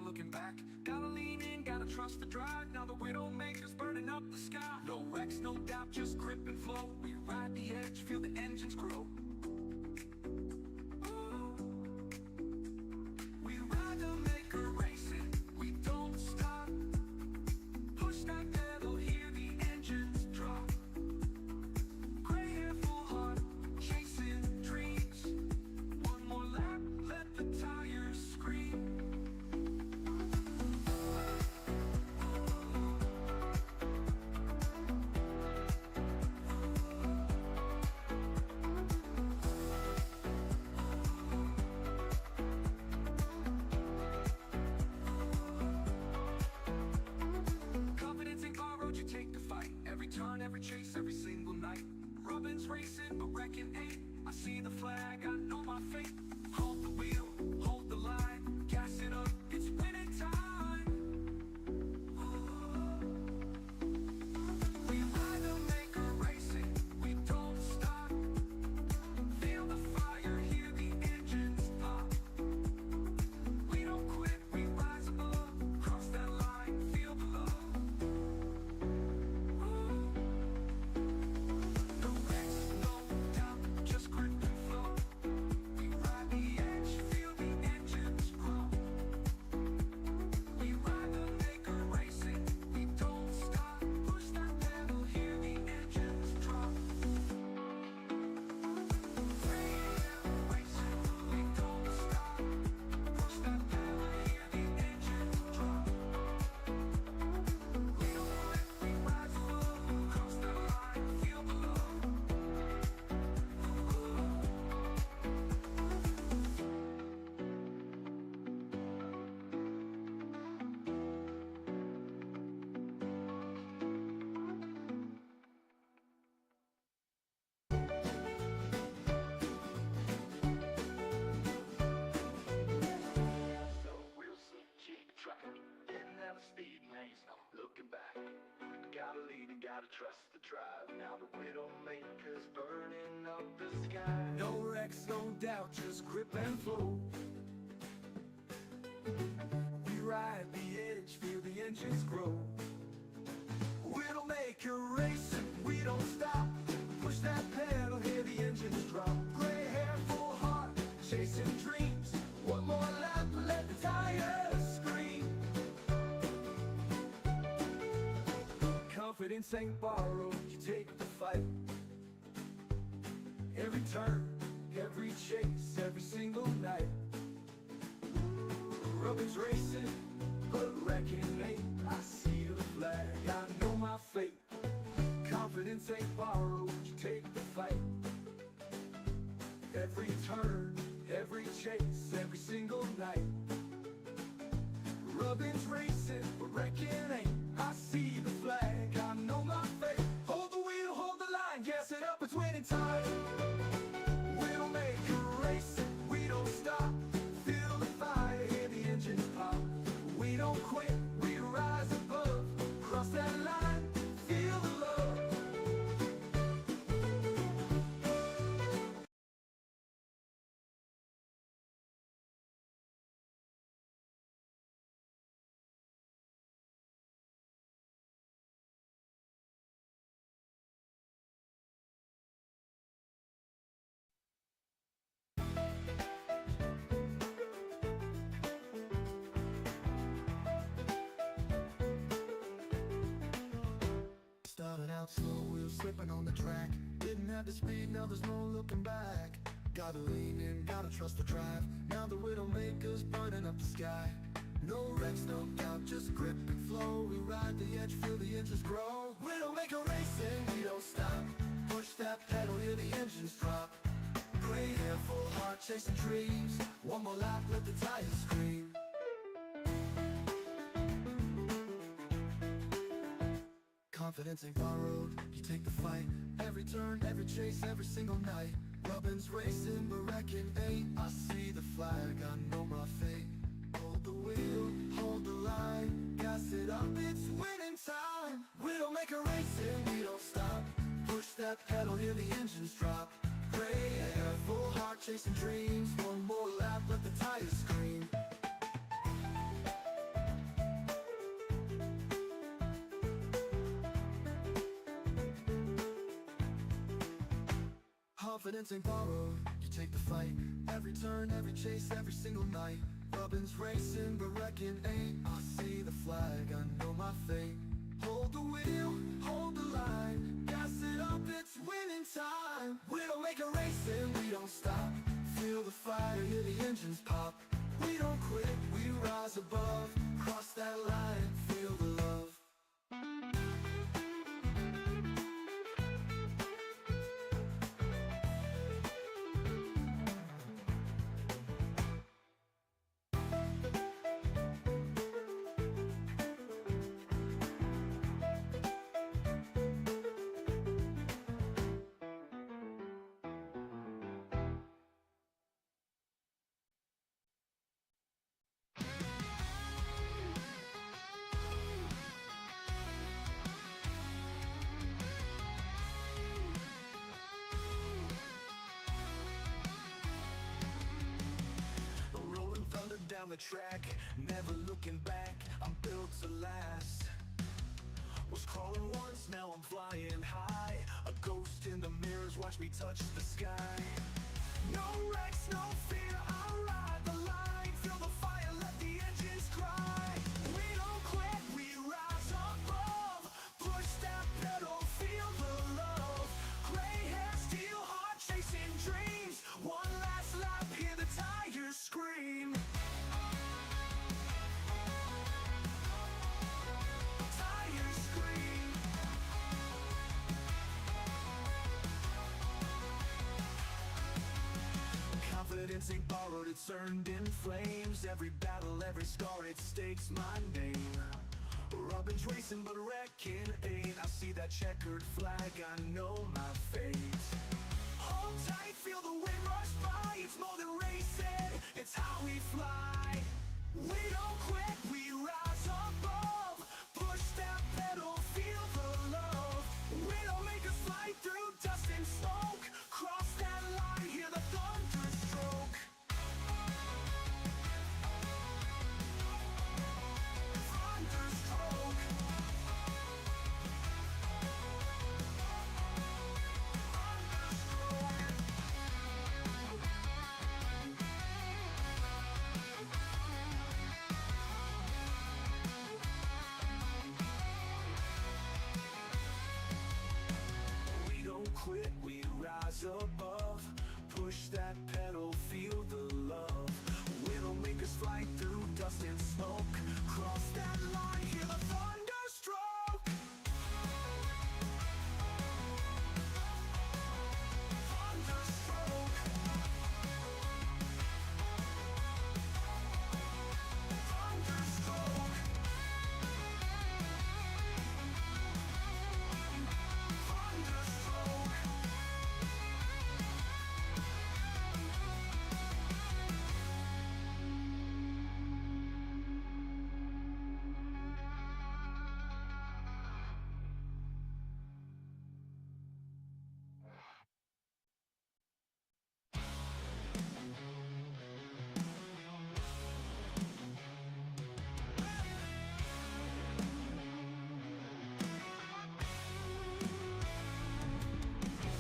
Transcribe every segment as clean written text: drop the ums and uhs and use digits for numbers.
looking back. Gotta lean in, gotta trust the drive. Now the Widowmaker's burning up the sky. No wrecks, no doubt, just grip and flow. We ride the edge, feel the engines grow. We ride the maker racing, we don't stop. Push that pedal, hear the engines drop. Gray hair, full heart, chasing dreams. One more lap, let the tires scream. Confidence ain't borrowed, you take the fight. Every turn, every chase, every single night. Robin's racing, but wrecking ain't. I see the flag, I know my fate. Hold the wheel, hold the line. Gas it up, it's winning time. We ride the maker racing, we don't stop. Feel the fire, hear the engines pop. We don't quit, we rise above. Cross that line, feel the love. No wrecks, no doubt, just grip and flow. We ride the edge, feel the engines grow. We ride the maker racing, we don't stop. Push that pedal, hear the engines drop. Racing, we don't stop. Push that pedal, hear the engines drop. We don't quit, we rise above. Cross that line, feel the love. So we'll keep trucking, getting out of speed lanes, no looking back. Gotta lead and gotta trust the drive. Now the Widowmaker's burning up the sky. No wrecks, no doubt, just grip and flow. We ride the edge, feel the engines grow. Widowmaker racing, we don't stop. Push that pedal, hear the engines drop. Gray hair, full heart, chasing dreams. One more lap, let the tires scream. Confidence ain't borrowed, you take the fight. Every turn, every chase, every single night. Robin's racing, but wrecking ain't. I see the flag, I know my fate. Confidence ain't borrowed, you take the fight. Every turn, every chase, every single night. Robin's racing, but wrecking ain't. I see the flag, I know my fate. Hold the wheel, hold the line, gas it up, it's winning time. We'll make a racing, we don't stop. Feel the fire, hear the engines pop. We don't quit, we rise above. Cross that line, feel the love. Started out slow, wheels slipping on the track. Didn't have the speed, now there's no looking back. Gotta lean in, gotta trust the drive. Now the Widowmaker's burning up the sky. No wrecks, no doubt, just grip and flow. We ride the edge, feel the engines grow. Widowmaker racing, we don't stop. Push that pedal, hear the engines drop. Gray hair, full heart, chasing dreams. One more lap, let the tires scream. Confidence ain't borrowed, you take the fight. Every turn, every chase, every single night. Robin's racing, but wrecking ain't. I see the flag, I know my fate. Hold the wheel, hold the line. Gas it up, it's winning time. Widowmaker racing, we don't stop. Push that pedal, hear the engines drop. Gray hair, full heart, chasing dreams. One more lap, let the tires scream. Confidence ain't borrowed, you take the fight. Every turn, every chase, every single night. Robin's racing, but wrecking ain't. I see the flag, I know my fate. Hold the wheel, hold the line. Gas it up, it's winning time. Widdowmaker racing, we don't stop. Feel the fire, hear the engines pop. We don't quit, we rise above. Cross that line, feel the love. Rolling thunder down the track, never looking back. I'm built to last. Was crawling once, now I'm flying high. A ghost in the mirrors, watch me touch the sky. No wrecks, no fear, I'll ride the line. Feel the fire, let the engines cry. We don't quit, we rise above. Push that pedal, feel the love. Gray hair, steel heart, chasing dreams. One last lap, hear the tires scream. Tires scream. Confidence ain't borrowed, it's earned in flames. Every battle, every scar, it stakes my name. Robin's racing, but wrecking ain't. I see that checkered flag, I know my fate. Hold tight, feel the wind rush by. It's more than racing, it's how we fly. We don't quit, we rise above. Push that pedal, feel the love. We don't make us fly through dust and smoke. Cross that line, hear the thunder stroke. Thunder stroke. Thunder stroke. We don't quit, we rise above. Push that pedal, feel the love. We don't make us fly through dust and smoke. Cross that line, hear the thunder stroke. Thunder stroke. Thunder stroke. Thunder stroke.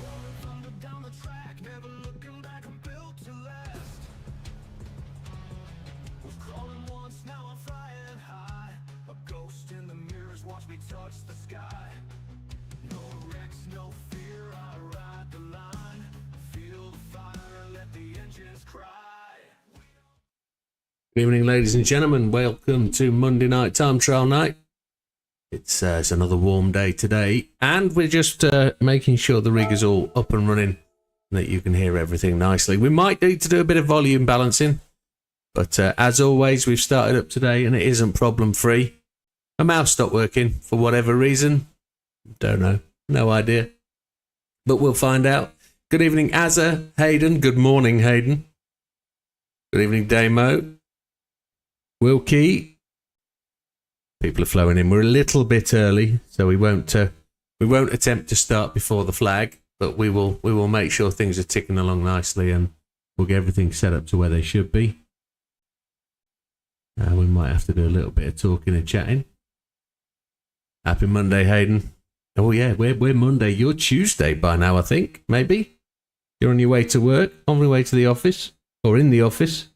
Rolling thunder down the track, never looking back, I'm built to last. Was crawling once, now I'm flying high. A ghost in the mirrors, watch me touch the sky. No wrecks, no fear, I ride the line. Feel the fire, let the engines cry. Good evening, ladies and gentlemen. Welcome to Monday night time trial night. It's another warm day today, and we're just making sure the rig is all up and running and that you can hear everything nicely. We might need to do a bit of volume balancing, but as always, we've started up today and it isn't problem free. My mouse stopped working for whatever reason. Don't know. No idea. But we'll find out. Good evening, Azza, Hayden. Good morning, Hayden. Good evening, Damo. Wilkie. People are flowing in. We're a little bit early, so we won't attempt to start before the flag, but we will make sure things are ticking along nicely, and we'll get everything set up to where they should be. We might have to do a little bit of talking and chatting. Happy Monday, Hayden. Oh yeah, we're Monday. You're Tuesday by now, I think. Maybe. You're on your way to work, on your way to the office, or in the office.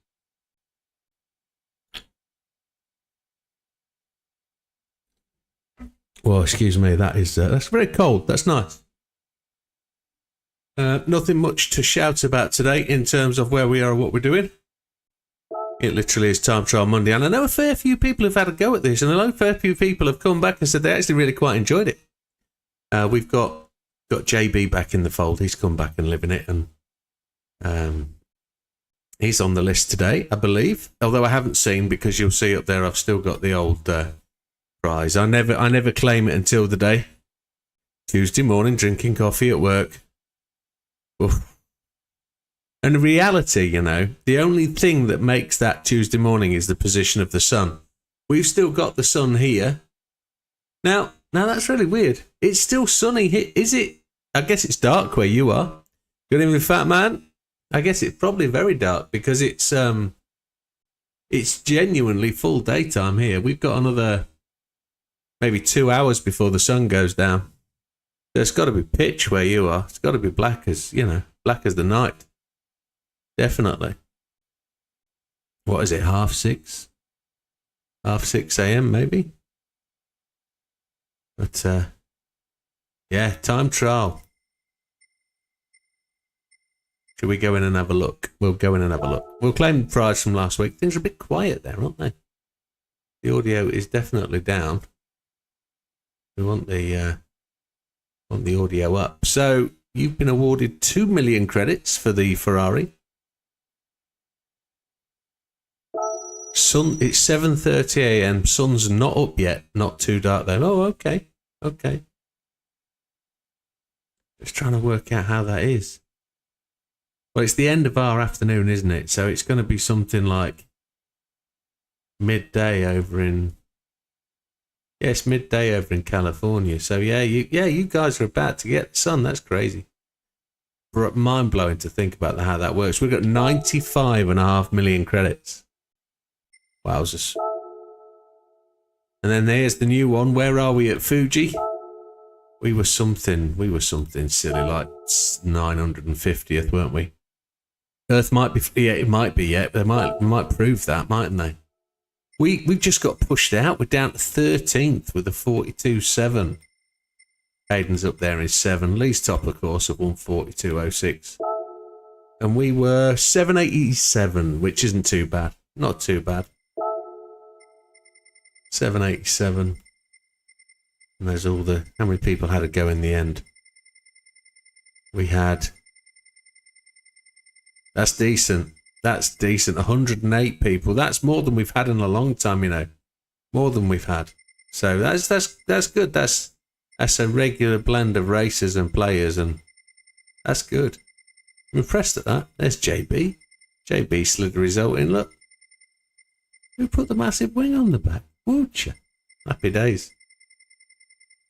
Well, excuse me, that's very cold. That's nice. Nothing much to shout about today in terms of where we are and what we're doing. It literally is Time Trial Monday, and I know a fair few people have had a go at this, and I know a fair few people have come back and said they actually really quite enjoyed it. We've got JB back in the fold. He's come back and living it, and he's on the list today, I believe. Although I haven't seen, because you'll see up there, I've still got the old prize. I never claim it until the day. Tuesday morning, drinking coffee at work. Oof. And in reality, you know, the only thing that makes that Tuesday morning is the position of the sun. We've still got the sun here. Now that's really weird. It's still sunny here. Is it? I guess it's dark where you are. Good evening, fat man. I guess it's probably very dark because it's genuinely full daytime here. We've got another maybe 2 hours before the sun goes down. So it's got to be pitch where you are. It's got to be black as the night. Definitely. What is it, 6:30? 6:30 a.m. maybe? But, yeah, time trial. Should we go in and have a look? We'll go in and have a look. We'll claim the prize from last week. Things are a bit quiet there, aren't they? The audio is definitely down. We want the audio up. So, you've been awarded 2 million credits for the Ferrari. Sun, it's 7:30 a.m. Sun's not up yet. Not too dark though. Oh, okay. Okay. Just trying to work out how that is. Well, it's the end of our afternoon, isn't it? So it's going to be something like midday over in... Yes, midday over in California. So yeah, you guys are about to get the sun. That's crazy. Mind-blowing to think about how that works. We've got 95.5 million credits. Wowzers. And then there's the new one. Where are we at Fuji? We were something silly, like 950th, weren't we? Earth might be, yeah, it might be, yeah. They might prove that, mightn't they? We've just got pushed out. We're down to 13th with a 42.7. Hayden's up there in 7. Lee's top, of course, at 142.06. And we were 787, which isn't too bad. Not too bad. 787. And there's all the... How many people had a go in the end? We had... That's decent. That's decent. 108 people. That's more than we've had in a long time, you know. More than we've had. So that's good. That's a regular blend of racers and players, and that's good. I'm impressed at that. There's JB. JB slid the result in, look. Who put the massive wing on the back? Woocha. Happy days.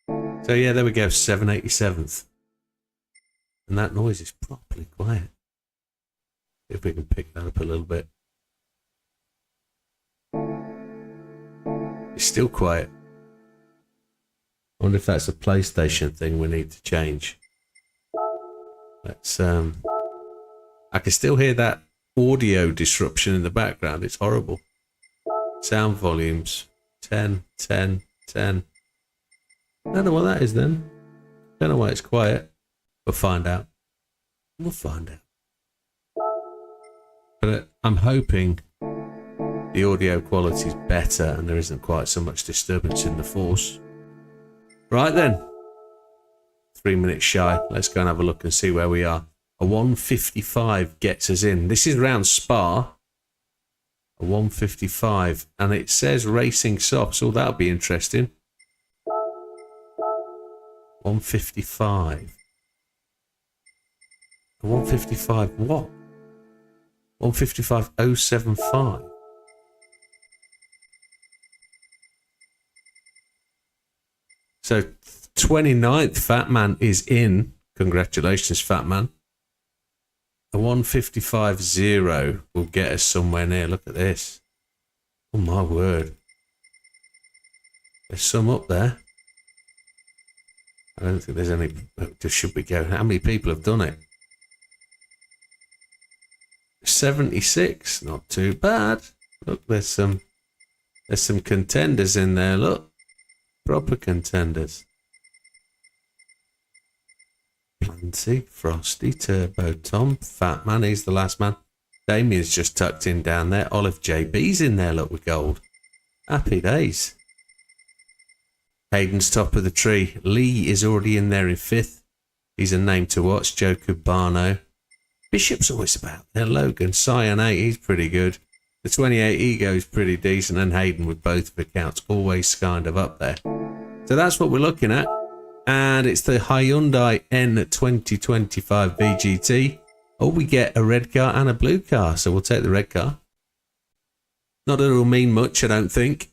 So yeah, there we go, 787th. And that noise is properly quiet. See if we can pick that up a little bit. It's still quiet. I wonder if that's a PlayStation thing we need to change. Let's I can still hear that audio disruption in the background. It's horrible. Sound volumes 10, 10, 10. I don't know what that is then. Don't know why it's quiet. We'll find out. We'll find out. But I'm hoping the audio quality is better and there isn't quite so much disturbance in the force. Right then. 3 minutes shy. Let's go and have a look and see where we are. A 155 gets us in. This is round Spa. A 155. And it says racing softs. So that'll be interesting. 155. A 155 what? 155.075. So 29th, Fat Man is in. Congratulations, Fat Man. A 155.0 will get us somewhere near. Look at this. Oh my word. There's some up there. I don't think there's any. Just should we go? How many people have done it? 76. Not too bad. Look, there's some contenders in there. Look, proper contenders. Planty, Frosty, Turbo Tom, Fat Man. He's the last man. Damien's just tucked in down there. Olive JB's in there. Look, with gold. Happy days. Hayden's top of the tree. Lee is already in there in 5th. He's a name to watch. Joe Cubano. Bishop's always about there. Logan, Cyan 8, he's pretty good. The 28 Ego is pretty decent. And Hayden with both accounts always kind of up there. So that's what we're looking at. And it's the Hyundai N2025 VGT. Oh, we get a red car and a blue car. So we'll take the red car. Not that it'll mean much, I don't think.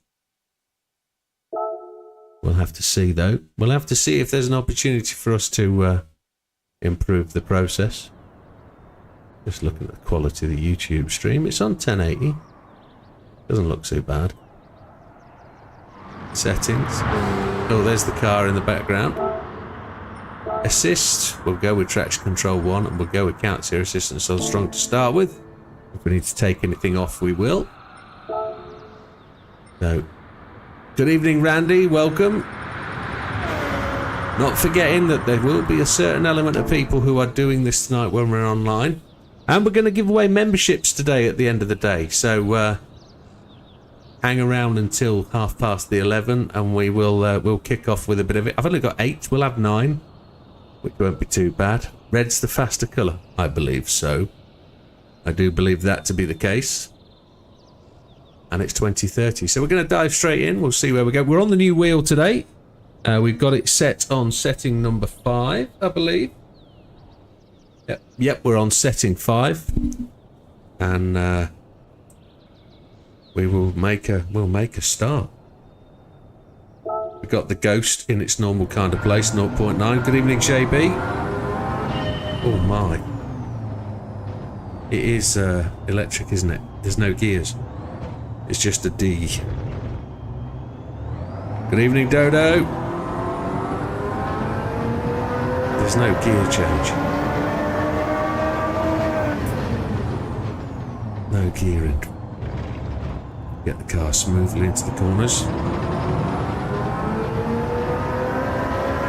We'll have to see, though. We'll have to see if there's an opportunity for us to improve the process. Just looking at the quality of the YouTube stream. It's on 1080. Doesn't look too bad. Settings. Oh, there's the car in the background. Assist. We'll go with traction control 1 and we'll go with counts here. Assistance so strong to start with. If we need to take anything off, we will. So, good evening, Randy. Welcome. Not forgetting that there will be a certain element of people who are doing this tonight when we're online. And we're going to give away memberships today at the end of the day. So, hang around until 11:30 and we will we'll kick off with a bit of it. I've only got 8. We'll have 9, which won't be too bad. Red's the faster colour. I believe so. I do believe that to be the case. And it's 2030. So we're going to dive straight in. We'll see where we go. We're on the new wheel today. We've got it set on setting number 5, I believe. Yep, we're on setting 5. And we'll make a start. We've got the Ghost in its normal kind of place, 0.9. Good evening, JB. Oh my. It is electric, isn't it? There's no gears. It's just a D. Good evening, Dodo. There's no gear change. No gearing. Get the car smoothly into the corners.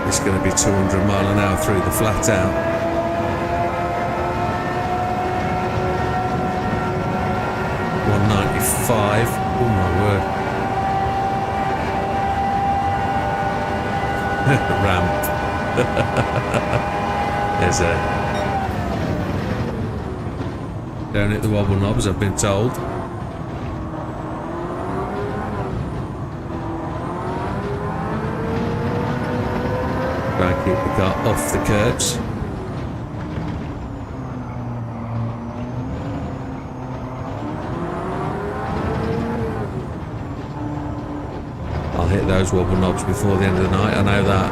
It's going to be 200 mile an hour through the flat out. 195. Oh my word. Ramp. There's a... Don't hit the wobble knobs, I've been told. Try and keep the car off the curbs. Hit those wobble knobs before the end of the night, I know that.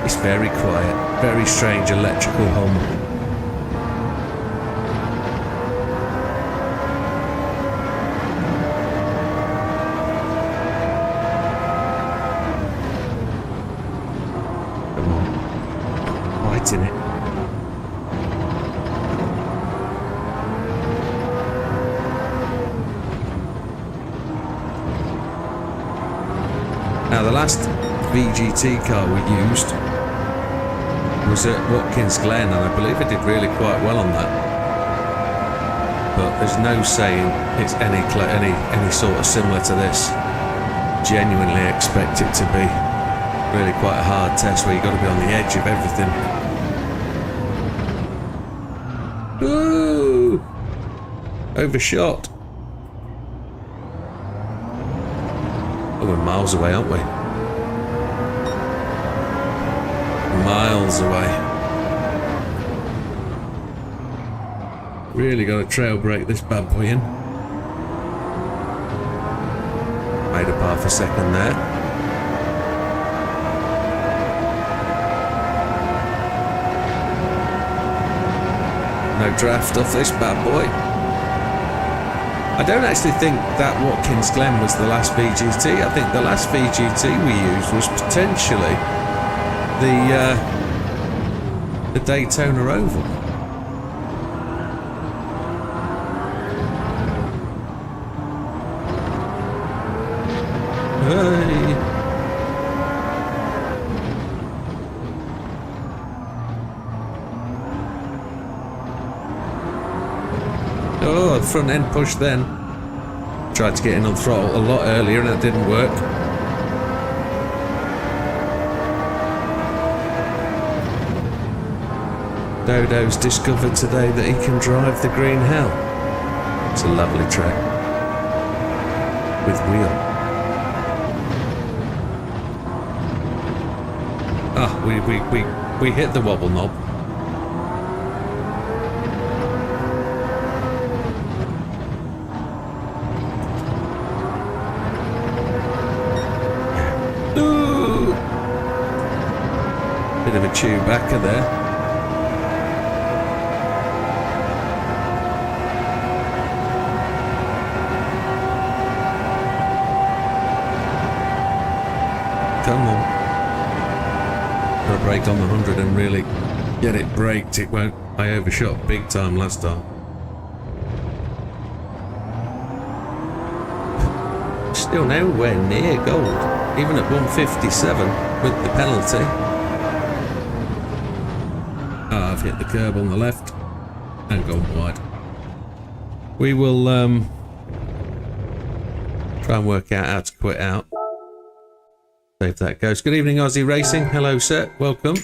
It's very quiet, very strange electrical hum. Come on, white in it. Now the last VGT car we used was at Watkins Glen and I believe it did really quite well on that. But there's no saying it's any sort of similar to this. Genuinely expect it to be really quite a hard test where you've got to be on the edge of everything. Ooh! Overshot. Oh, we're miles away, aren't we? Miles away. Really got to trail brake this bad boy in. Made up half a second there. No draft off this bad boy. I don't actually think that Watkins Glen was the last VGT. I think the last VGT we used was potentially the Daytona Oval. Oh, front end push then. Tried to get in on throttle a lot earlier and that didn't work. Dodo's discovered today that he can drive the Green Hell. It's a lovely track. With wheel. Ah, we hit the wobble knob. Ooh. Bit of a Chewbacca there. Come on. Got to brake on the 100 and really get it braked. It won't. I overshot big time last time. Still nowhere near gold. Even at 157 with the penalty. Oh, I've hit the curb on the left and gone wide. We will try and work out how to quit out. Save that ghost. Good evening, Aussie Racing. Hello, sir. Welcome.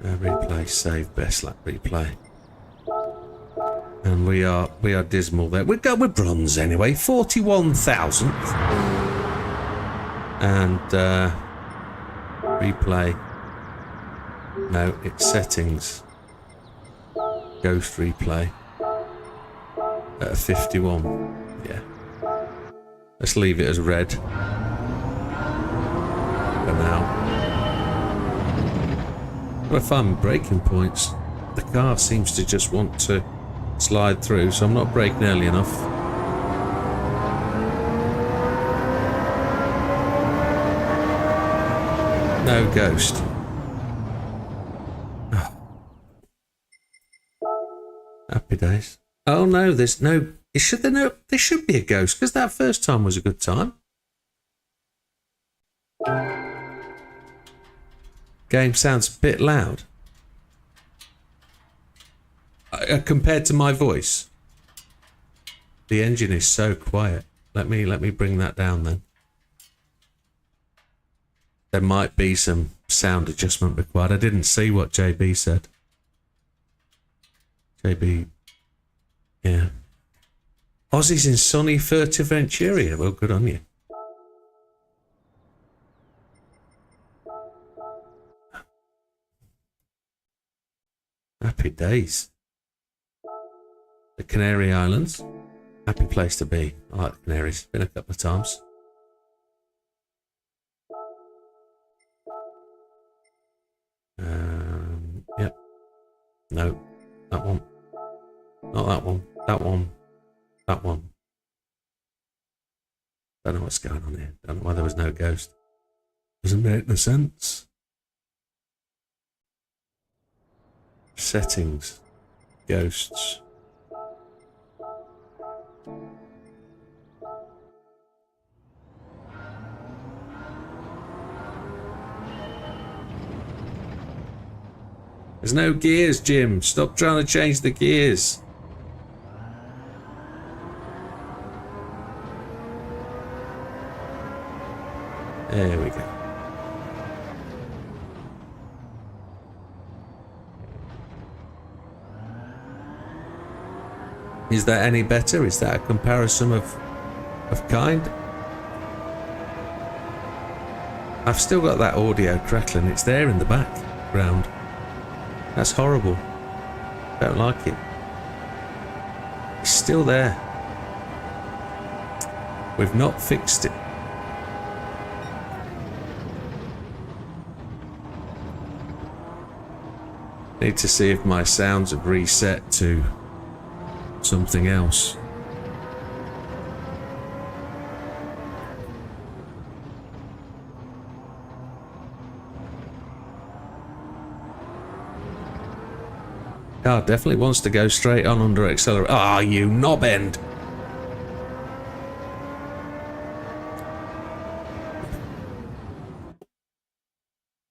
Replay, save, best lap replay. And we are dismal there. We're bronze anyway. 41,000th. And replay. No, it's settings. Ghost replay. At 51. Yeah. Let's leave it as red for now. But if I'm braking points, the car seems to just want to slide through, so I'm not braking early enough. No ghost. Oh. Happy days. Oh no, there's no... There should be a ghost, because that first time was a good time. Game sounds a bit loud. Compared to my voice. The engine is so quiet. Let me bring that down then. There might be some sound adjustment required. I didn't see what JB said. JB... Yeah. Aussies in sunny Fuerteventura. Well, good on you. Happy days. The Canary Islands. Happy place to be. I like the Canaries. Been a couple of times. Yep. No. That one. Not that one. That one. That one. Don't know what's going on here. Don't know why there was no ghost. Doesn't make no sense. Settings. Ghosts. There's no gears, Jim. Stop trying to change the gears. There we go. Is that any better? Is that a comparison of kind? I've still got that audio crackling. It's there in the background. That's horrible. Don't like it. It's still there. We've not fixed it. Need to see if my sounds have reset to something else. Car definitely wants to go straight on under accelerator. Ah, you knob end!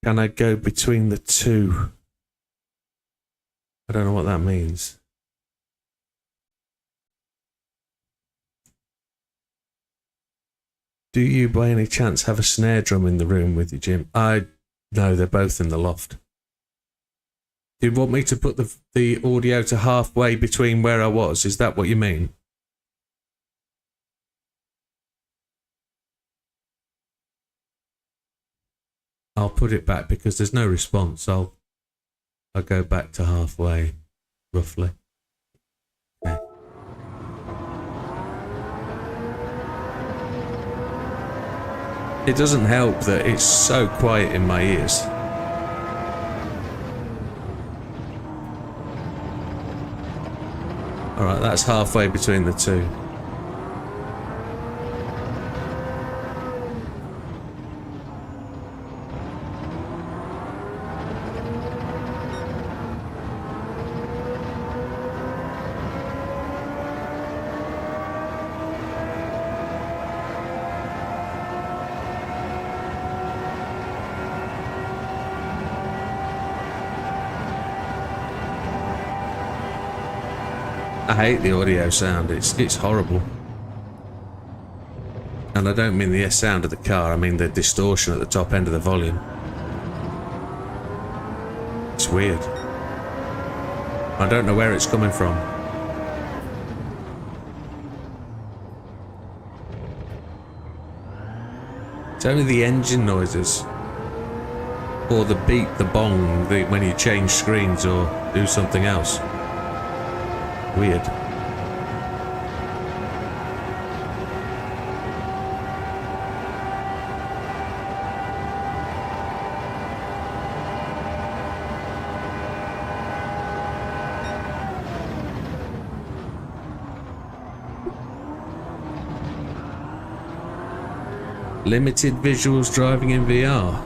Can I go between the two? I don't know what that means. Do you by any chance have a snare drum in the room with you, Jim? No, they're both in the loft. Do you want me to put the audio to halfway between where I was? Is that what you mean? I'll put it back because there's no response. I'll go back to halfway, roughly. Okay. It doesn't help that it's so quiet in my ears. Alright, that's halfway between the two. I hate the audio sound, it's horrible. And I don't mean the sound of the car, I mean the distortion at the top end of the volume. It's weird. I don't know where it's coming from. It's only the engine noises. Or the beat, the bong, when you change screens or do something else. Weird. Limited visuals driving in VR.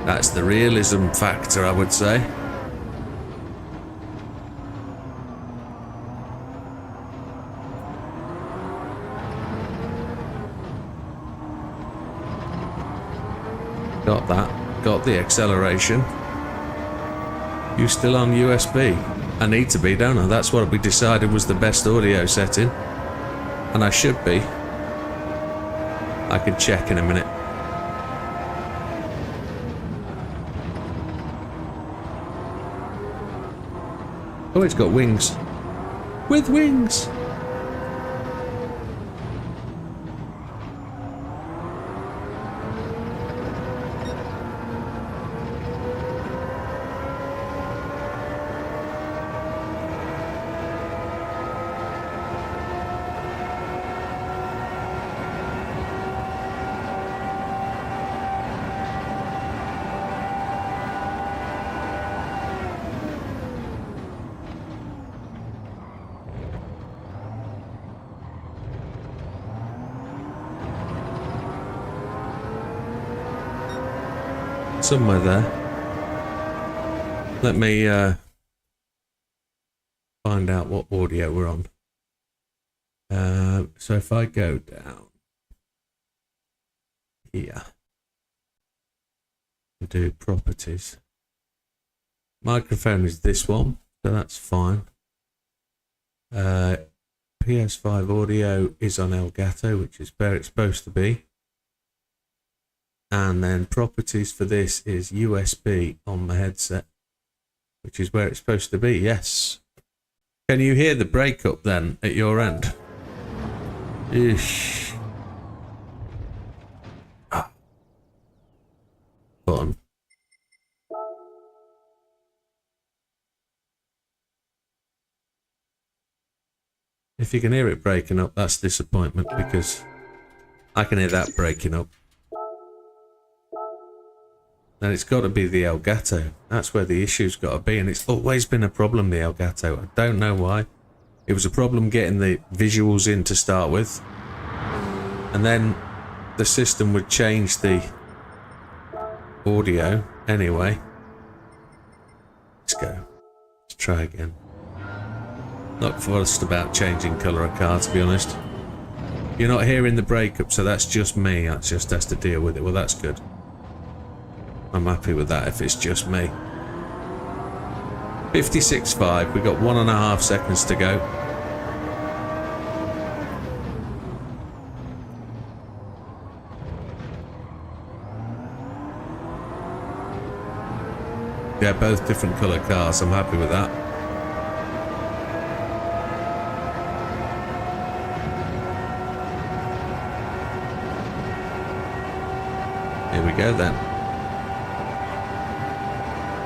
That's the realism factor, I would say. Got that. Got the acceleration. You still on USB? I need to be, don't I? That's what we decided was the best audio setting. And I should be. I can check in a minute. Oh, it's got wings. With wings! Somewhere there. Let me find out what audio we're on. So if I go down here and do properties, microphone is this one, so that's fine. PS5 audio is on Elgato, which is where it's supposed to be. And then properties for this is USB on the headset, which is where it's supposed to be, yes. Can you hear the breakup then at your end? Eesh. Fun. If you can hear it breaking up, that's disappointment because I can hear that breaking up. And it's got to be the Elgato. That's where the issue's got to be. And it's always been a problem, the Elgato. I don't know why. It was a problem getting the visuals in to start with. And then the system would change the audio. Anyway. Let's go. Let's try again. Not fussed about changing colour of car, to be honest. You're not hearing the breakup, so that's just me. That just has to deal with it. Well, that's good. I'm happy with that if it's just me. 56.5. We've got 1.5 seconds to go. Yeah, both different colour cars. I'm happy with that. Here we go then.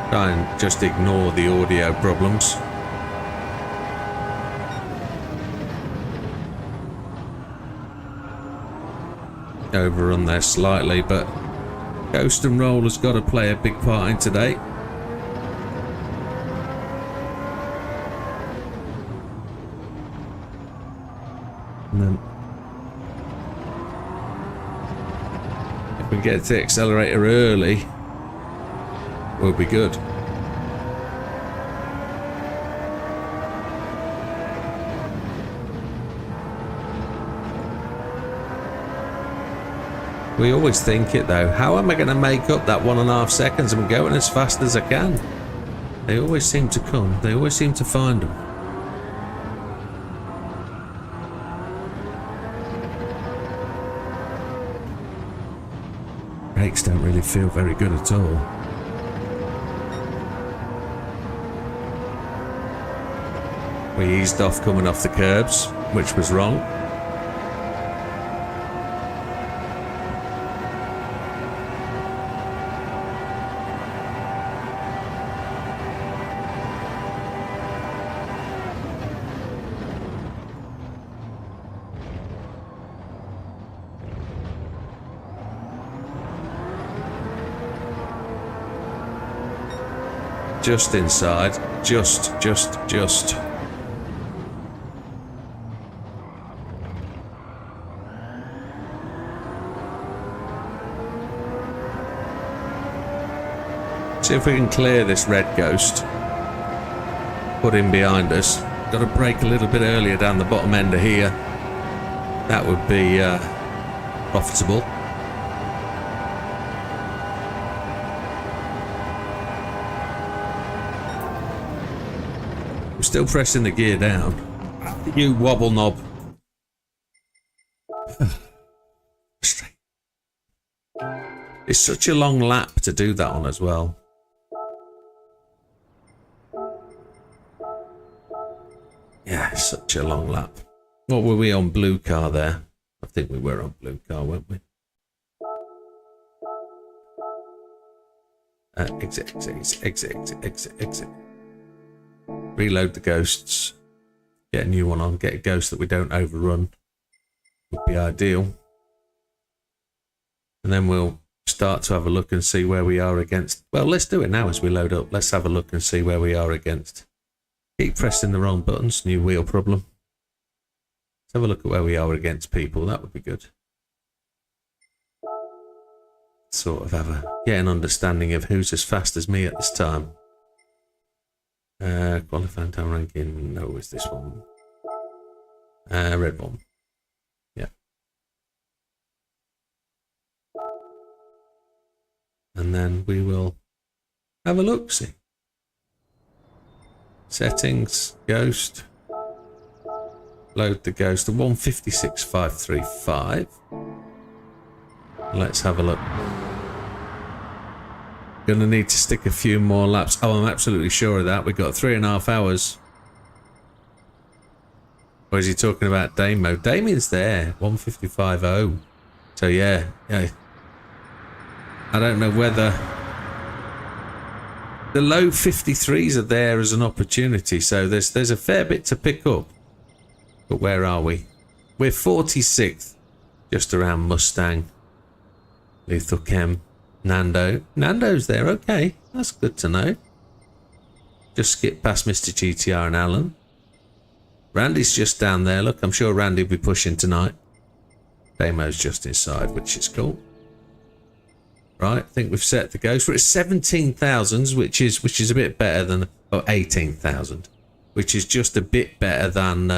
Try and just ignore the audio problems. Overrun there slightly, but Ghost and Roll has got to play a big part in today. And then if we get to the accelerator early, we'll be good. We always think it though. How am I going to make up that 1.5 seconds? I'm going as fast as I can. They always seem to come. They always seem to find them. Brakes don't really feel very good at all. We eased off coming off the curbs, which was wrong. Just inside. Just. See if we can clear this red Ghost. Put him behind us. Got to brake a little bit earlier down the bottom end of here. That would be profitable. I'm still pressing the gear down. You wobble knob. It's such a long lap to do that on as well. Yeah, such a long lap. What were we on blue car there? I think we were on blue car, weren't we? Exit. Reload the Ghosts. Get a new one on. Get a Ghost that we don't overrun. Would be ideal. And then we'll start to have a look and see where we are against. Well, let's do it now as we load up. Let's have a look and see where we are against. Keep pressing the wrong buttons. New wheel problem. Let's have a look at where we are against people. That would be good. Sort of get an understanding of who's as fast as me at this time. Qualifying time ranking. No, it's this one. Red one. Yeah. And then we will have a look. See. Settings, Ghost. Load the Ghost to 156,535. Let's have a look. Gonna need to stick a few more laps. Oh, I'm absolutely sure of that. We've got 3.5 hours. Or is he talking about Damo? Damien's there. 155.0. So yeah. I don't know whether the low 53s are there as an opportunity, so there's a fair bit to pick up. But where are we? We're 46th, just around Mustang, Lethal Chem, Nando. Nando's there, okay, that's good to know. Just skip past Mr. GTR and Alan. Randy's just down there. Look, I'm sure Randy will be pushing tonight. Damo's just inside, which is cool. Right, I think we've set the Ghost. We're at 17,000, which is a bit better than 18,000, which is just a bit better than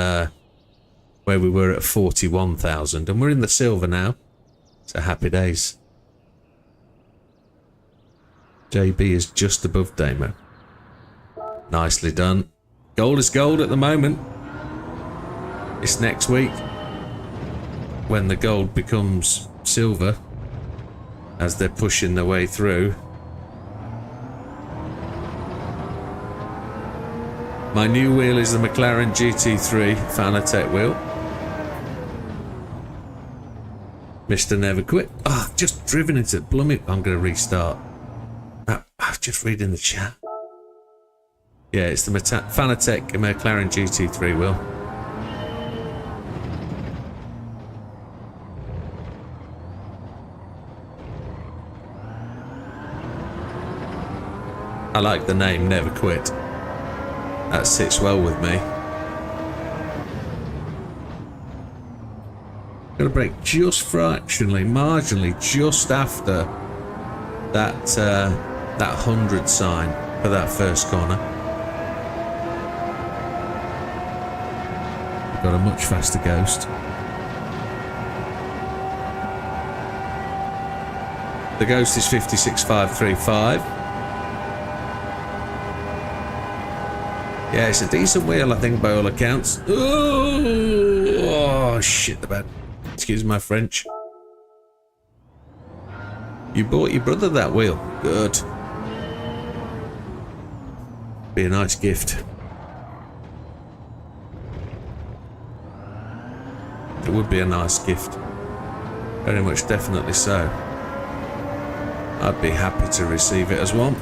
where we were at 41,000, and we're in the silver now. So happy days. JB is just above Damo. Nicely done. Gold is gold at the moment. It's next week when the gold becomes silver as they're pushing their way through. My new wheel is the McLaren GT3 Fanatec wheel. Mr. Never Quit. Ah, I've just driven into Blooming. I'm going to restart. I was just reading the chat. Yeah, it's the Fanatec McLaren GT3 wheel. I like the name Never Quit. That sits well with me. Gonna brake just fractionally, marginally, just after that 100 sign for that first corner. We've got a much faster Ghost. The Ghost is 56.535. Yeah, it's a decent wheel, I think, by all accounts. Ooh, oh, shit the bed. Excuse my French. You bought your brother that wheel. Good. Be a nice gift. It would be a nice gift. Very much, definitely so. I'd be happy to receive it as one.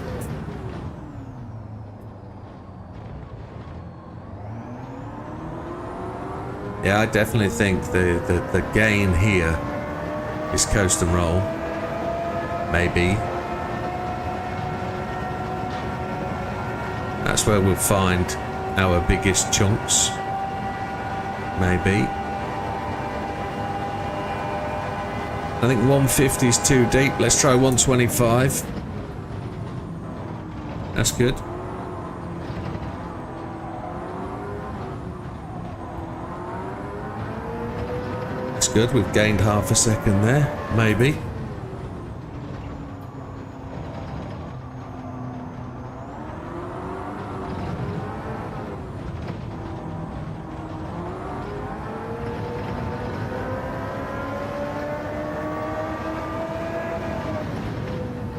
Yeah, I definitely think the gain here is coast and roll. Maybe. That's where we'll find our biggest chunks. Maybe. I think 150 is too deep. Let's try 125. That's good. Good, we've gained half a second there, maybe.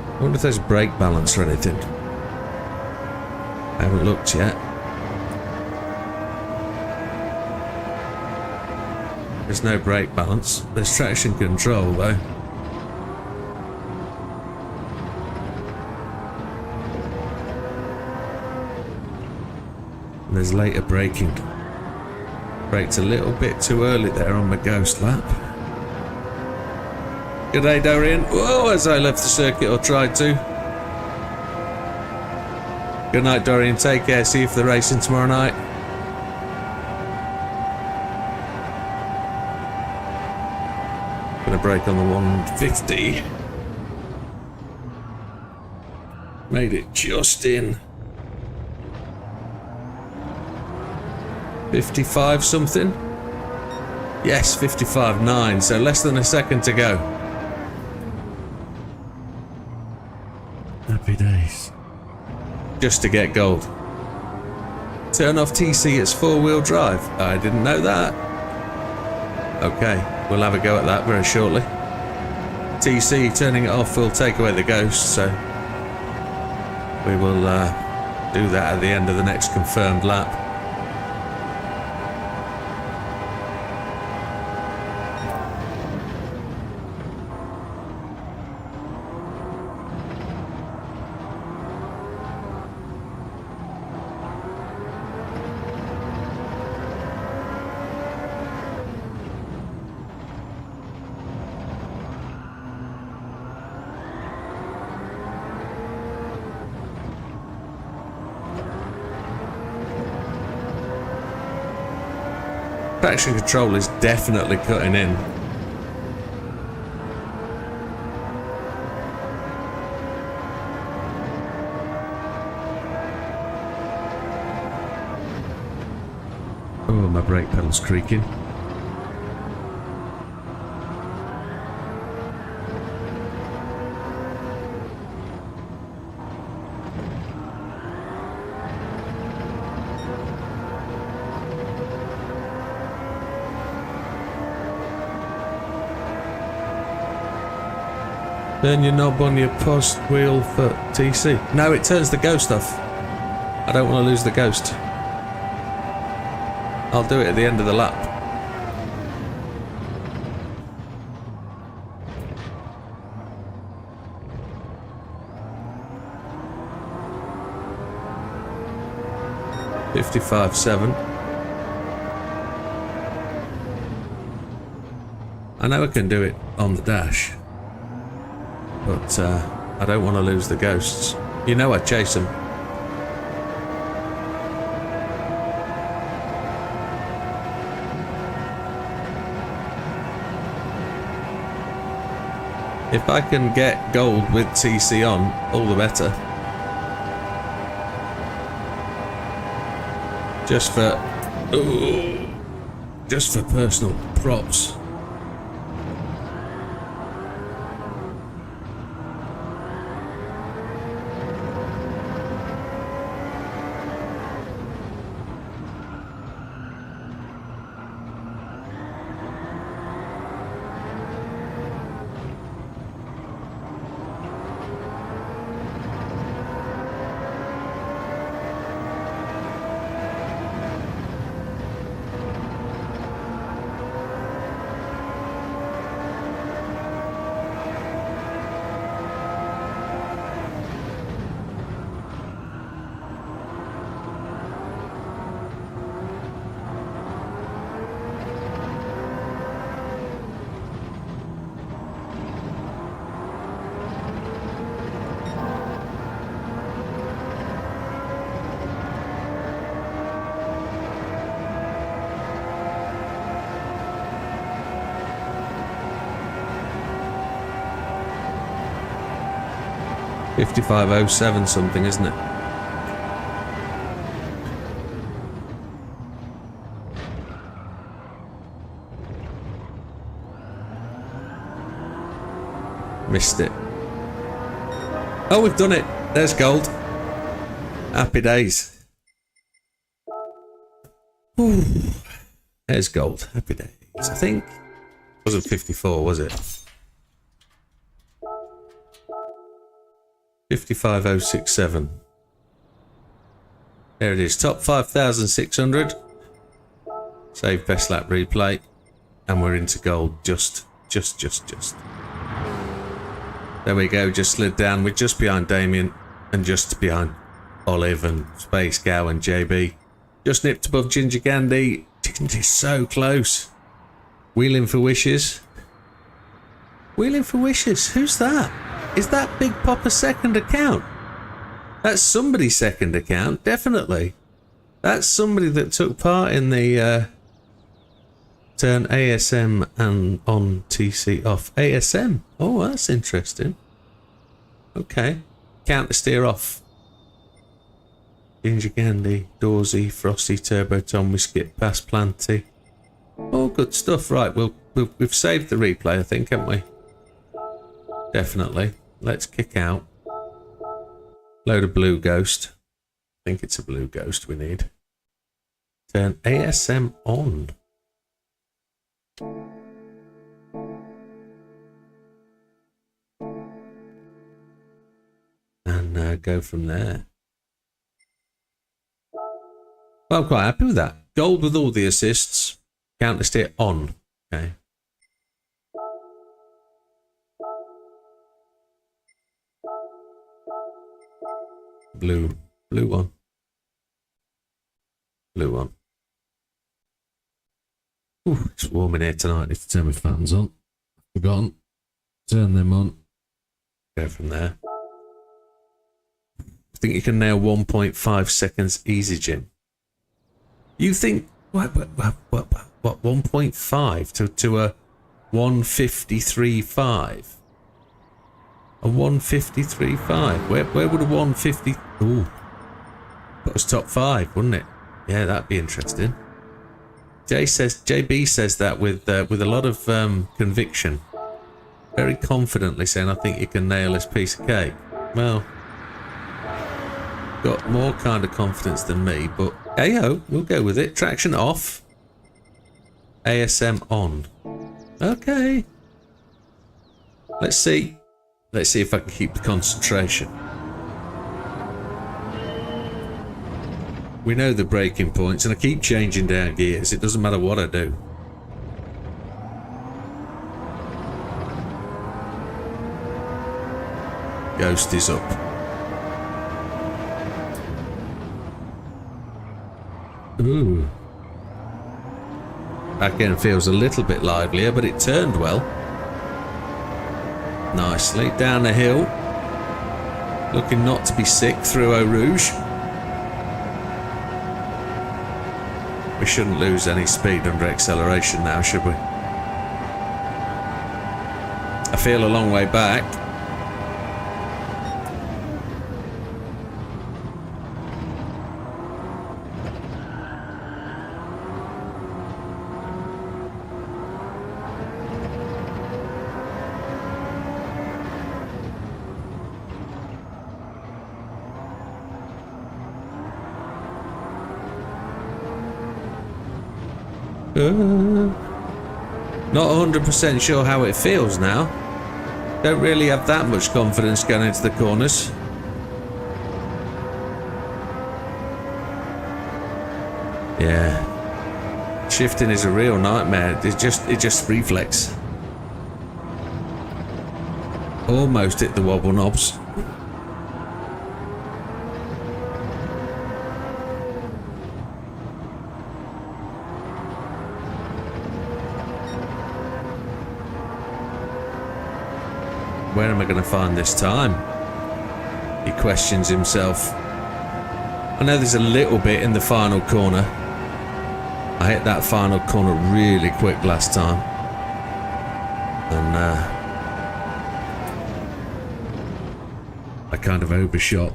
I wonder if there's brake balance or anything. I haven't looked yet. There's no brake balance. There's traction control though. And there's later braking. Braked a little bit too early there on my Ghost lap. Good day, Dorian. Whoa, as I left the circuit or tried to. Good night, Dorian. Take care. See you for the racing tomorrow night. Gonna brake on the 150. Made it just in. 55 something? Yes, 55.9, so less than a second to go. Happy days. Just to get gold. Turn off TC, it's 4-wheel drive. I didn't know that. Okay, we'll have a go at that very shortly. TC, turning it off will take away the Ghost, so we will do that at the end of the next confirmed lap. Traction control is definitely cutting in. Oh, my brake pedal's creaking. Turn your knob on your post wheel for TC. No, it turns the ghost off. I don't want to lose the ghost. I'll do it at the end of the lap. $55.7. I know I can do it on the dash, but I don't want to lose the ghosts. You know I chase them. If I can get gold with TC on, all the better. Just for personal props. $55.07 something, isn't it? Missed it. Oh, we've done it. There's gold. Happy days. Ooh. There's gold. Happy days. I think it wasn't 54, was it? 55.067. There it is. Top 5,600. Save best lap replay. And we're into gold. Just. There we go. Just slid down. We're just behind Damien. And just behind Olive and Space Cow and JB. Just nipped above Ginger Candy. It's so close. Wheeling for wishes. Wheeling for wishes. Who's that? Is that Big Popper's second account? That's somebody's second account, definitely. That's somebody that took part in the turn ASM and on TC off. ASM? Oh, that's interesting. Okay. Counter steer off. Ginger Candy, Dawsey, Frosty, Turbo Tom, we skip past Planty. All good stuff. Right, we've saved the replay, I think, haven't we? Definitely. Let's kick out. Load of blue ghost. I think it's a blue ghost we need. Turn ASM on. And go from there. Well, I'm quite happy with that. Gold with all the assists. Counter steer on. Okay. Blue one. Blue one. Ooh, it's warm in here tonight. I need to turn my fans on. Forgotten. Turn them on. Go from there. I think you can nail 1.5 seconds easy, Jim. You think what 1.5 to a 153.5? A 153.5. Where would a 150? Ooh, that was top 5, wouldn't it? Yeah, that'd be interesting. JB says that with a lot of conviction, very confidently saying, "I think you can nail this piece of cake." Well, got more kind of confidence than me, but hey ho, we'll go with it. Traction off. ASM on. Okay. Let's see. Let's see if I can keep the concentration. We know the braking points, and I keep changing down gears. It doesn't matter what I do. Ghost is up. Ooh. Back end feels a little bit livelier, but it turned well. Nicely down the hill. Looking not to be sick through Eau Rouge. We shouldn't lose any speed under acceleration now, should we? I feel a long way back. Not 100% sure how it feels now. Don't really have that much confidence going into the corners. Yeah. Shifting is a real nightmare. It's just reflex. Almost hit the wobble knobs. Where am I going to find this time? He questions himself. I know there's a little bit in the final corner. I hit that final corner really quick last time. And I kind of overshot.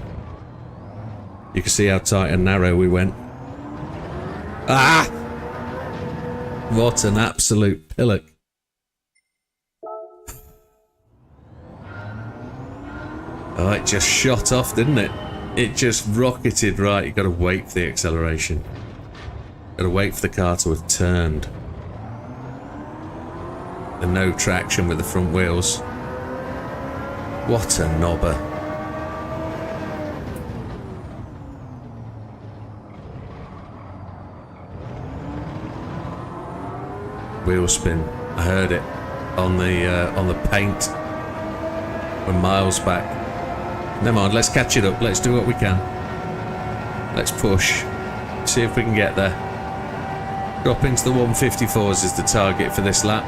You can see how tight and narrow we went. Ah! What an absolute pillock. Oh, it just shot off, didn't it? It just rocketed right. You got to wait for the acceleration. Got to wait for the car to have turned. And no traction with the front wheels. What a knobber. Wheel spin. I heard it on the paint. We're miles back. Never mind, let's catch it up. Let's do what we can. Let's push. See if we can get there. Drop into the 154s is the target for this lap.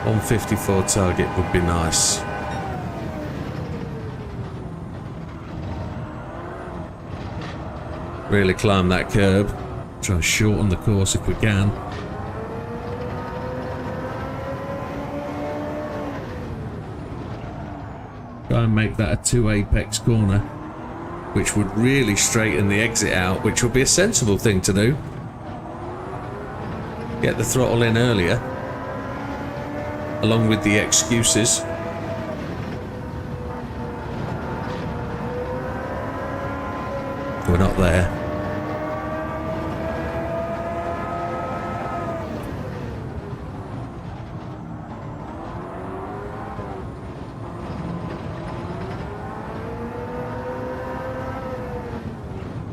154 target would be nice. Really climb that curb. Try and shorten the course if we can. Try and make that a 2 apex corner, which would really straighten the exit out, which would be a sensible thing to do. Get the throttle in earlier, along with the excuses. We're not there.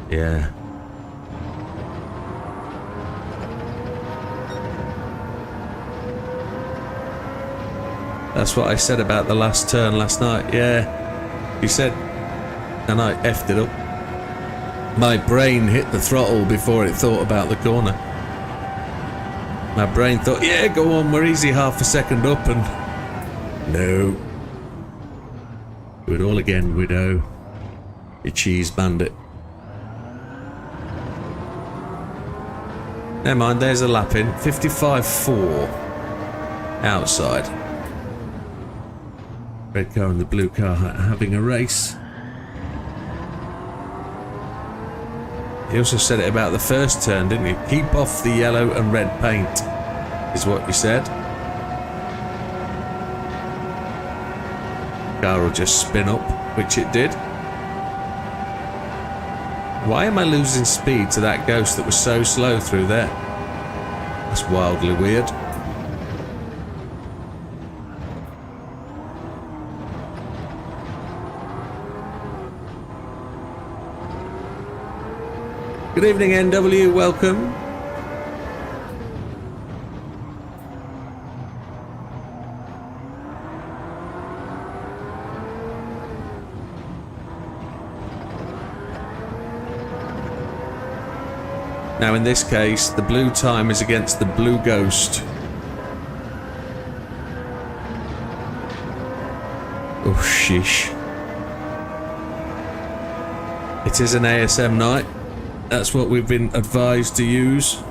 Yeah. That's what I said about the last turn last night. Yeah. You said, and I effed it up. My brain hit the throttle before it thought about the corner. My brain thought, yeah, go on, we're easy half a second up, and no. Do it all again, Widow. You cheese bandit. Never mind, there's a lap in. 55.4 outside. Red car and the blue car having a race. He also said it about the first turn, didn't he? Keep off the yellow and red paint, is what you said. Car will just spin up, which it did. Why am I losing speed to that Ghost that was so slow through there? That's wildly weird. Good evening, NW. Welcome. Now in this case, the blue time is against the blue ghost. Oh, sheesh. It is an ASM night. That's what we've been advised to use.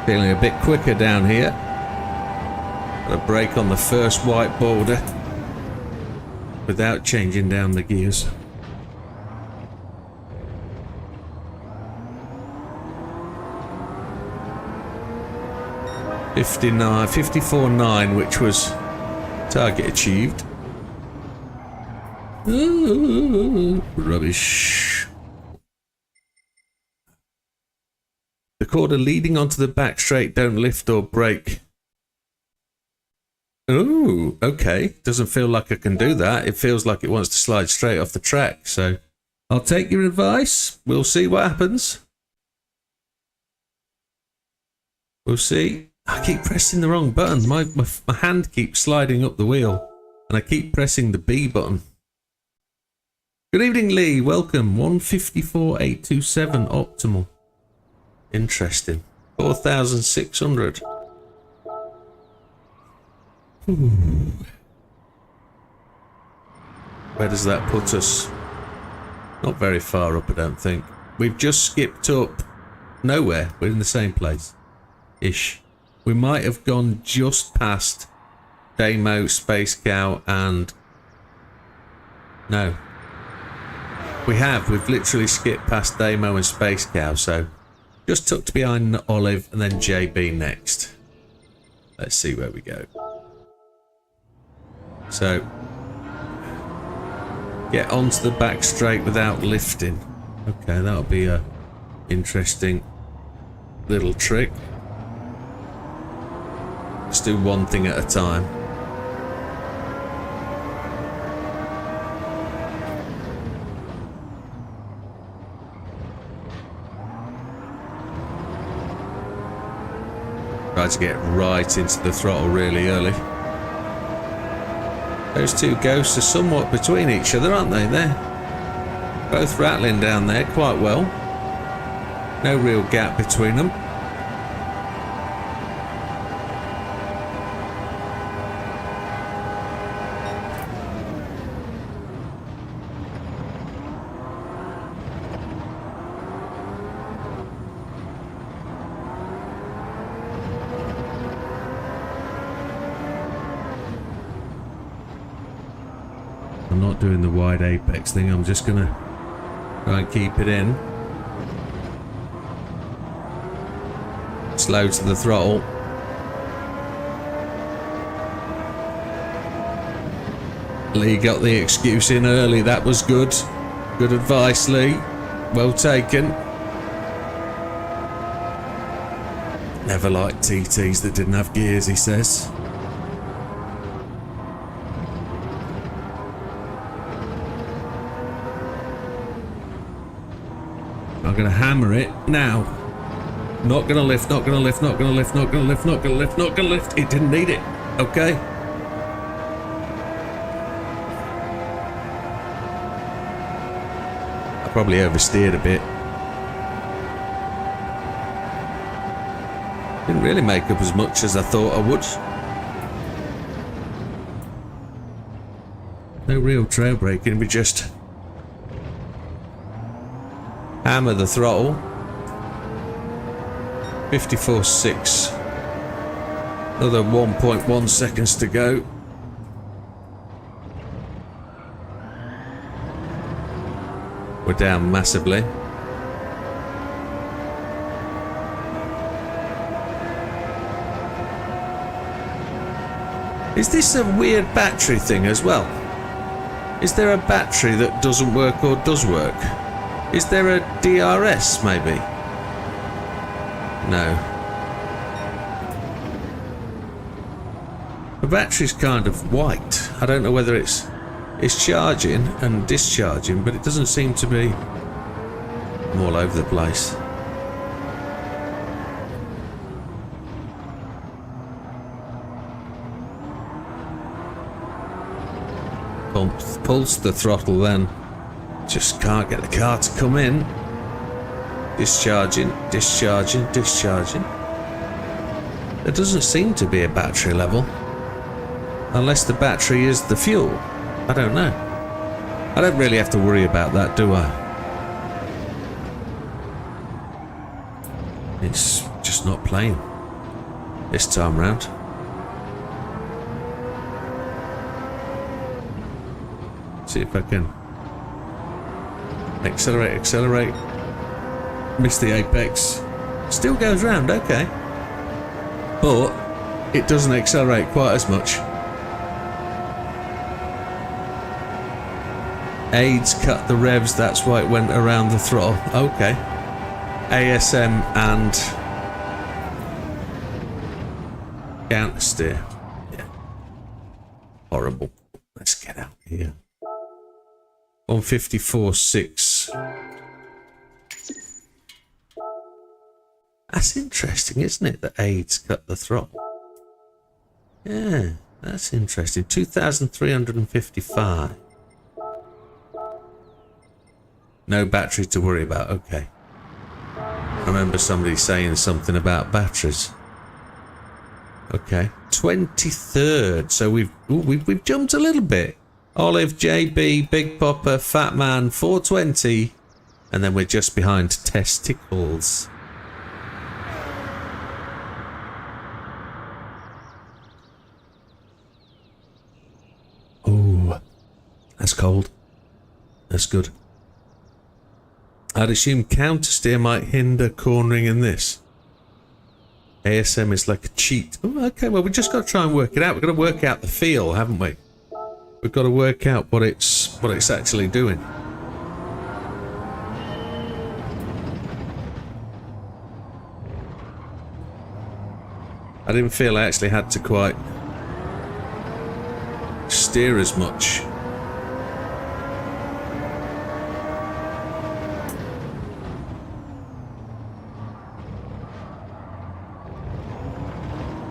Feeling a bit quicker down here. Got a brake on the first white boulder without changing down the gears. .59, 54.9, which was target achieved. Ooh, rubbish. The corner leading onto the back straight, don't lift or brake. Ooh, okay. Doesn't feel like I can do that. It feels like it wants to slide straight off the track. So I'll take your advice. We'll see what happens. We'll see. I keep pressing the wrong button. My hand keeps sliding up the wheel. And I keep pressing the B button. Good evening, Lee. Welcome. 154.827 optimal. Interesting. 4,600. Where does that put us? Not very far up, I don't think. We've just skipped up nowhere. We're in the same place. Ish. We might have gone just past Damo, Space Cow, and... No. We have. We've literally skipped past Damo and Space Cow, so... Just tucked behind Olive and then JB next. Let's see where we go. So, get onto the back straight without lifting. Okay, that'll be a interesting little trick. Let's do one thing at a time. Try to get right into the throttle really early. Those two ghosts are somewhat between each other, aren't they? They're both rattling down there quite well. No real gap between them. I'm not doing the wide apex thing, I'm just gonna try and keep it in. Slow to the throttle. Lee got the excuse in early, that was good. Good advice, Lee. Well taken. Never liked TTs that didn't have gears, he says. I'm going to hammer it now. Not going to lift, not going to lift, not going to lift, not going to lift, not going to lift, not going to lift. It didn't need it. Okay. I probably oversteered a bit. Didn't really make up as much as I thought I would. No real trail braking, we just hammer the throttle. 54.6. Another 1.1 seconds to go. We're down massively. Is this a weird battery thing as well? Is there a battery that doesn't work or does work? Is there a DRS maybe? No. The battery's kind of white. I don't know whether it's charging and discharging, but it doesn't seem to be. I'm all over the place. Pulse the throttle then. Just can't get the car to come in. Discharging, discharging, discharging. There doesn't seem to be a battery level. Unless the battery is the fuel. I don't know. I don't really have to worry about that, do I? It's just not playing this time round. See if I can accelerate. Miss the apex. Still goes round, okay. But it doesn't accelerate quite as much. Aids cut the revs, that's why it went around the throttle. Okay. ASM and counter steer. Yeah. Horrible. Let's get out here. 154.6. That's interesting, isn't it? That aids cut the throttle. Yeah, that's interesting. 2,355. No battery to worry about. Okay. I remember somebody saying something about batteries. Okay. 23rd. So we've jumped a little bit. Olive, JB, Big Popper, Fat Man, 420. And then we're just behind Testicles. Oh, that's cold. That's good. I'd assume counter steer might hinder cornering in this. ASM is like a cheat. Oh, okay, well, we just got to try and work it out. We've got to work out the feel, haven't we? We've got to work out what it's actually doing. I didn't feel I actually had to quite steer as much.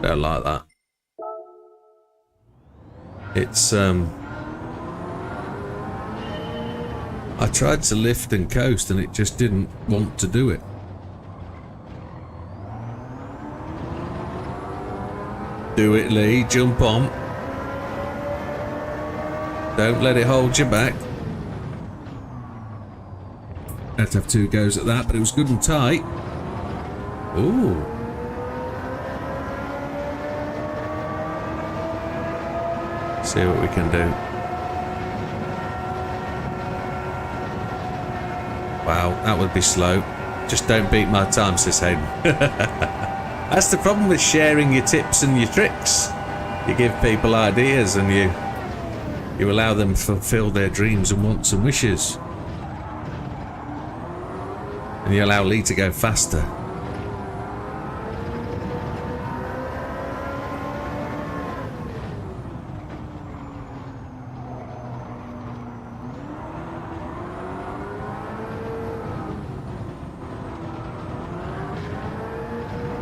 Don't like that. It's I tried to lift and coast and it just didn't want to do it. Do it, Lee. Jump on. Don't let it hold you back. Had to have 2 goes at that, but it was good and tight. Ooh. See what we can do. Wow, that would be slow. Just don't beat my time, says Hayden. That's the problem with sharing your tips and your tricks. You give people ideas and you allow them to fulfill their dreams and wants and wishes. And you allow Lee to go faster.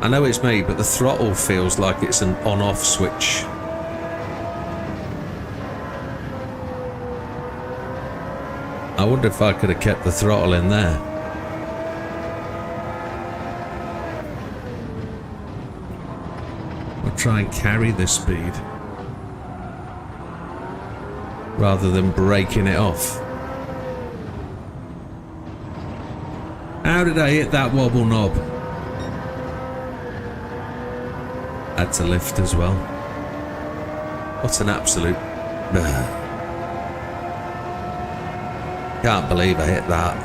I know it's me, but the throttle feels like it's an on-off switch. I wonder if I could have kept the throttle in there. I'll try and carry the speed rather than breaking it off. How did I hit that wobble knob? Had to lift as well. What an absolute... Can't believe I hit that.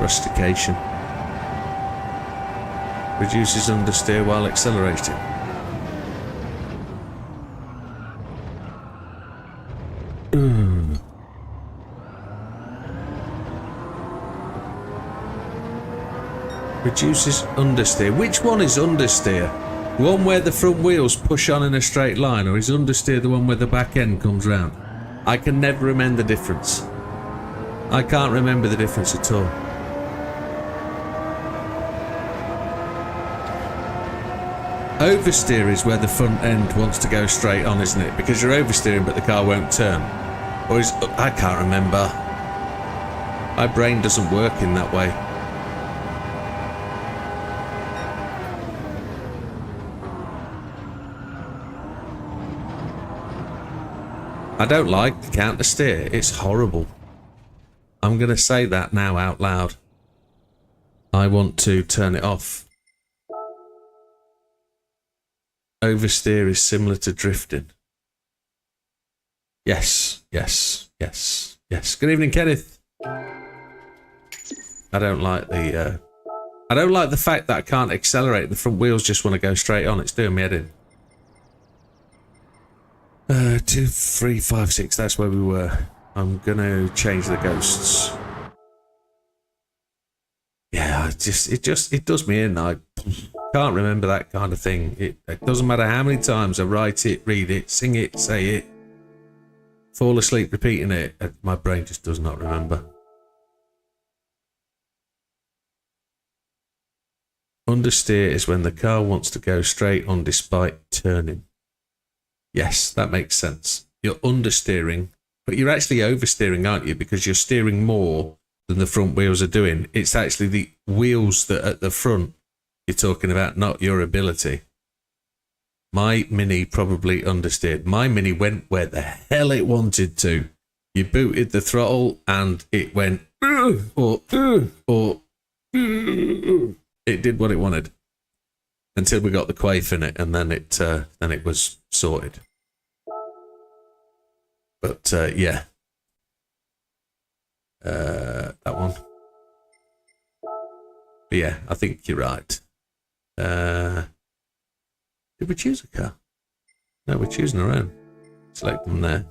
Rustication. Reduces understeer while accelerating. Reduces understeer. Which one is understeer? The one where the front wheels push on in a straight line, or is understeer the one where the back end comes round? I can never remember the difference. I can't remember the difference at all. Oversteer is where the front end wants to go straight on, isn't it? Because you're oversteering but the car won't turn. Or is... I can't remember. My brain doesn't work in that way. I don't like the counter steer. It's horrible. I'm going to say that now out loud. I want to turn it off. Oversteer is similar to drifting. Yes, yes, yes, yes. Good evening, Kenneth. I don't like the fact that I can't accelerate. The front wheels just want to go straight on. It's doing me head in. 2, 3, 5, 6. That's where we were. I'm gonna change the ghosts. Yeah, it does me in. I can't remember that kind of thing. It doesn't matter how many times I write it, read it, sing it, say it, fall asleep repeating it. My brain just does not remember. Understeer is when the car wants to go straight on despite turning. Yes, that makes sense. You're understeering, but you're actually oversteering, aren't you? Because you're steering more than the front wheels are doing. It's actually the wheels that are at the front you're talking about, not your ability. My Mini probably understeered. My Mini went where the hell it wanted to. You booted the throttle and it went, or it did what it wanted. Until we got the quaif in it, and then it was sorted. But yeah, that one. But yeah, I think you're right. Did we choose a car? No, we're choosing our own. Select them there.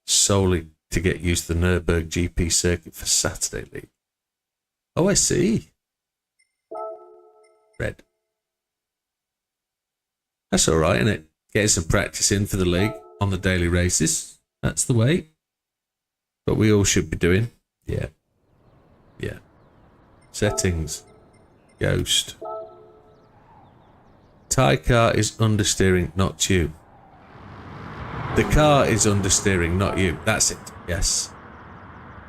Solely to get used to the Nürburgring GP circuit for Saturday League. Oh, I see. Red. That's alright, isn't it? Getting some practice in for the league on the daily races. That's the way. But we all should be doing. Yeah. Yeah. Settings. Ghost. Thai car is understeering, not you. The car is understeering, not you. That's it. Yes.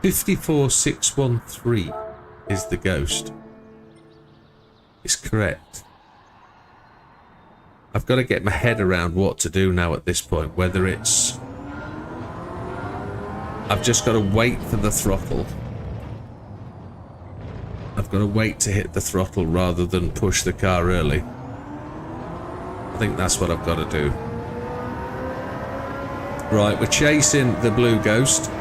54613 is the ghost. It's correct. I've got to get my head around what to do now at this point. Whether it's... I've just got to wait for the throttle. I've got to wait to hit the throttle rather than push the car early. I think that's what I've got to do. Right, we're chasing the blue ghost.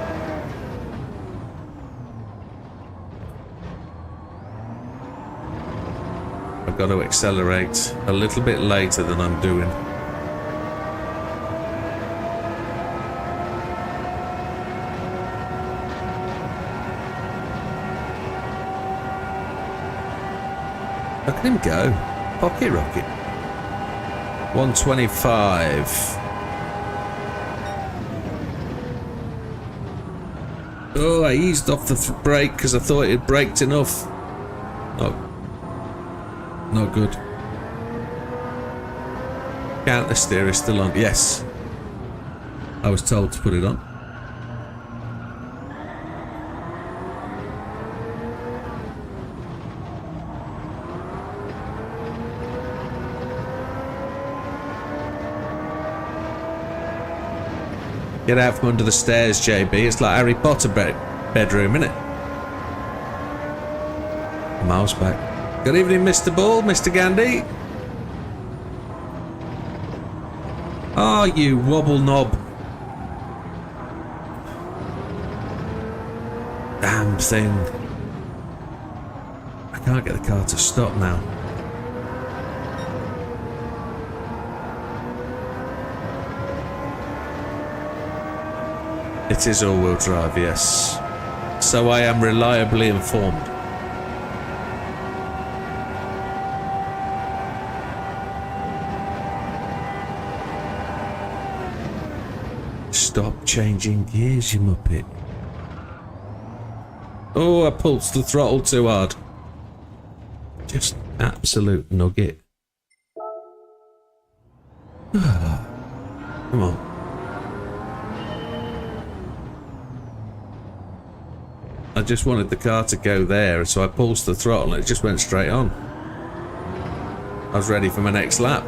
I've got to accelerate a little bit later than I'm doing. Look at him go. Pocket rocket. 125. Oh, I eased off the brake because I thought it braked enough. No. Not good. Counter steer is still on. Yes. I was told to put it on. Get out from under the stairs, JB. It's like Harry Potter bedroom, innit? Mouse back. Good evening, Mr. Ball, Mr. Gandhi. Oh, you wobble knob. Damn thing. I can't get the car to stop now. It is all-wheel drive, yes. So I am reliably informed. Stop changing gears, you muppet. Oh, I pulsed the throttle too hard. Just absolute nugget. Come on. I just wanted the car to go there, so I pulsed the throttle and it just went straight on. I was ready for my next lap.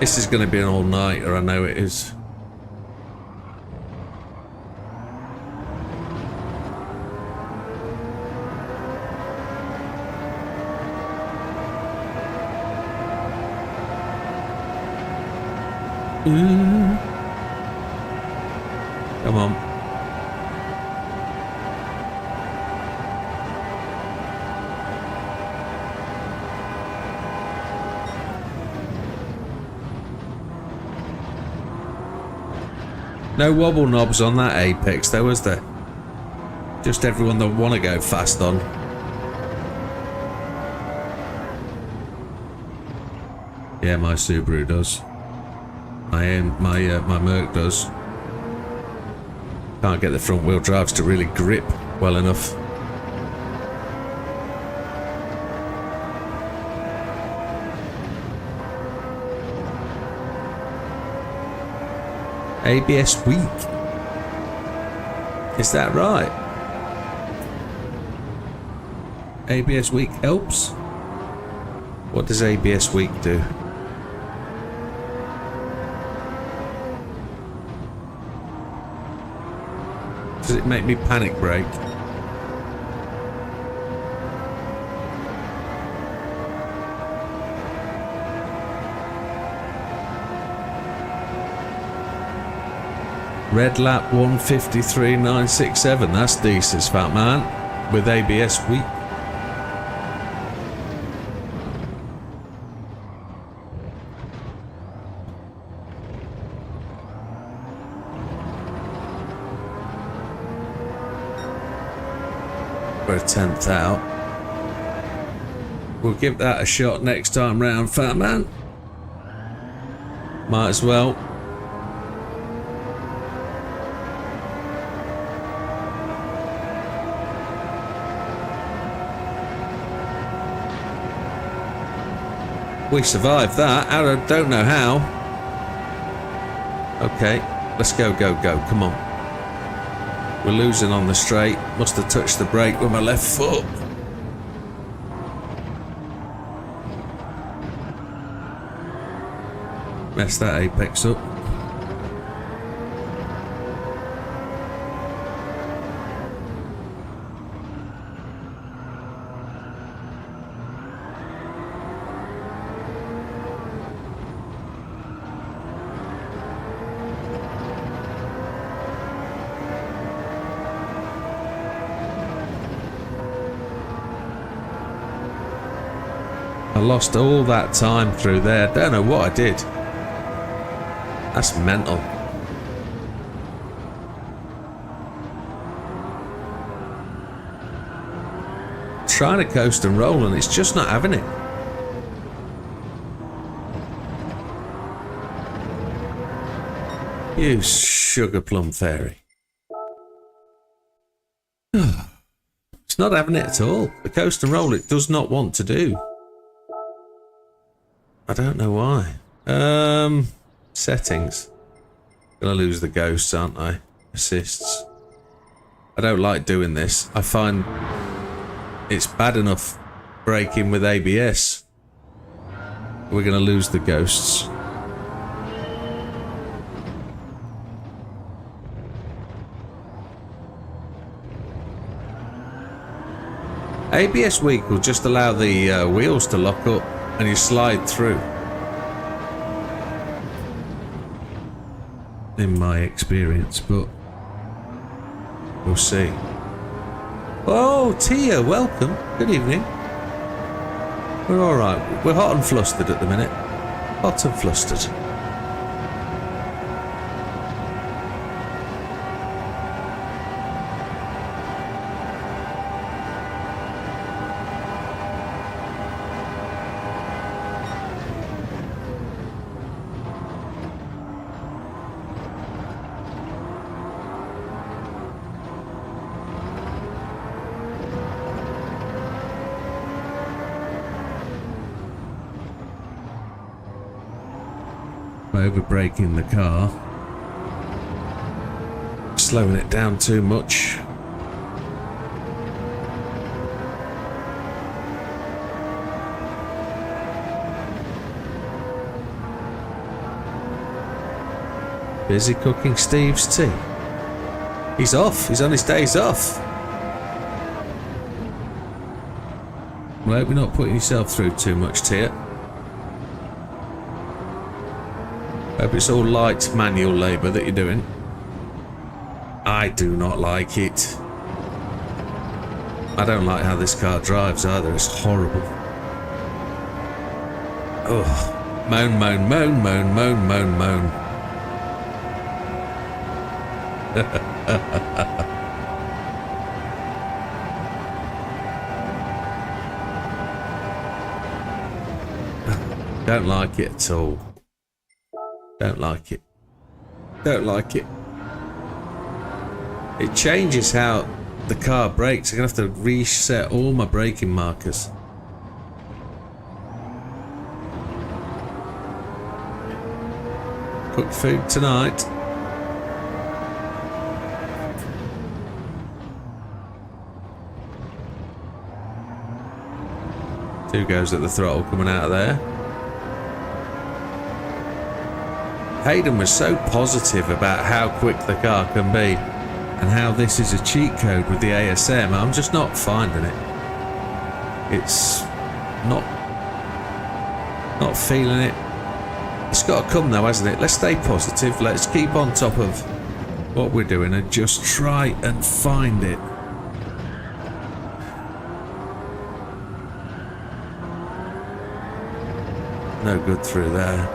This is going to be an all-nighter, I know it is. Ooh. Come on. No wobble knobs on that Apex though, was there? Just everyone that want to go fast on. Yeah, my Subaru does. My Merc does. Can't get the front wheel drives to really grip well enough. ABS weak. Is that right? ABS weak helps? What does ABS weak do? Does it make me panic brake? Red lap 153.967. That's decent, fat man. With ABS weak. We're a 10th out. We'll give that a shot next time round, fat man. Might as well. We survived that. I don't know how. Okay, let's go, go, go. Come on. We're losing on the straight. Must have touched the brake with my left foot. Messed that Apex up. I lost all that time through there. Don't know what I did. That's mental. Trying to coast and roll and it's just not having it. You sugar plum fairy. It's not having it at all. The coast and roll it does not want to do. I don't know why. Settings. Gonna lose the ghosts, aren't I? Assists. I don't like doing this. I find it's bad enough braking with ABS. We're gonna lose the ghosts. ABS weak will just allow the wheels to lock up and you slide through. In my experience, but we'll see. Oh, Tia, welcome. Good evening. We're alright. We're hot and flustered at the minute. Hot and flustered. over braking the car, slowing it down too much. Busy cooking Steve's tea. He's off. He's on his days off. Well, I hope you're not putting yourself through too much, Tia. Hope it's all light manual labour that you're doing. I do not like it. I don't like how this car drives either. It's horrible. Ugh. Moan, moan, moan, moan, moan, moan, moan. Don't like it at all. Don't like it. Don't like it. It changes how the car brakes. I'm gonna have to reset all my braking markers. Cook food tonight. Two goes at the throttle coming out of there. Hayden was so positive about how quick the car can be and how this is a cheat code with the ASM. I'm just not finding it. It's not feeling it. It's got to come though, hasn't it? Let's stay positive. Let's keep on top of what we're doing and just try and find it. No good through there.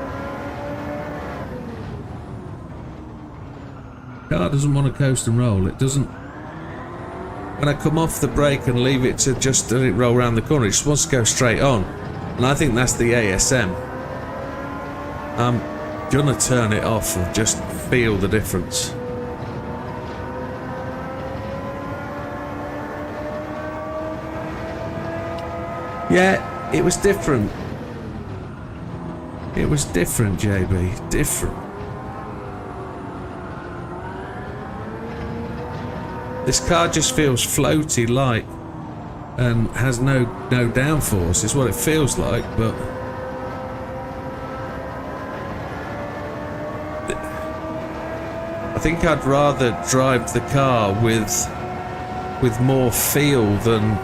Car doesn't want to coast and roll. It doesn't. When I come off the brake and leave it to just let it roll around the corner, it just wants to go straight on. And I think that's the ASM. I'm gonna turn it off and just feel the difference. Yeah, it was different. It was different, JB. Different. This car just feels floaty, light, and has no downforce. Is what it feels like, but I think I'd rather drive the car with more feel than,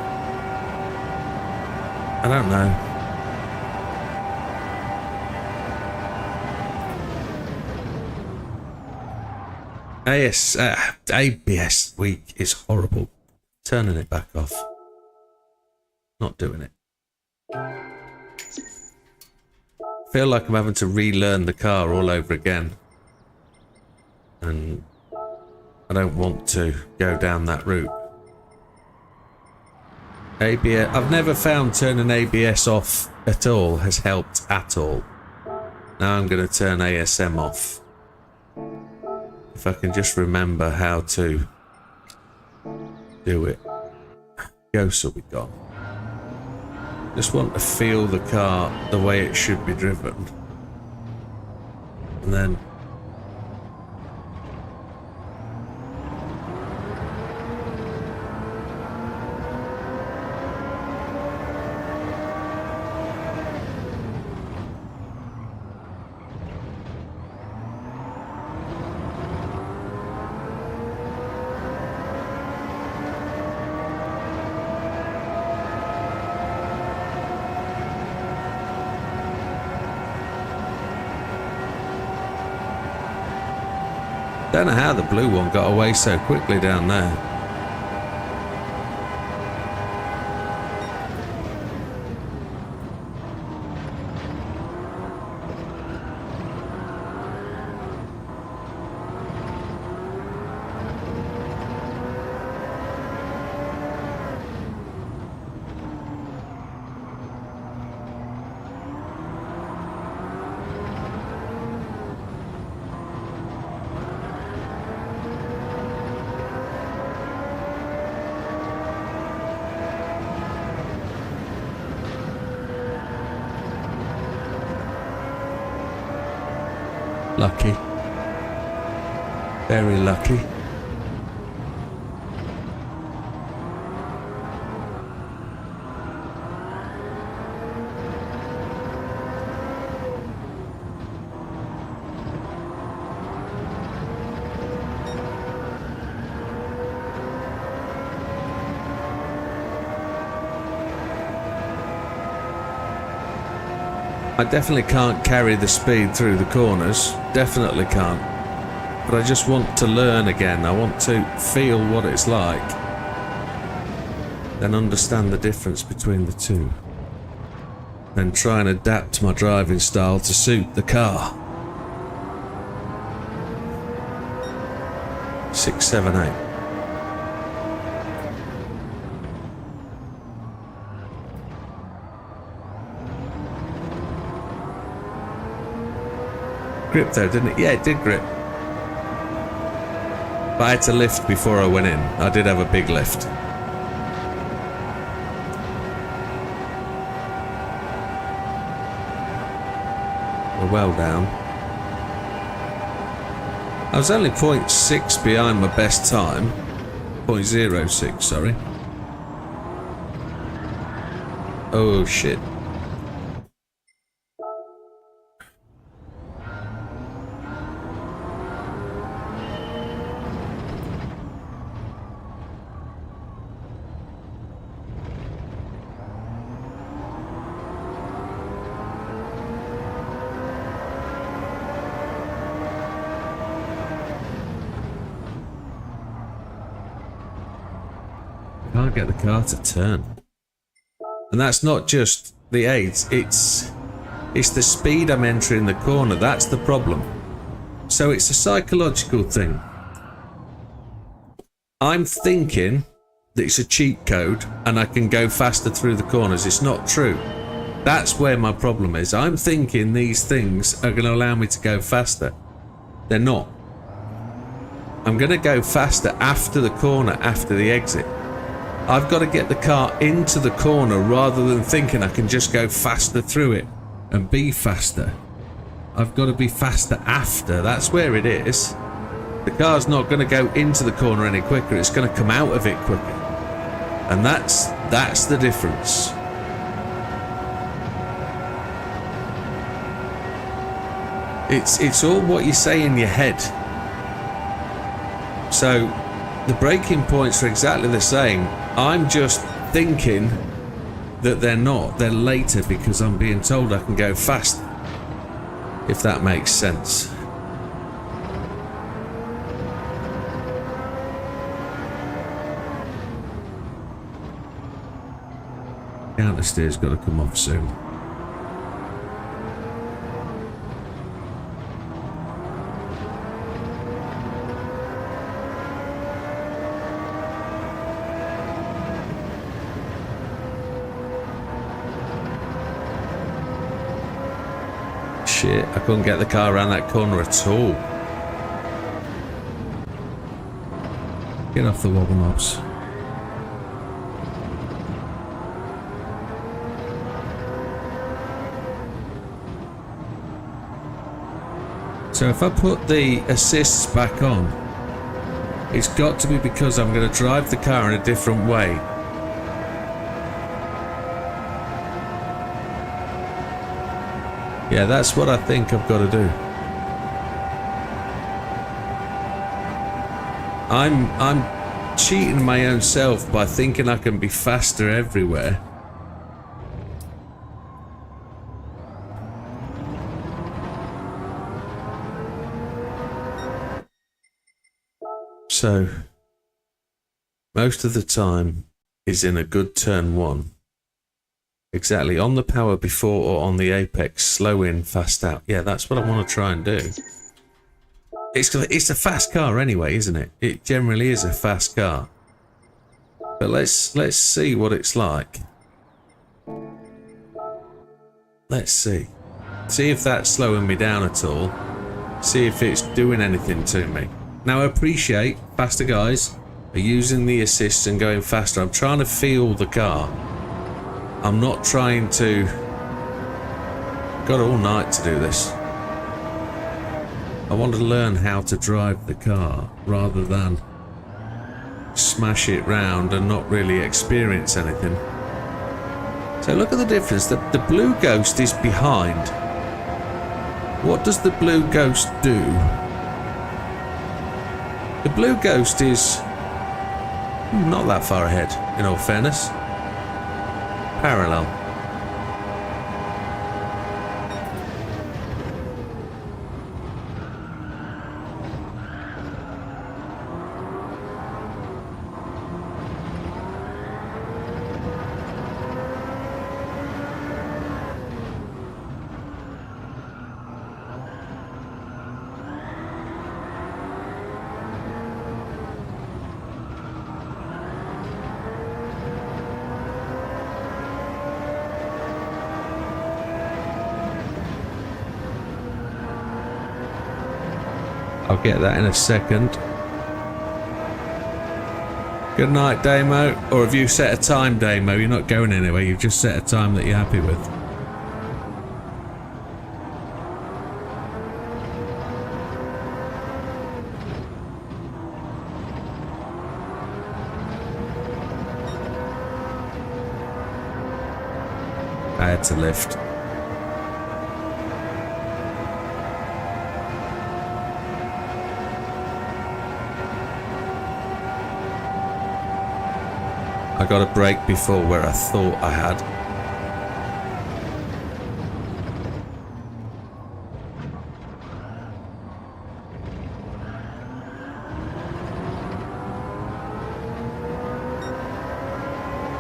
I don't know. ABS week is horrible. Turning it back off. Not doing it. Feel like I'm having to relearn the car all over again. And I don't want to go down that route. ABS, I've never found turning ABS off at all has helped at all. Now I'm going to turn ASM off. If I can just remember how to do it. Ghosts will be gone. Just want to feel the car the way it should be driven. And then don't know how the blue one got away so quickly down there. Lucky. Very lucky. I definitely can't carry the speed through the corners. Definitely can't. But I just want to learn again. I want to feel what it's like. Then understand the difference between the two. Then try and adapt my driving style to suit the car. 6, 7, 8. Grip though, didn't it? Yeah, it did grip. But I had to lift before I went in. I did have a big lift. We're well down. I was only 0.6 behind my best time. 0.06, sorry. Oh shit. Can't get the car to turn. And that's not just the aids, it's the speed I'm entering the corner. That's the problem. So it's a psychological thing. I'm thinking that it's a cheat code and I can go faster through the corners. It's not true. That's where my problem is. I'm thinking these things are going to allow me to go faster. They're not. I'm going to go faster after the corner, after the exit. I've got to get the car into the corner rather than thinking I can just go faster through it and be faster. I've got to be faster after. That's where it is. The car's not going to go into the corner any quicker. It's going to come out of it quicker. And that's the difference. It's all what you say in your head. So the braking points are exactly the same. I'm just thinking that they're not. They're later because I'm being told I can go faster. If that makes sense. Counter steer's got to come off soon. Shit, I couldn't get the car around that corner at all. Get off the wobble knobs. So if I put the assists back on, it's got to be because I'm going to drive the car in a different way. Yeah, that's what I think I've got to do. I'm cheating my own self by thinking I can be faster everywhere. So, most of the time is in a good turn one. Exactly, on the power before or on the apex, slow in, fast out. Yeah, that's what I want to try and do. It's a fast car anyway, isn't it? It generally is a fast car. But let's see what it's like. Let's see. See if that's slowing me down at all. See if it's doing anything to me. Now I appreciate faster guys are using the assists and going faster. I'm trying to feel the car. I'm not trying to... Got all night to do this. I want to learn how to drive the car rather than smash it round and not really experience anything. So look at the difference. The blue ghost is behind. What does the blue ghost do? The blue ghost is not that far ahead, in all fairness. Parallel. I'll get that in a second. Good night, Damo. Or have you set a time, Damo? You're not going anywhere. You've just set a time that you're happy with. I had to lift. I got a break before where I thought I had.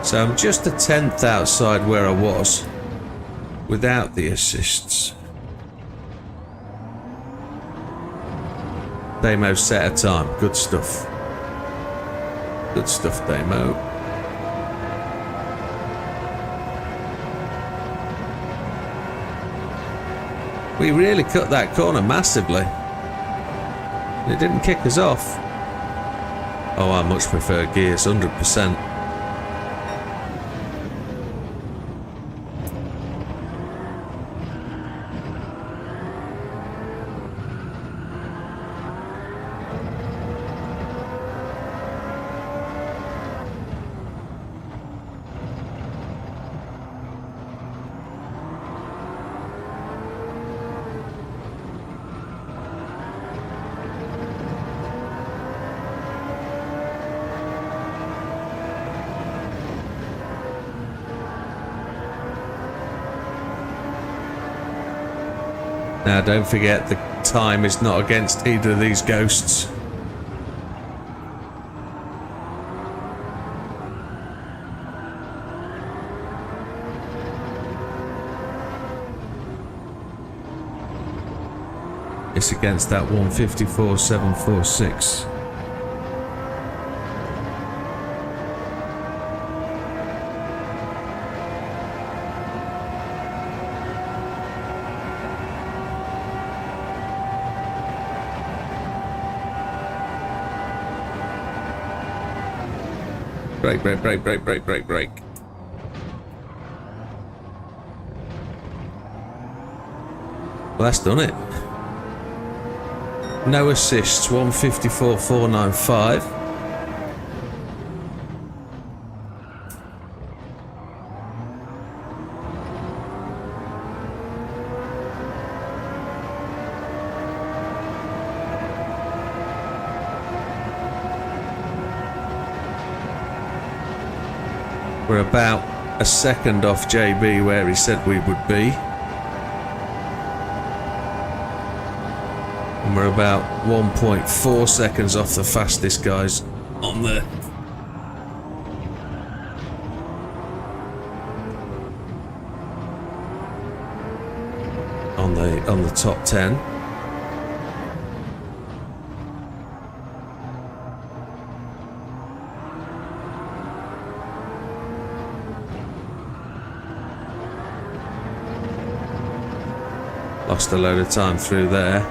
So I'm just a tenth outside where I was without the assists. Damo set a time. Good stuff. Good stuff, Damo. We really cut that corner massively. It didn't kick us off. Oh, I much prefer gears, 100%. Now don't forget the time is not against either of these ghosts. It's against that 154.746. Brake, brake, brake, brake, brake, brake, brake. Well, that's done it. No assists, 154.495. We're about a second off JB where he said we would be. And we're about 1.4 seconds off the fastest guys on the on the top 10. Lost a load of time through there.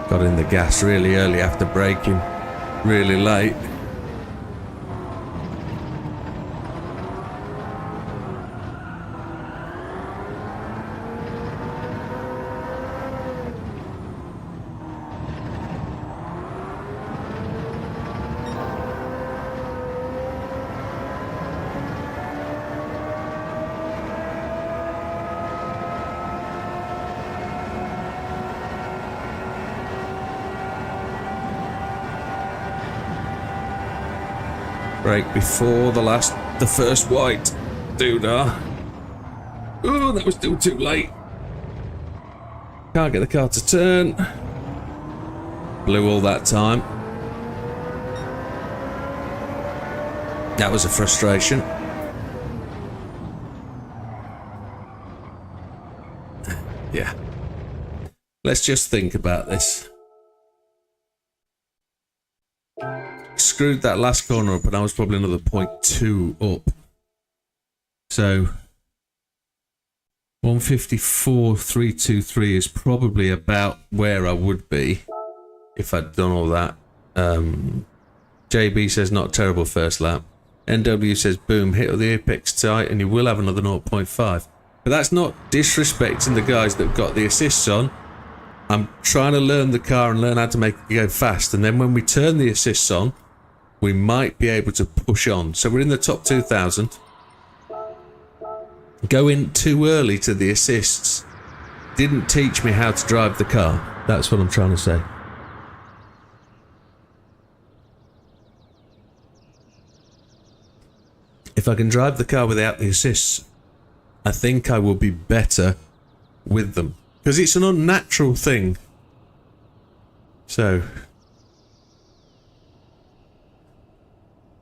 Got in the gas really early after braking, really late. Brake before the first white. Doodah. Oh, that was still too late. Can't get the car to turn. Blew all that time. That was a frustration. Yeah. Let's just think about this. Screwed that last corner up and I was probably another 0.2 up. So 154.323 is probably about where I would be if I'd done all that. JB says not terrible first lap. NW says boom, hit the apex tight and you will have another 0.5. But that's not disrespecting the guys that got the assists on. I'm trying to learn the car and learn how to make it go fast, and then when we turn the assists on, we might be able to push on. So we're in the top 2,000. Going too early to the assists didn't teach me how to drive the car. That's what I'm trying to say. If I can drive the car without the assists, I think I will be better with them. Because it's an unnatural thing. So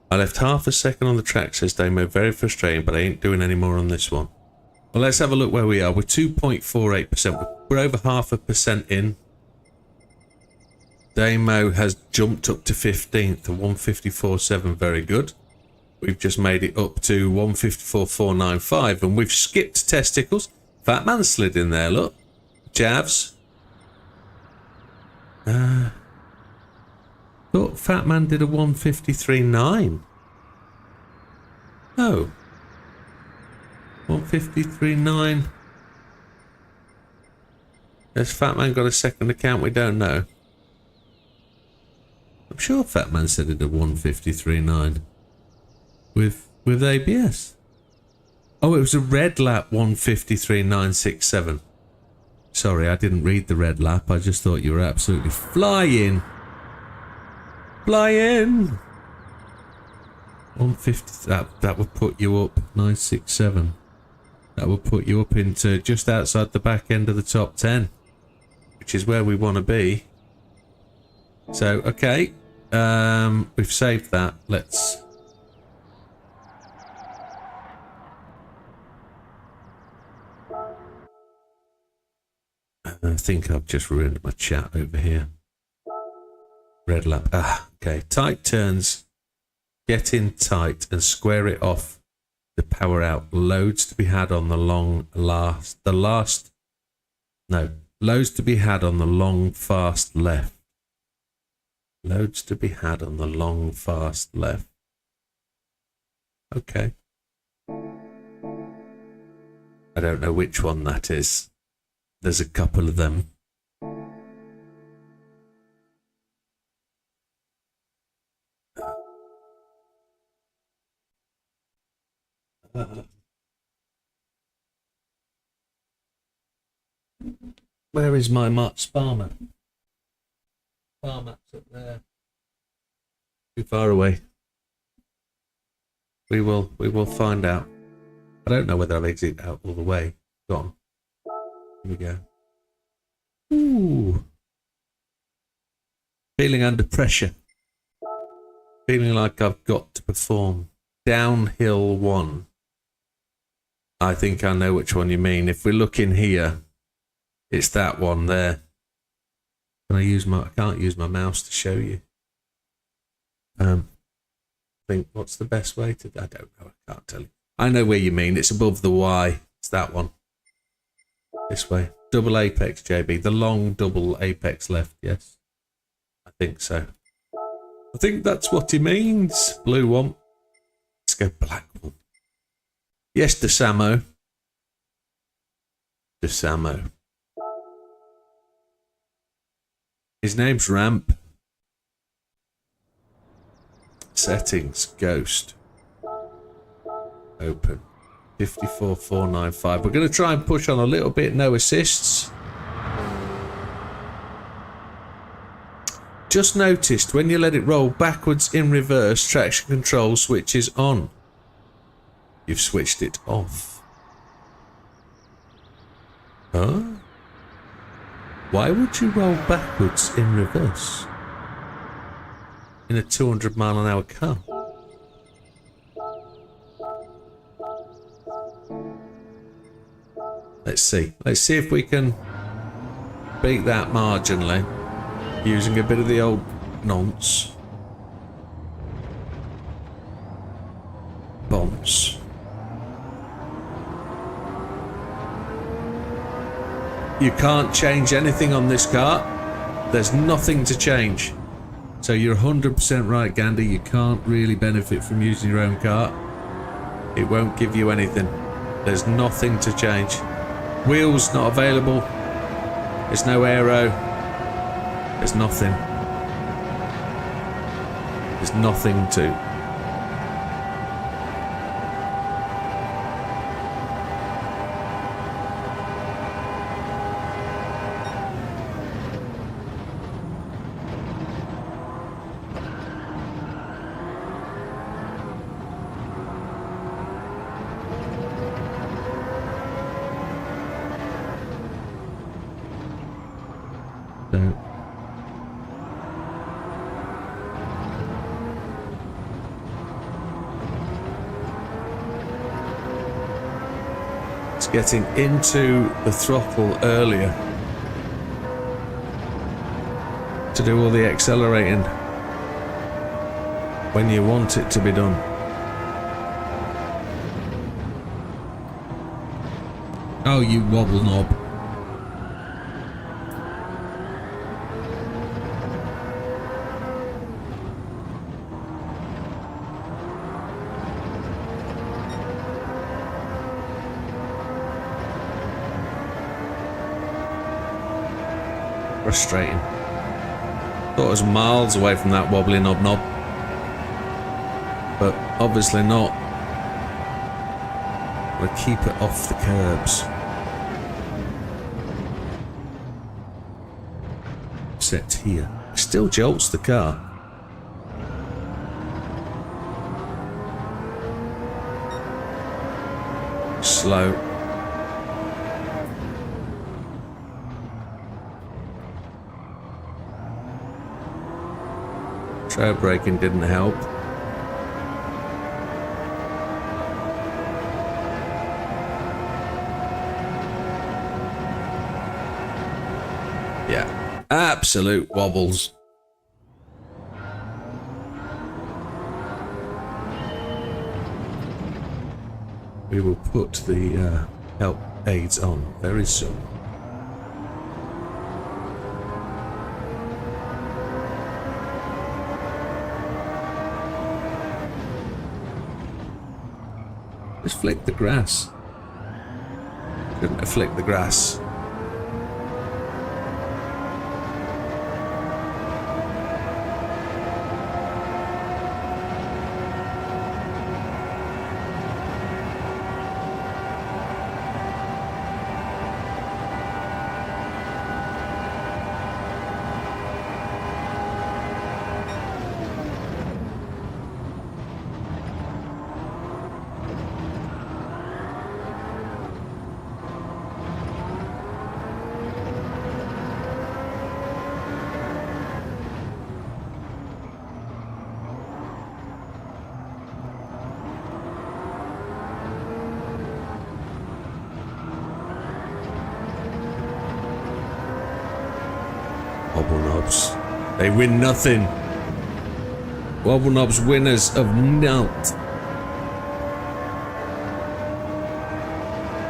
I left half a second on the track, says Damo. Very frustrating, but I ain't doing any more on this one. Well, let's have a look where we are. We're 2.48%. We're over 0.5% in. Damo has jumped up to 15th to 154.7. Very good. We've just made it up to 154.495, and we've skipped testicles. Fat Man slid in there, look. Javs. Thought Fat Man did a 153.9. Oh. 153.9. Has Fat Man got a second account we don't know? I'm sure Fat Man said it a 153.9. With ABS. Oh, it was a red lap 153.967. Sorry, I didn't read the red lap. I just thought you were absolutely flying. Flying. 150. That would put you up 967. That would put you up into just outside the back end of the top 10, which is where we want to be. So, okay. We've saved that. Let's... I think I've just ruined my chat over here. Red lap. Ah, okay. Tight turns. Get in tight and square it off to power out. Loads to be had on the long last. Loads to be had on the long fast left. Loads to be had on the long fast left. Okay. I don't know which one that is. There's a couple of them. Where is my spar map? Spar map's up there. Too far away. We will find out. I don't know whether I've exited out all the way. Gone. Here we go. Ooh. Feeling under pressure. Feeling like I've got to perform. Downhill one. I think I know which one you mean. If we look in here, it's that one there. I can't use my mouse to show you. I think what's the best way to... I don't know. I can't tell you. I know where you mean. It's above the Y. It's that one. This way. Double apex, JB. The long double apex left, yes. I think so. I think that's what he means. Blue one. Let's go black one. Yes, DeSamo. DeSamo. His name's Ramp. Settings. Ghost. Open. 54.495. We're going to try and push on a little bit. No assists. just noticed when you let it roll backwards in reverse, traction control switches on. You've switched it off. Huh? Why would you roll backwards in reverse in a 200-mile-an-hour car? Let's see. Let's see if we can beat that marginally using a bit of the old nonce. Bombs. You can't change anything on this car. There's nothing to change. So you're 100% right, Gandhi. You can't really benefit from using your own car. It won't give you anything. There's nothing to change. Wheels not available. There's no aero. There's nothing. There's nothing to. It's getting into the throttle earlier to do all the accelerating when you want it to be done. Oh, you wobble knob. Frustrating. Thought I was miles away from that wobbly knob, but obviously not. We'll keep it off the curbs. Set here. Still jolts the car. Slow. Trail braking didn't help. Yeah, absolute wobbles. We will put the help aids on very soon. Just flick the grass. Shouldn't have flicked the grass. Wobble knobs. They win nothing. Wobble knobs winners of naught.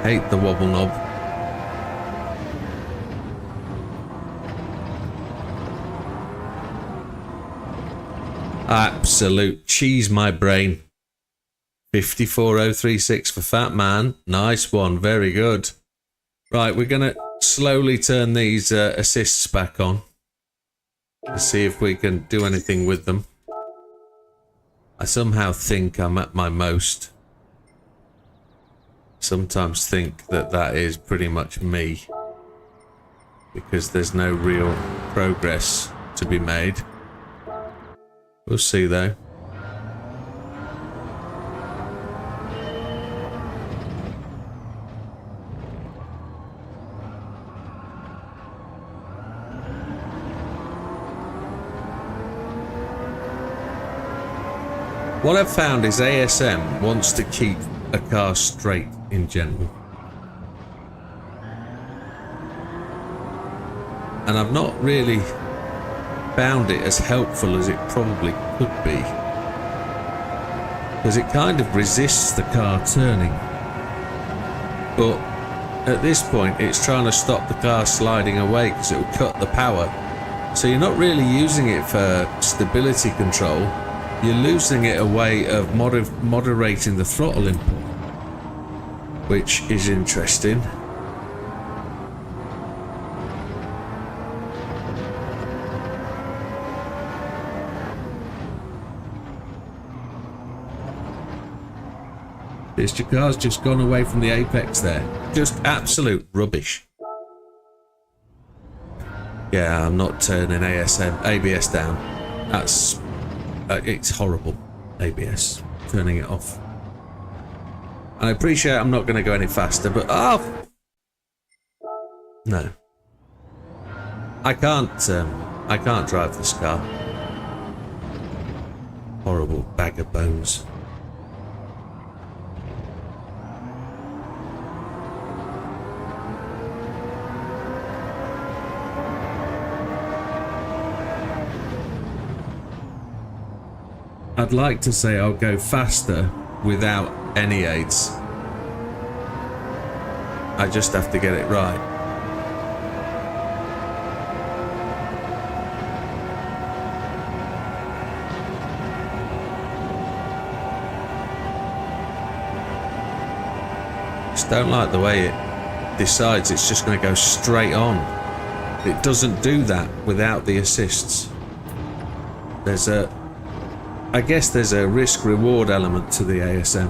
Hate the wobble knob. Absolute cheese my brain. 54036 for Fat Man. Nice one. Very good. Right, we're going to slowly turn these assists back on. To see if we can do anything with them. I somehow think I'm at my most. Sometimes think that that is pretty much me. Because there's no real progress to be made. We'll see though. What I've found is ASM wants to keep a car straight in general. And I've not really found it as helpful as it probably could be. Because it kind of resists the car turning. But at this point it's trying to stop the car sliding away because it will cut the power. So you're not really using it for stability control. You're losing it a way of moderating the throttle input, which is interesting. This your car's just gone away from the apex there. Just absolute rubbish. Yeah, I'm not turning ABS down. That's it's horrible. ABS, turning it off. I appreciate I'm not going to go any faster, but no, I can't drive this car. Horrible bag of bones. I'd like to say I'll go faster without any aids. I just have to get it right. Just don't like the way it decides it's just going to go straight on. It doesn't do that without the assists. I guess there's a risk-reward element to the ASM.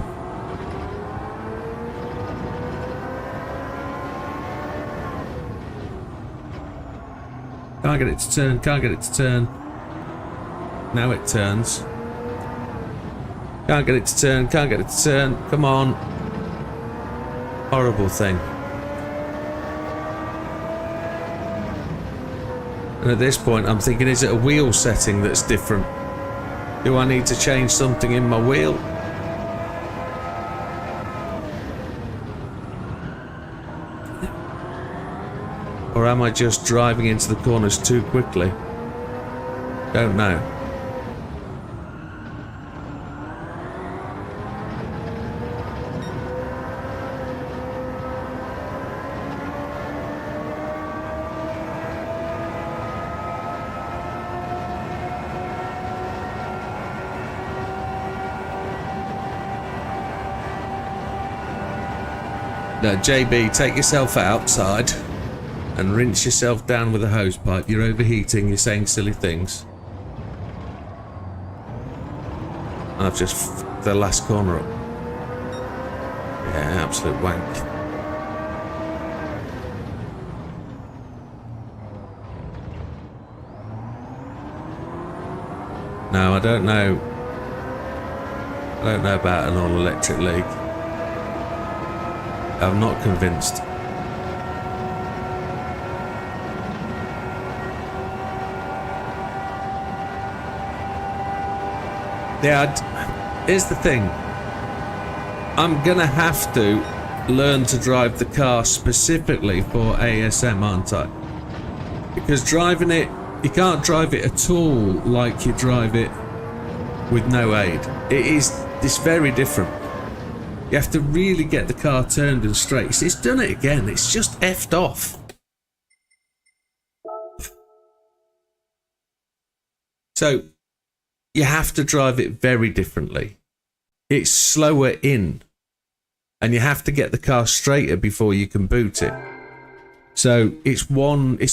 Can't get it to turn, can't get it to turn. Now it turns. Can't get it to turn, can't get it to turn. Come on. Horrible thing. And at this point I'm thinking, is it a wheel setting that's different? Do I need to change something in my wheel? Or am I just driving into the corners too quickly? Don't know. No, JB, take yourself outside and rinse yourself down with a hose pipe. You're overheating, you're saying silly things. I've just f***ed the last corner up. Yeah, absolute wank. No, I don't know. I don't know about an all-electric league. I'm not convinced. Yeah, here's the thing. I'm gonna have to learn to drive the car specifically for ASM, aren't I? Because driving it, you can't drive it at all like you drive it with no aid. It's very different. You have to really get the car turned and straight. It's done it again. It's just effed off. So you have to drive it very differently. It's slower in. And you have to get the car straighter before you can boot it. So it's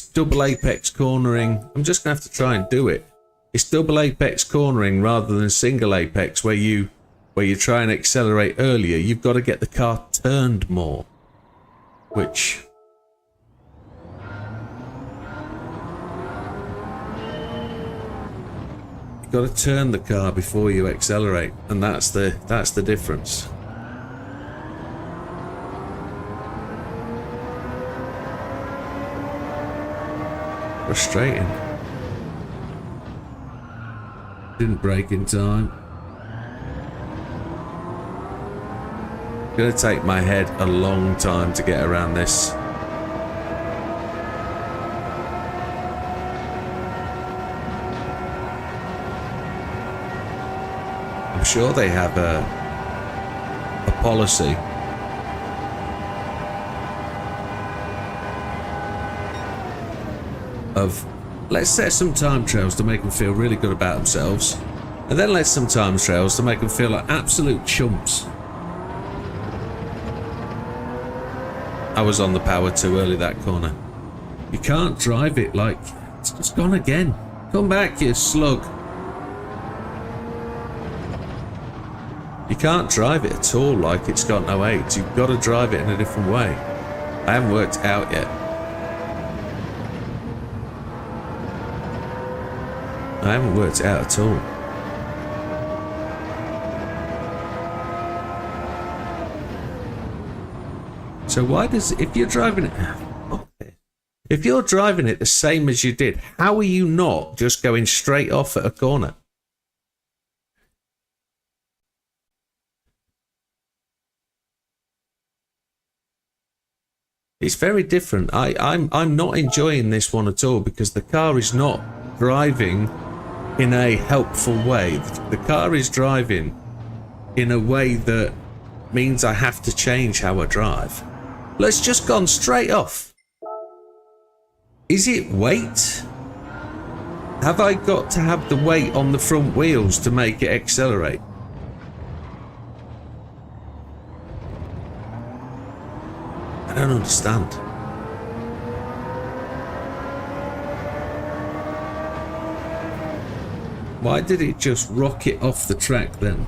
double apex cornering. I'm just going to have to try and do it. It's double apex cornering rather than single apex where you try and accelerate earlier. You've got to get the car turned more, which you've got to turn the car before you accelerate, and that's the difference. Frustrating. Didn't brake in time. Gonna take my head a long time to get around this. I'm sure they have a policy of let's set some time trials to make them feel really good about themselves, and then let's some time trials to make them feel like absolute chumps. I was on the power too early that corner. You can't drive it like it's just gone again. Come back, you slug. You can't drive it at all like it's got no aids. You've got to drive it in a different way. I haven't worked it out yet. I haven't worked it out at all. So why does, if you're driving it the same as you did, how are you not just going straight off at a corner? It's very different. I'm not enjoying this one at all because the car is not driving in a helpful way. The car is driving in a way that means I have to change how I drive. Let's just gone straight off. Is it weight? Have I got to have the weight on the front wheels to make it accelerate? I don't understand. Why did it just rocket off the track then?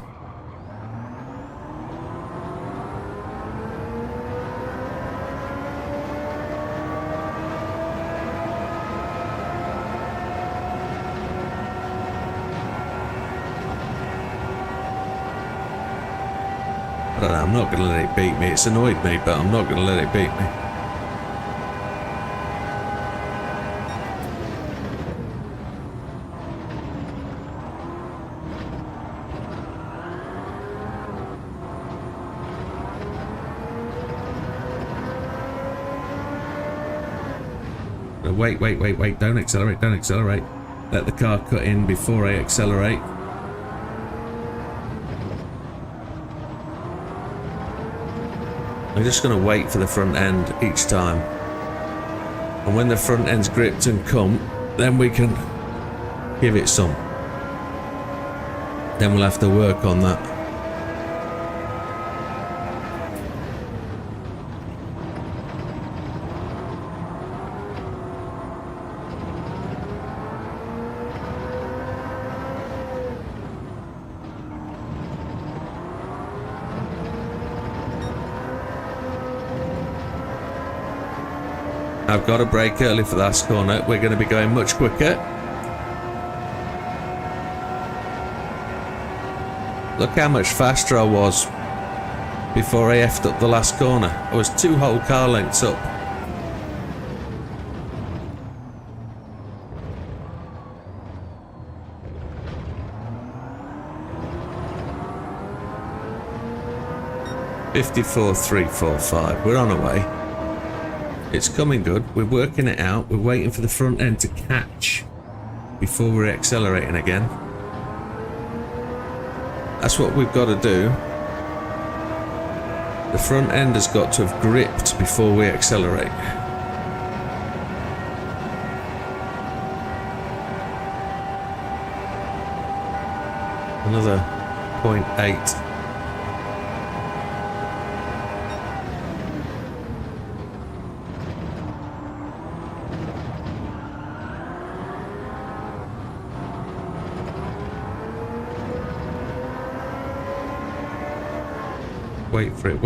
I don't know, I'm not going to let it beat me. It's annoyed me, but I'm not going to let it beat me. No, wait, don't accelerate. Let the car cut in before I accelerate. I'm just going to wait for the front end each time. And when the front end's gripped and come, then we can give it some. Then we'll have to work on that. I've got to brake early for the last corner. We're going to be going much quicker. Look how much faster I was before I effed up the last corner. I was 2 whole car lengths up. .54.345. We're on our way. It's coming good. We're working it out. We're waiting for the front end to catch before we're accelerating again. That's what we've got to do. The front end has got to have gripped before we accelerate. Another 0.8. Wait for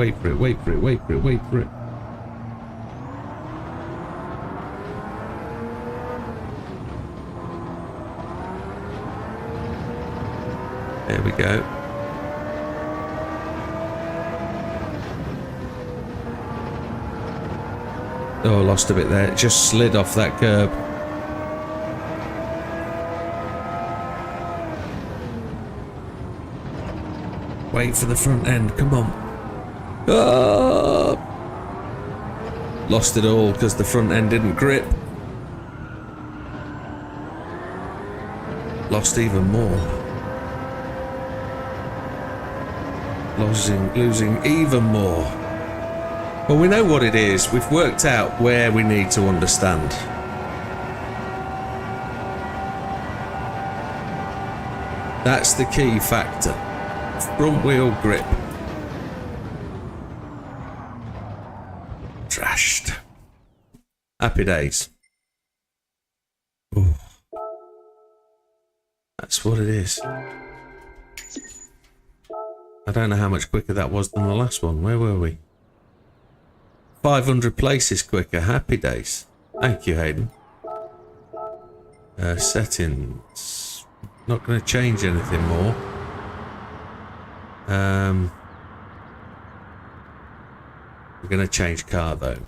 it. There we go. Oh, I lost a bit there. It just slid off that curb. Wait for the front end. Come on. Oh! Lost it all because the front end didn't grip. Lost even more. Losing even more. Well, we know what it is. We've worked out where we need to understand. That's the key factor. Front wheel grip. Trashed. Happy days. Ooh. That's what it is. I don't know how much quicker that was than the last one. Where were we? 500 places quicker. Happy days. Thank you, Hayden. Settings. Not going to change anything more. We're going to change car though.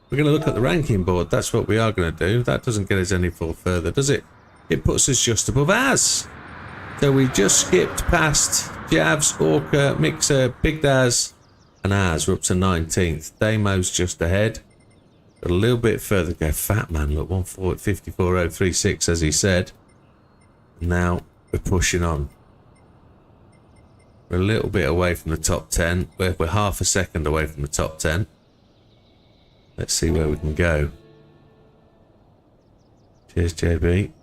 We're going to look at the ranking board. That's what we are going to do. That doesn't get us any further, does it? It puts us just above Az. So we just skipped past Javs, Orca, Mixer, Big Daz, and Az. We're up to 19th. Damo's just ahead. Got a little bit further to go. Fat man, look, 154.036 as he said. Now we're pushing on. We're a little bit away from the top 10. We're half a second away from the top 10. Let's see where we can go. Cheers, JB.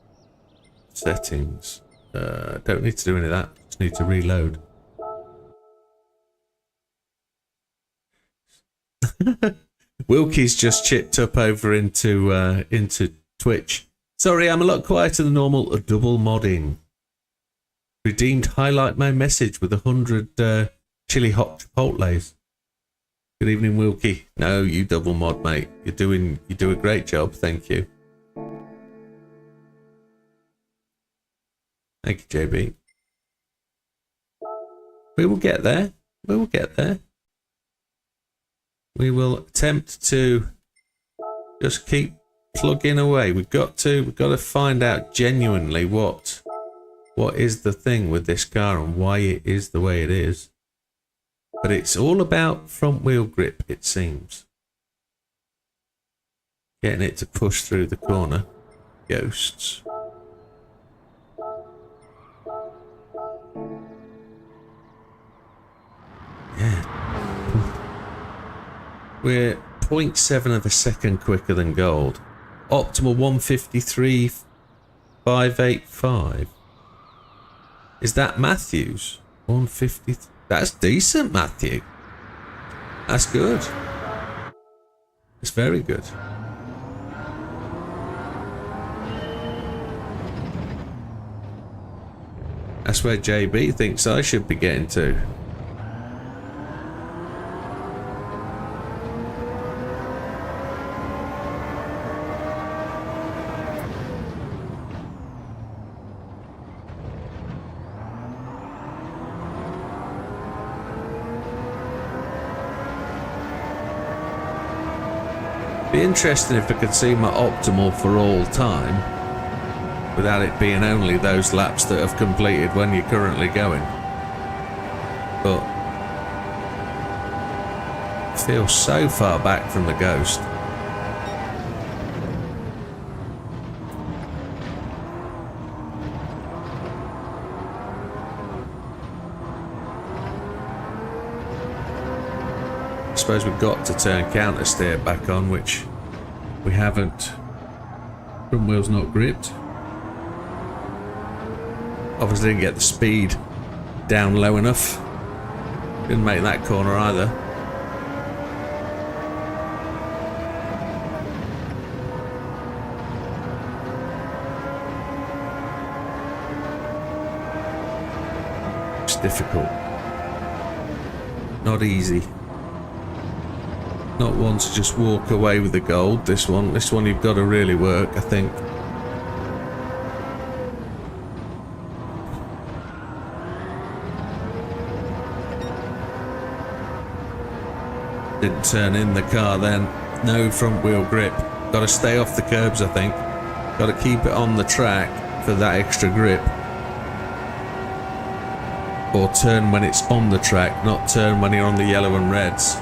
Settings. Don't need to do any of that. Just need to reload. Wilkie's just chipped up over into Twitch. Sorry, I'm a lot quieter than normal. A double modding. Redeemed highlight my message with 100 chili hot chipotles. Good evening, Wilkie. No, you double mod, mate. You do a great job. Thank you. Thank you, JB. We will get there. We will get there. We will attempt to just keep plugging away. We've got to find out genuinely what is the thing with this car and why it is the way it is. But it's all about front wheel grip, it seems. Getting it to push through the corner. Ghosts. Yeah. We're 0.7 of a second quicker than gold. Optimal 153.585. Is that Matthews? 150. That's decent, Matthew. That's good. It's very good. That's where JB thinks I should be getting to. Be interesting if I could see my optimal for all time without it being only those laps that have completed when you're currently going. But I feel so far back from the Ghost. I suppose we've got to turn counter steer back on, which we haven't. Front wheel's not gripped. Obviously didn't get the speed down low enough. Didn't make that corner either. It's difficult. Not easy. Not one to just walk away with the gold. This one you've got to really work, I think. Didn't turn in the car then. No front wheel grip. Got to stay off the curbs, I think. Got to keep it on the track for that extra grip. Or turn when it's on the track, not turn when you're on the yellow and reds.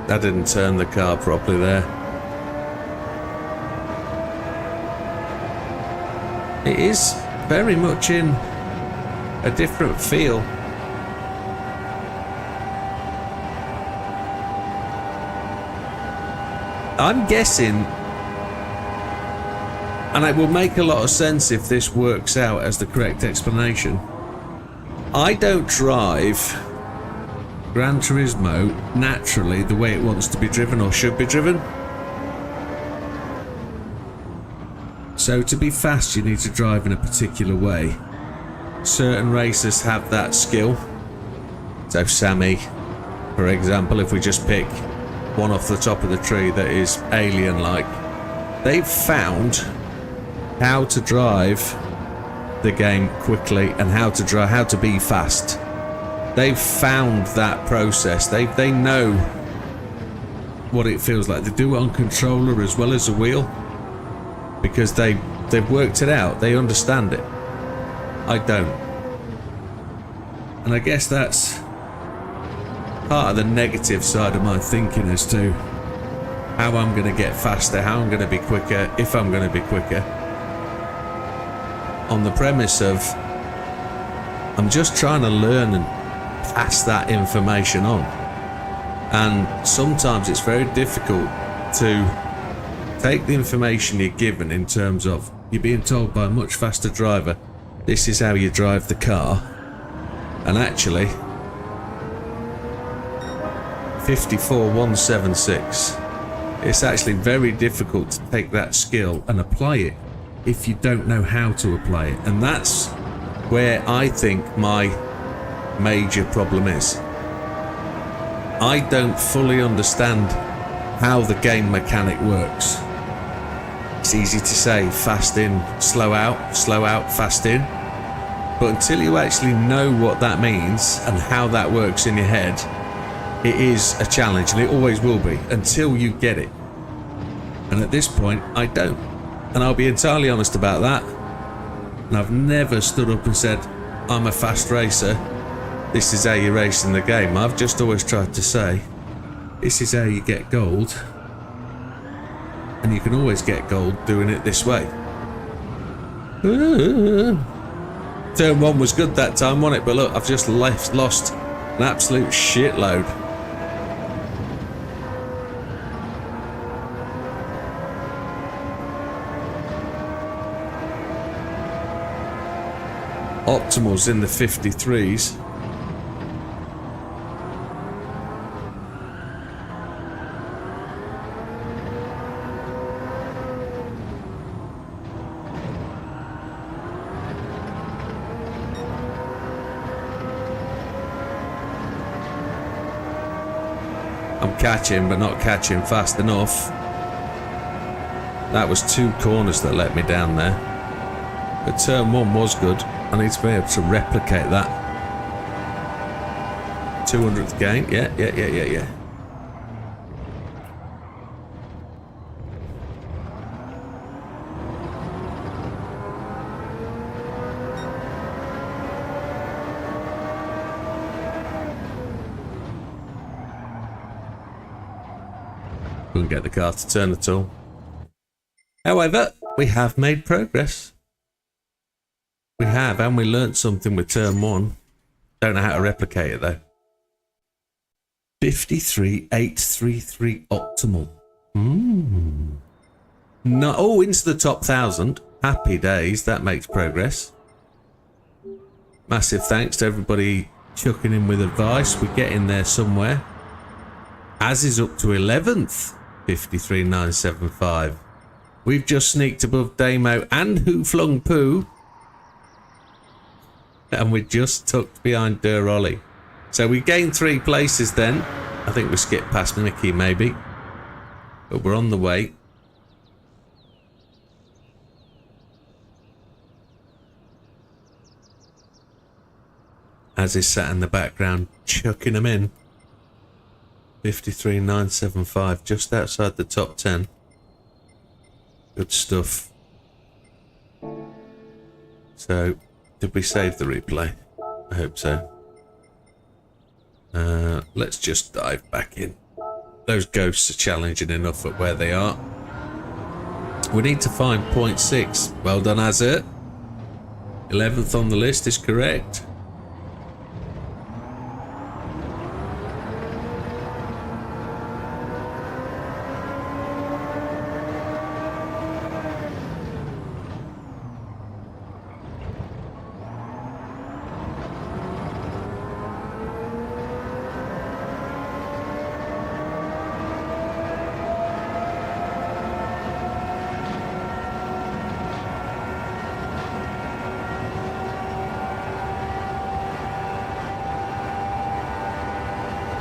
I didn't turn the car properly there. It is very much in a different feel. I'm guessing, and it will make a lot of sense if this works out as the correct explanation. I don't drive Gran Turismo naturally the way it wants to be driven or should be driven. So to be fast you need to drive in a particular way. Certain racers have that skill. So Sammy, for example, if we just pick one off the top of the tree that is alien-like, they've found how to drive the game quickly and how to be fast. They've found that process. They know what it feels like. They do it on controller as well as a wheel because they've worked it out. They understand it. I don't. And I guess that's part of the negative side of my thinking as to how I'm going to get faster, how I'm going to be quicker, if I'm going to be quicker. On the premise of I'm just trying to learn and pass that information on, and sometimes it's very difficult to take the information you're given in terms of you're being told by a much faster driver this is how you drive the car, and actually 54176, it's actually very difficult to take that skill and apply it if you don't know how to apply it. And that's where I think my major problem is. I don't fully understand how the game mechanic works. It's easy to say fast in, slow out, fast in, but until you actually know what that means and how that works in your head, it is a challenge, and it always will be until you get it. And at this point I don't, and I'll be entirely honest about that. And I've never stood up and said I'm a fast racer, this is how you race in the game. I've just always tried to say, this is how you get gold. And you can always get gold doing it this way. Turn one was good that time, wasn't it? But look, I've just lost an absolute shitload. Optimals in the 53s. I'm catching, but not catching fast enough. That was 2 corners that let me down there. But turn 1 was good. I need to be able to replicate that. 200th gain. Yeah. Couldn't get the car to turn at all. However, we have made progress. We have, and we learnt something with turn 1. Don't know how to replicate it though. 53,833 optimal. No, oh, into the top 1,000. Happy days, that makes progress. Massive thanks to everybody chucking in with advice. We're getting there somewhere. As is up to 11th, 53,975. We've just sneaked above Damo and Who Flung Poo. And we're just tucked behind Der Ollie. So we gained 3 places then. I think we skipped past Mickey maybe. But we're on the way. As is sat in the background, chucking them in. 53,975, just outside the top 10. Good stuff. So, did we save the replay? I hope so. Let's just dive back in. Those ghosts are challenging enough at where they are. We need to find 0.6. Well done, Azert. 11th on the list is correct.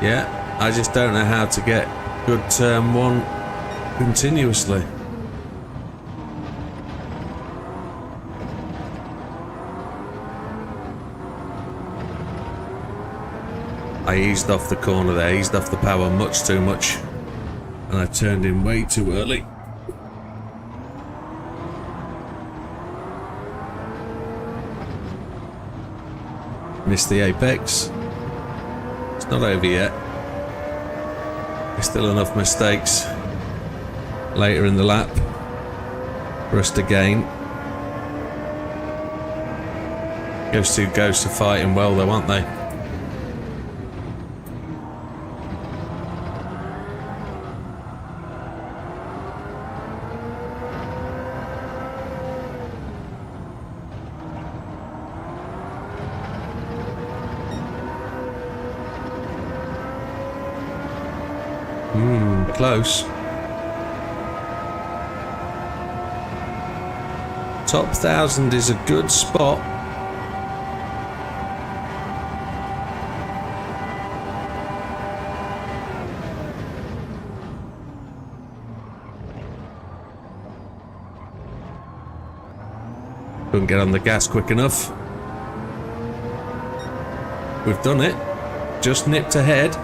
Yeah, I just don't know how to get good turn 1 continuously. I eased off the corner there, eased off the power much too much, and I turned in way too early. Missed the apex. It's not over yet. There's still enough mistakes later in the lap for us to gain. Those 2 ghosts are fighting well though, aren't they? Close. Top 1,000 is a good spot. Couldn't get on the gas quick enough. We've done it. Just nipped ahead.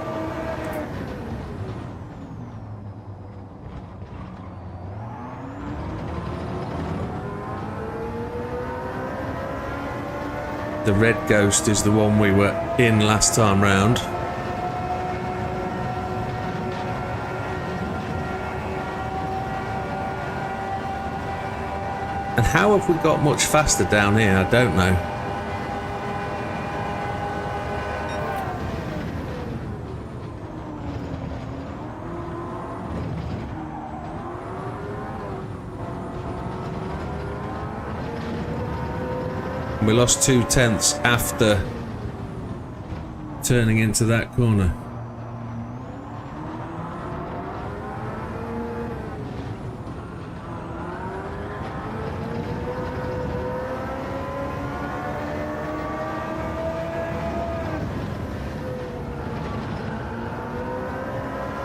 The red ghost is the one we were in last time round. And how have we got much faster down here? I don't know. We lost 0.2 after turning into that corner.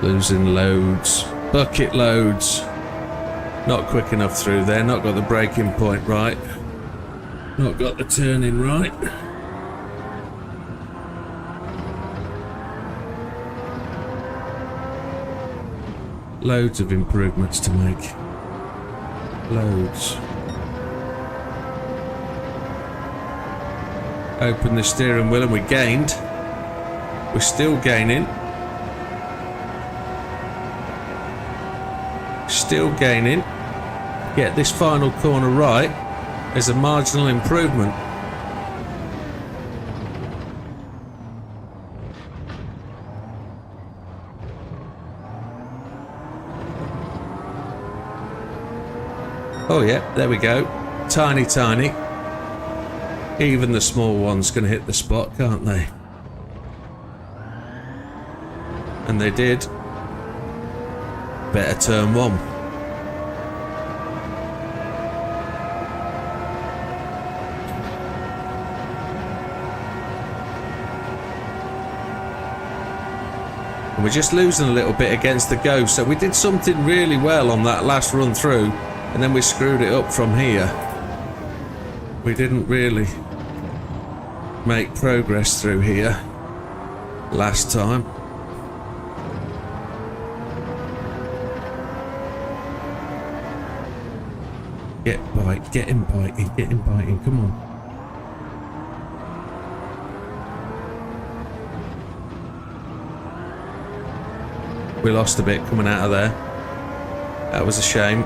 Losing loads, bucket loads. Not quick enough through there, not got the braking point right. Not got the turning right. Loads of improvements to make. Loads. Open the steering wheel and we gained. We're still gaining. Still gaining. Get this final corner right. There's a marginal improvement. Oh yeah, there we go. Tiny, tiny. Even the small ones can hit the spot, can't they? And they did. Better turn 1. And we're just losing a little bit against the Ghost. So we did something really well on that last run through, and then we screwed it up from here. We didn't really make progress through here last time. Get him biting, come on. We lost a bit coming out of there. That was a shame.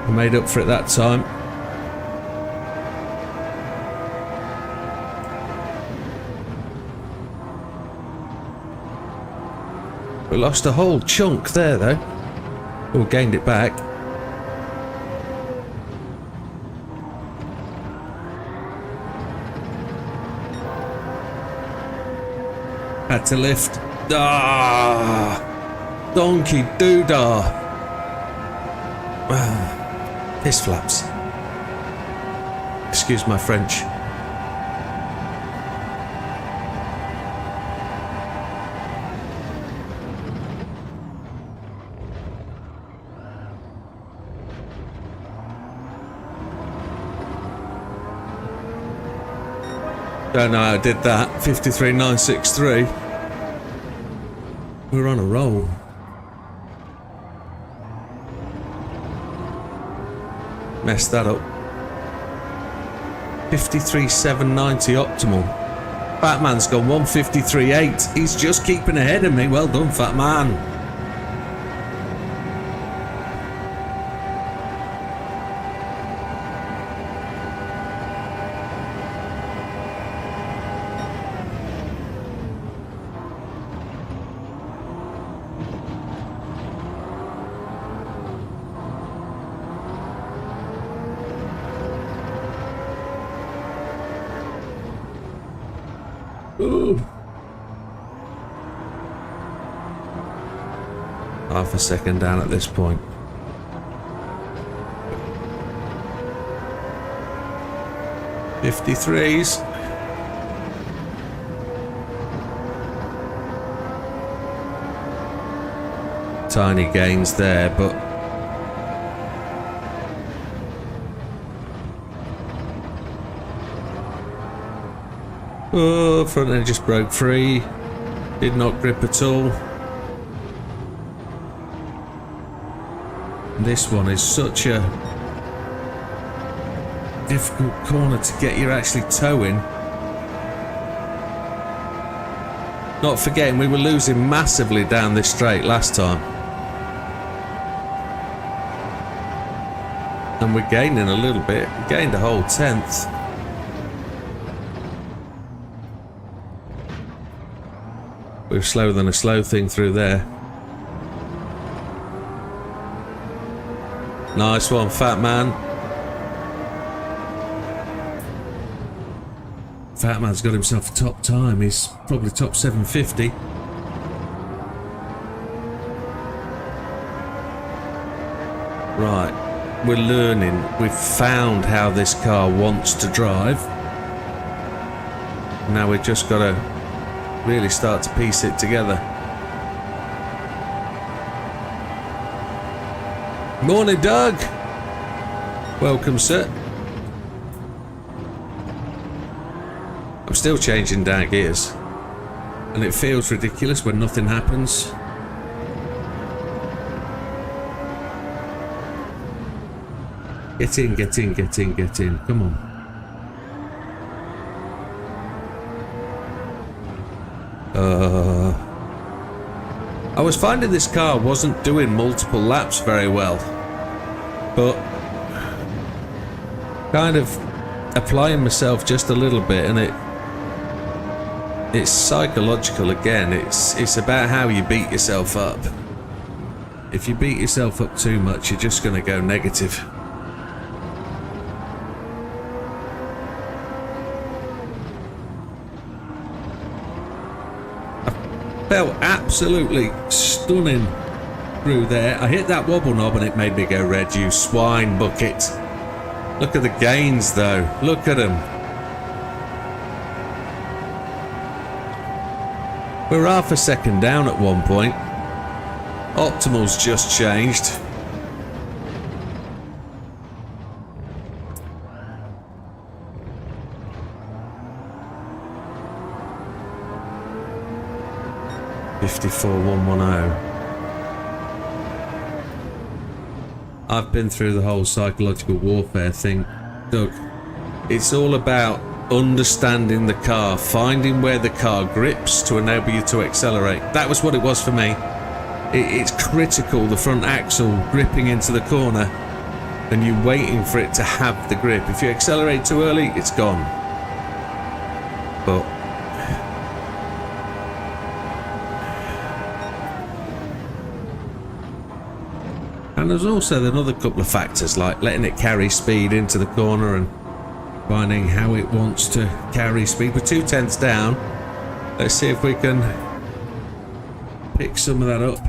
We made up for it that time. We lost a whole chunk there though. We gained it back. Had to lift. Ah, donkey doodah. Piss flaps. Excuse my French. Don't know how I did that. 53.963. We're on a roll. Messed that up. 53.790 optimal. Fat Man's gone 153.8. He's just keeping ahead of me. Well done, Fat Man. Ooh. Half a second down at this point. .53s. Tiny gains there, but oh, front end just broke free. Did not grip at all. This one is such a difficult corner to get your actually toe in. Not forgetting we were losing massively down this straight last time. And we're gaining a little bit. We gained a whole 10th. We're slower than a slow thing through there. Nice one, Fat Man. Fat Man's got himself a top time. He's probably top 750. Right, we're learning. We've found how this car wants to drive. Now we've just got to really start to piece it together. Morning, Doug. Welcome, sir. I'm still changing down gears, and it feels ridiculous when nothing happens. Get in, get in, get in, get in. Come on. I was finding this car wasn't doing multiple laps very well, but kind of applying myself just a little bit, and it's psychological again. It's about how you beat yourself up. If you beat yourself up too much, you're just going to go negative. Felt absolutely stunning through there. I hit that wobble knob and it made me go red, you swine bucket. Look at the gains though. Look at them. We're half a second down at one point. Optimal's just changed. $54,110. I've been through the whole psychological warfare thing, Doug. It's all about understanding the car, finding where the car grips to enable you to accelerate. That was what it was for me. It's critical, the front axle gripping into the corner and you waiting for it to have the grip. If you accelerate too early, it's gone. But and there's also another couple of factors, like letting it carry speed into the corner and finding how it wants to carry speed. We're 2/10 down. Let's see if we can pick some of that up.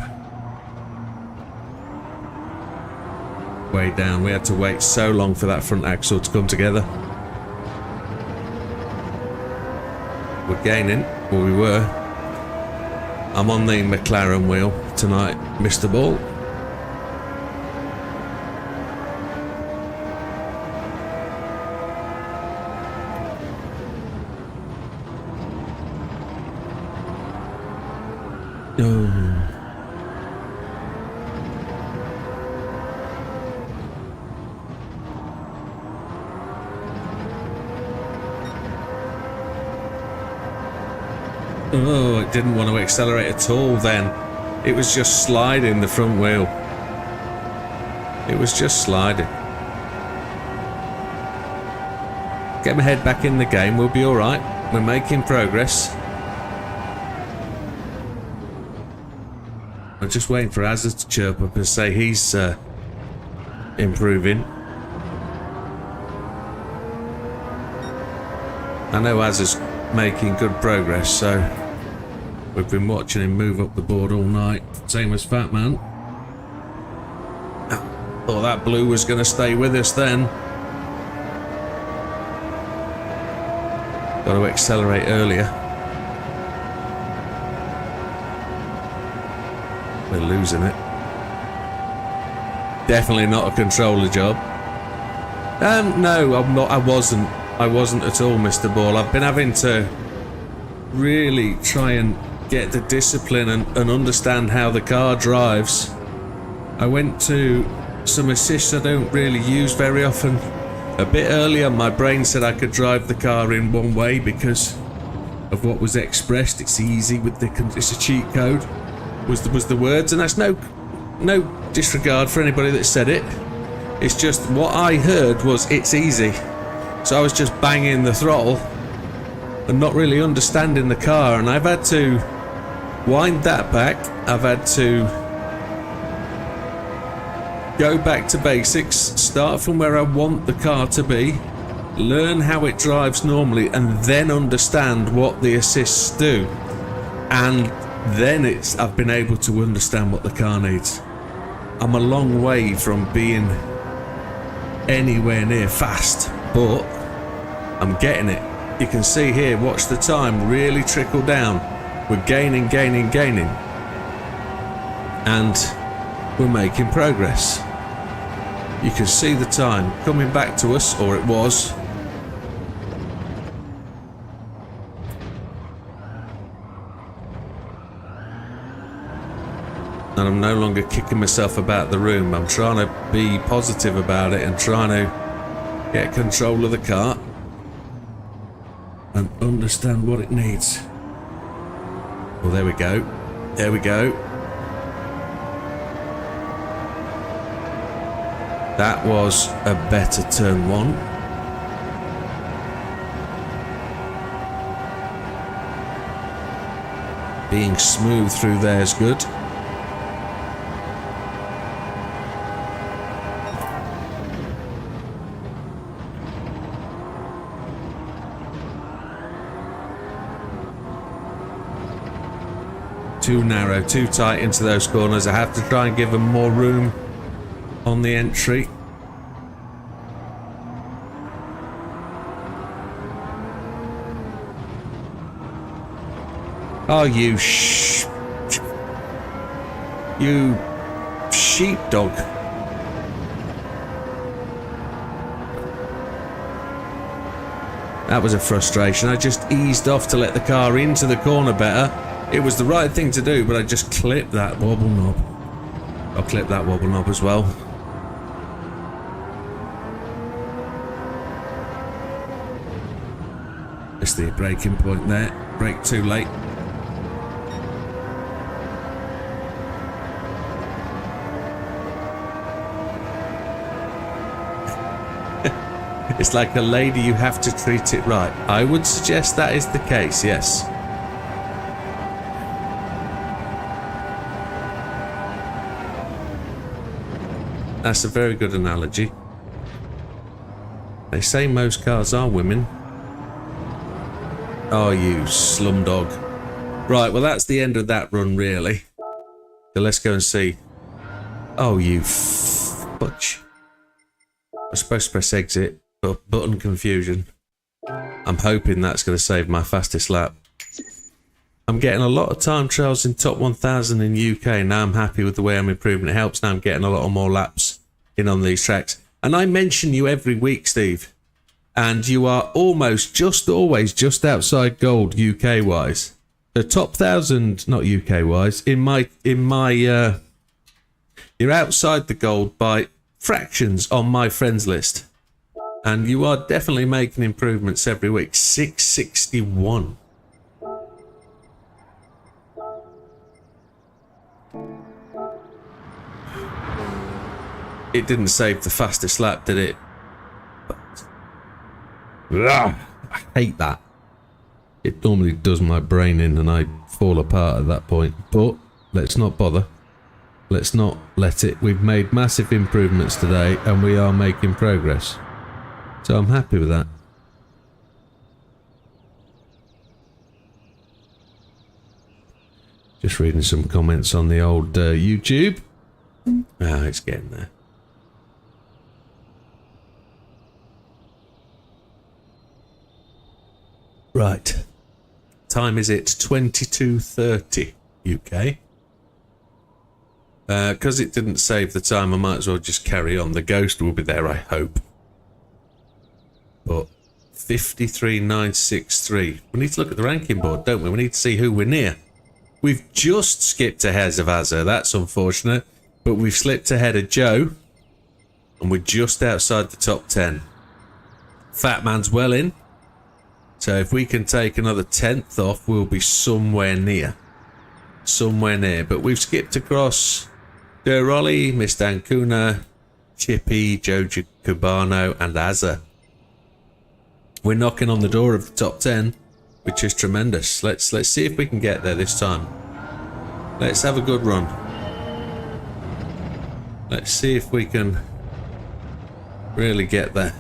Way down. We had to wait so long for that front axle to come together. We're gaining, well we were. I'm on the McLaren wheel tonight, Mr. Ball. Oh, it didn't want to accelerate at all then. It was just sliding the front wheel. It was just sliding. Get my head back in the game, we'll be alright. We're making progress. I'm just waiting for Azza to chirp up and say he's improving. I know Azza's making good progress, so we've been watching him move up the board all night. Same as Fat Man. Thought that blue was going to stay with us then. Got to accelerate earlier. We're losing it. Definitely not a controller job. No, I'm not. I wasn't at all, Mr. Ball. I've been having to really try and get the discipline and understand how the car drives. I went to some assists I don't really use very often. A bit earlier, my brain said I could drive the car in one way because of what was expressed. It's easy with it's a cheat code. Was the words, and that's no disregard for anybody that said it. It's just what I heard was it's easy. So I was just banging the throttle and not really understanding the car, and I've had to wind that back. I've had to go back to basics, start from where I want the car to be, learn how it drives normally, and then understand what the assists do. And then I've been able to understand what the car needs. I'm a long way from being anywhere near fast, but I'm getting it. You can see here, watch the time really trickle down. We're gaining, and we're making progress. You can see the time coming back to us, or it was. And I'm no longer kicking myself about the room. I'm trying to be positive about it and trying to get control of the car and understand what it needs. Well, there we go. There we go. That was a better turn one. Being smooth through there is good. Too narrow, too tight into those corners. I have to try and give them more room on the entry. Oh, you sheepdog. That was a frustration. I just eased off to let the car into the corner better. It was the right thing to do, but I just clipped that wobble knob. I'll clip that wobble knob as well. Missed the braking point there. Brake too late. It's like a lady, you have to treat it right. I would suggest that is the case, yes. That's a very good analogy. They say most cars are women. Oh, you slumdog. Right, well that's the end of that run, really. So let's go and see. Oh, you fudge. I was supposed to press exit, but button confusion. I'm hoping that's going to save my fastest lap. I'm getting a lot of time trials in top 1000 in UK. Now I'm happy with the way I'm improving. It helps now I'm getting a lot of more laps in on these tracks. And I mention you every week, Steve. And you are always just outside gold UK wise. The top 1000, not UK wise, you're outside the gold by fractions on my friends list. And you are definitely making improvements every week. 661. It didn't save the fastest lap, did it? I hate that. It normally does my brain in and I fall apart at that point. But let's not bother. Let's not let it. We've made massive improvements today and we are making progress. So I'm happy with that. Just reading some comments on the old YouTube. Ah, it's getting there. Right. Time is it 22:30 UK. Because it didn't save the time, I might as well just carry on. The ghost will be there, I hope. But 53,963. We need to look at the ranking board, don't we? We need to see who we're near. We've just skipped ahead of Azza. That's unfortunate. But we've slipped ahead of Joe. And we're just outside the top 10. Fat Man's well in. So if we can take another 10th off, we'll be somewhere near. Somewhere near. But we've skipped across Durolly, Miss Dancuna, Chippy, Jojo Cubano, and Azza. We're knocking on the door of the top 10, which is tremendous. Let's see if we can get there this time. Let's have a good run. Let's see if we can really get there.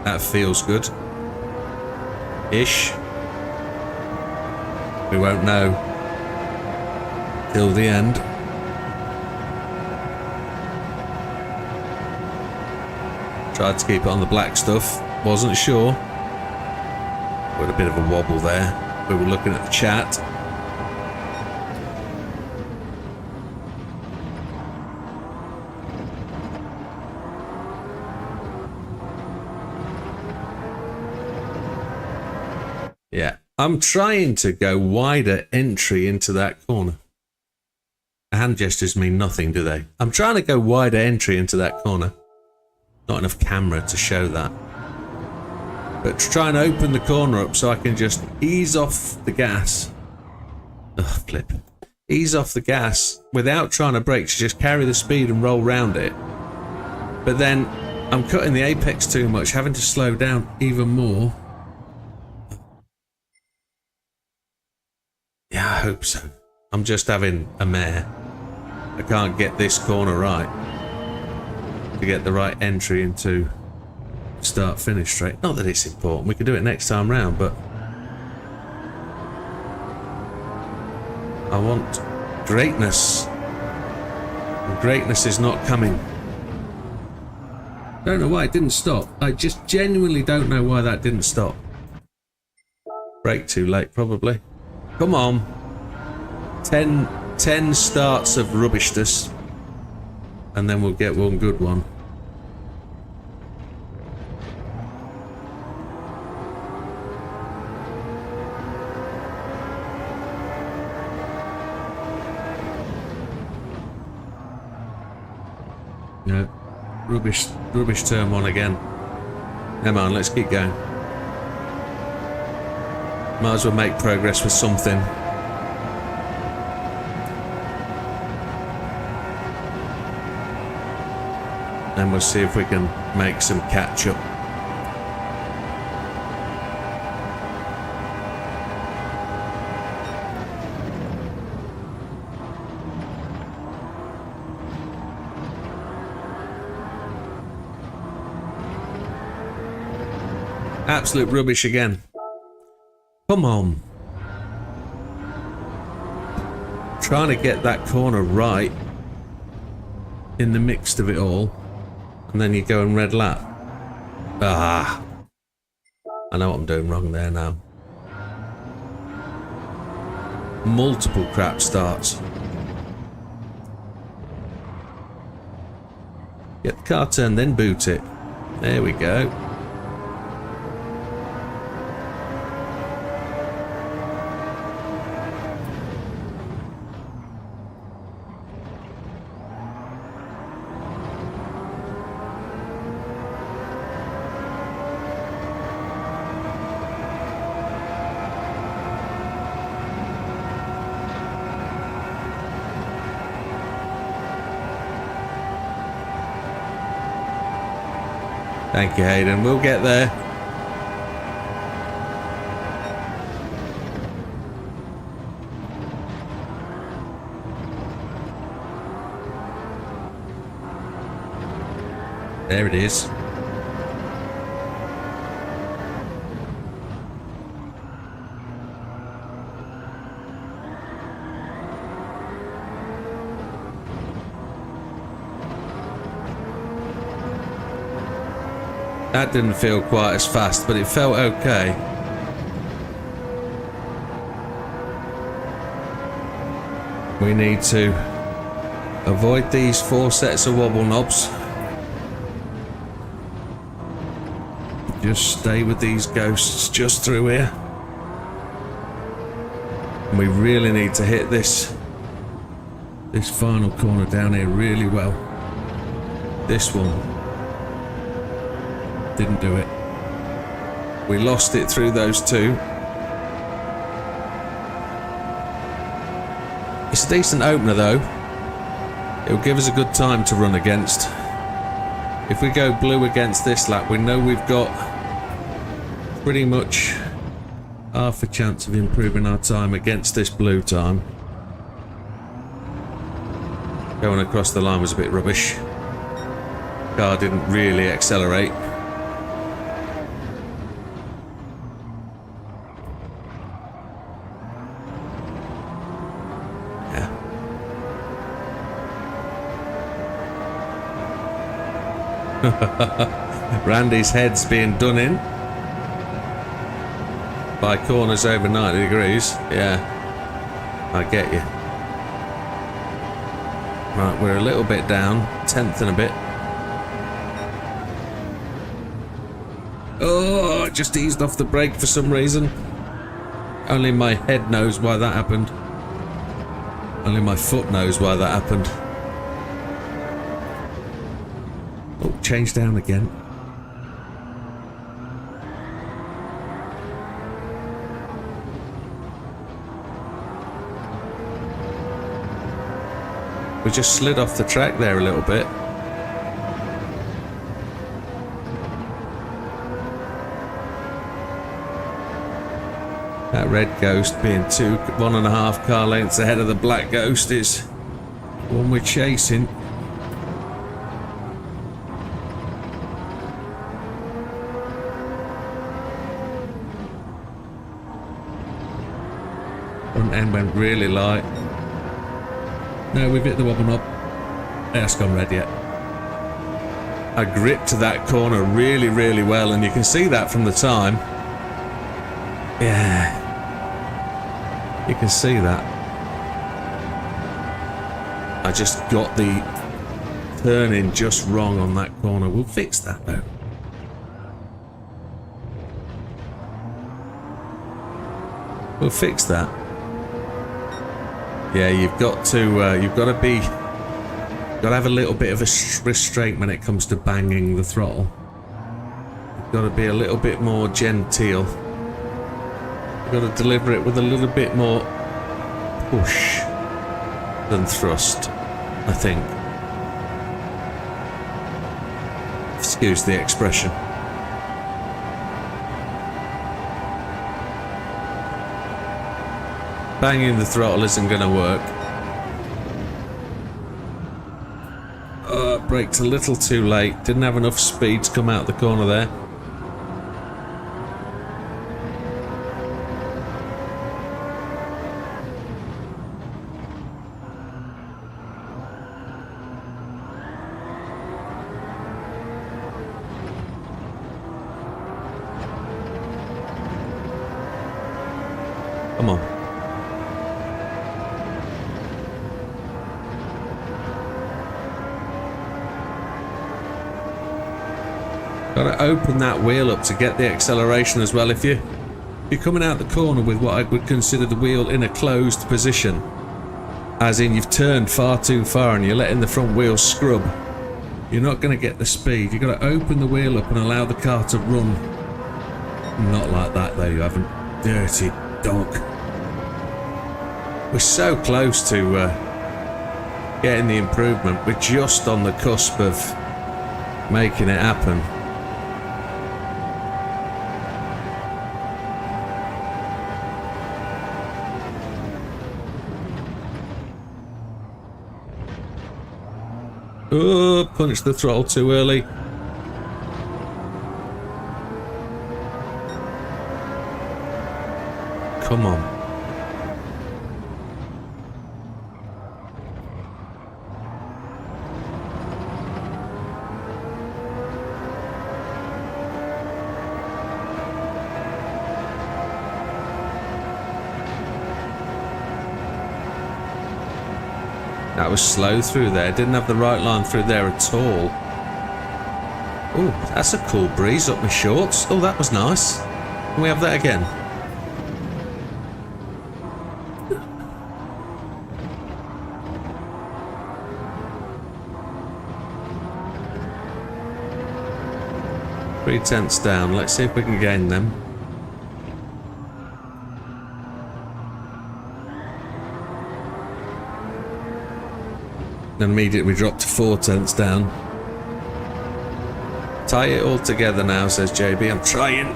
That feels good. Ish. We won't know till the end. Tried to keep it on the black stuff. Wasn't sure. Got a bit of a wobble there. We were looking at the chat. Yeah, I'm trying to go wider entry into that corner. Hand gestures mean nothing, do they? I'm trying to go wider entry into that corner. Not enough camera to show that. But to try and open the corner up so I can just ease off the gas. Ugh, flip. Ease off the gas without trying to brake, to just carry the speed and roll round it. But then I'm cutting the apex too much, having to slow down even more. Yeah, I hope so. I'm just having a mare. I can't get this corner right to get the right entry into start-finish straight. Not that it's important. We can do it next time round, but want greatness. And greatness is not coming. Don't know why it didn't stop. I just genuinely don't know why that didn't stop. Brake too late, probably. Come on. 10 starts of rubbishness. And then we'll get one good one. No. Rubbish turn one again. Come on, let's keep going. Might as well make progress with something. And we'll see if we can make some catch up. Absolute rubbish again. Come on. Trying to get that corner right in the mix of it all. And then you go and red lap. Ah. I know what I'm doing wrong there now. Multiple crap starts. Get the car turned, then boot it. There we go. Thank you, Hayden. We'll get there. There it is. That didn't feel quite as fast, but it felt okay. We need to avoid these 4 sets of wobble knobs. Just stay with these ghosts just through here. And we really need to hit this final corner down here really well. This one. Didn't do it. We lost it through those 2. It's a decent opener though. It'll give us a good time to run against. If we go blue against this lap, we know we've got pretty much half a chance of improving our time against this blue time. Going across the line was a bit rubbish. Car didn't really accelerate. Randy's head's being done in by corners over 90 degrees. Yeah, I get you. Right, we're a little bit down, 10th and a bit. Oh, I just eased off the brake for some reason. Only my head knows why that happened. Only my foot knows why that happened. Oh, change down again. We just slid off the track there a little bit. That red ghost being 1.5 car lengths ahead of the black ghost is one we're chasing. Front end went really light. No, we've hit the wobble knob. That's gone red yet. I gripped that corner really, really well, and you can see that from the time. Yeah. You can see that. I just got the turning just wrong on that corner. We'll fix that though. We'll fix that. Yeah, you've got to have a little bit of a restraint when it comes to banging the throttle. You've got to be a little bit more genteel. You've got to deliver it with a little bit more push than thrust, I think. Excuse the expression. Banging the throttle isn't going to work. Braked a little too late. Didn't have enough speed to come out the corner there. Come on. Got to open that wheel up to get the acceleration as well. If you're coming out the corner with what I would consider the wheel in a closed position, as in you've turned far too far and you're letting the front wheel scrub, you're not going to get the speed. You've got to open the wheel up and allow the car to run. Not like that though, you haven't. Dirty dog. We're so close to getting the improvement. We're just on the cusp of making it happen. Oh, punched the throttle too early. Come on. That was slow through there. Didn't have the right line through there at all. Oh, that's a cool breeze up my shorts. Oh, that was nice. Can we have that again? Three tenths down. Let's see if we can gain them. And immediately we drop to 4 tenths down. Tie it all together now, says JB. I'm trying.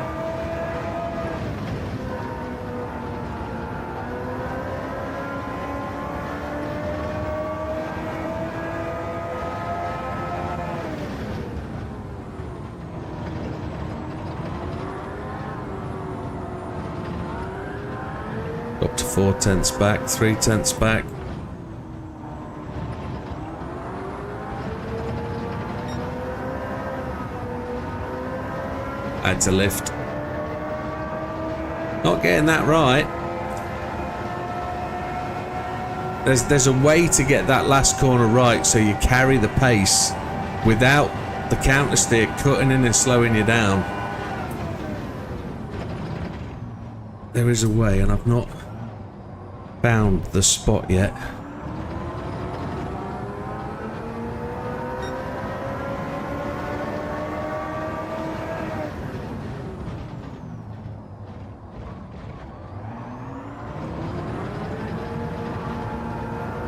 Up to 4 tenths back, 3 tenths back. Had to lift. Not getting that right. There's a way to get that last corner right so you carry the pace without the counter steer cutting in and slowing you down. There is a way, and I've not found the spot yet.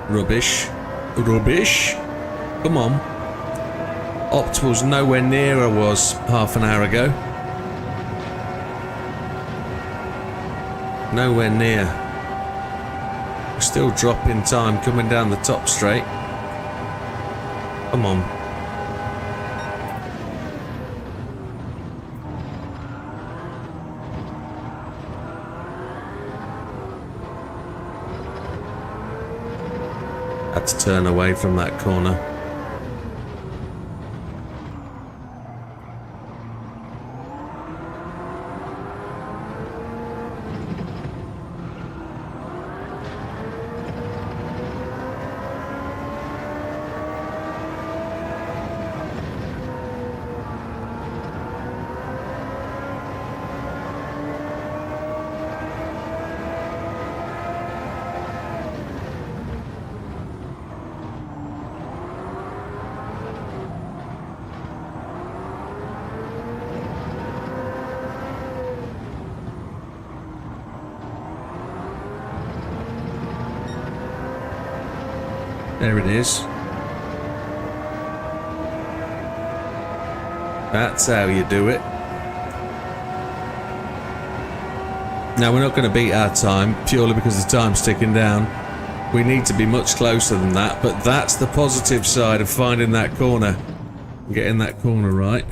Rubbish. Rubbish. Come on. Optimal's nowhere near I was half an hour ago. Nowhere near. We're still dropping time coming down the top straight. Come on. Had to turn away from that corner. There it is. That's how you do it. Now we're not going to beat our time purely because the time's ticking down. We need to be much closer than that, but that's the positive side of finding that corner. Getting that corner right.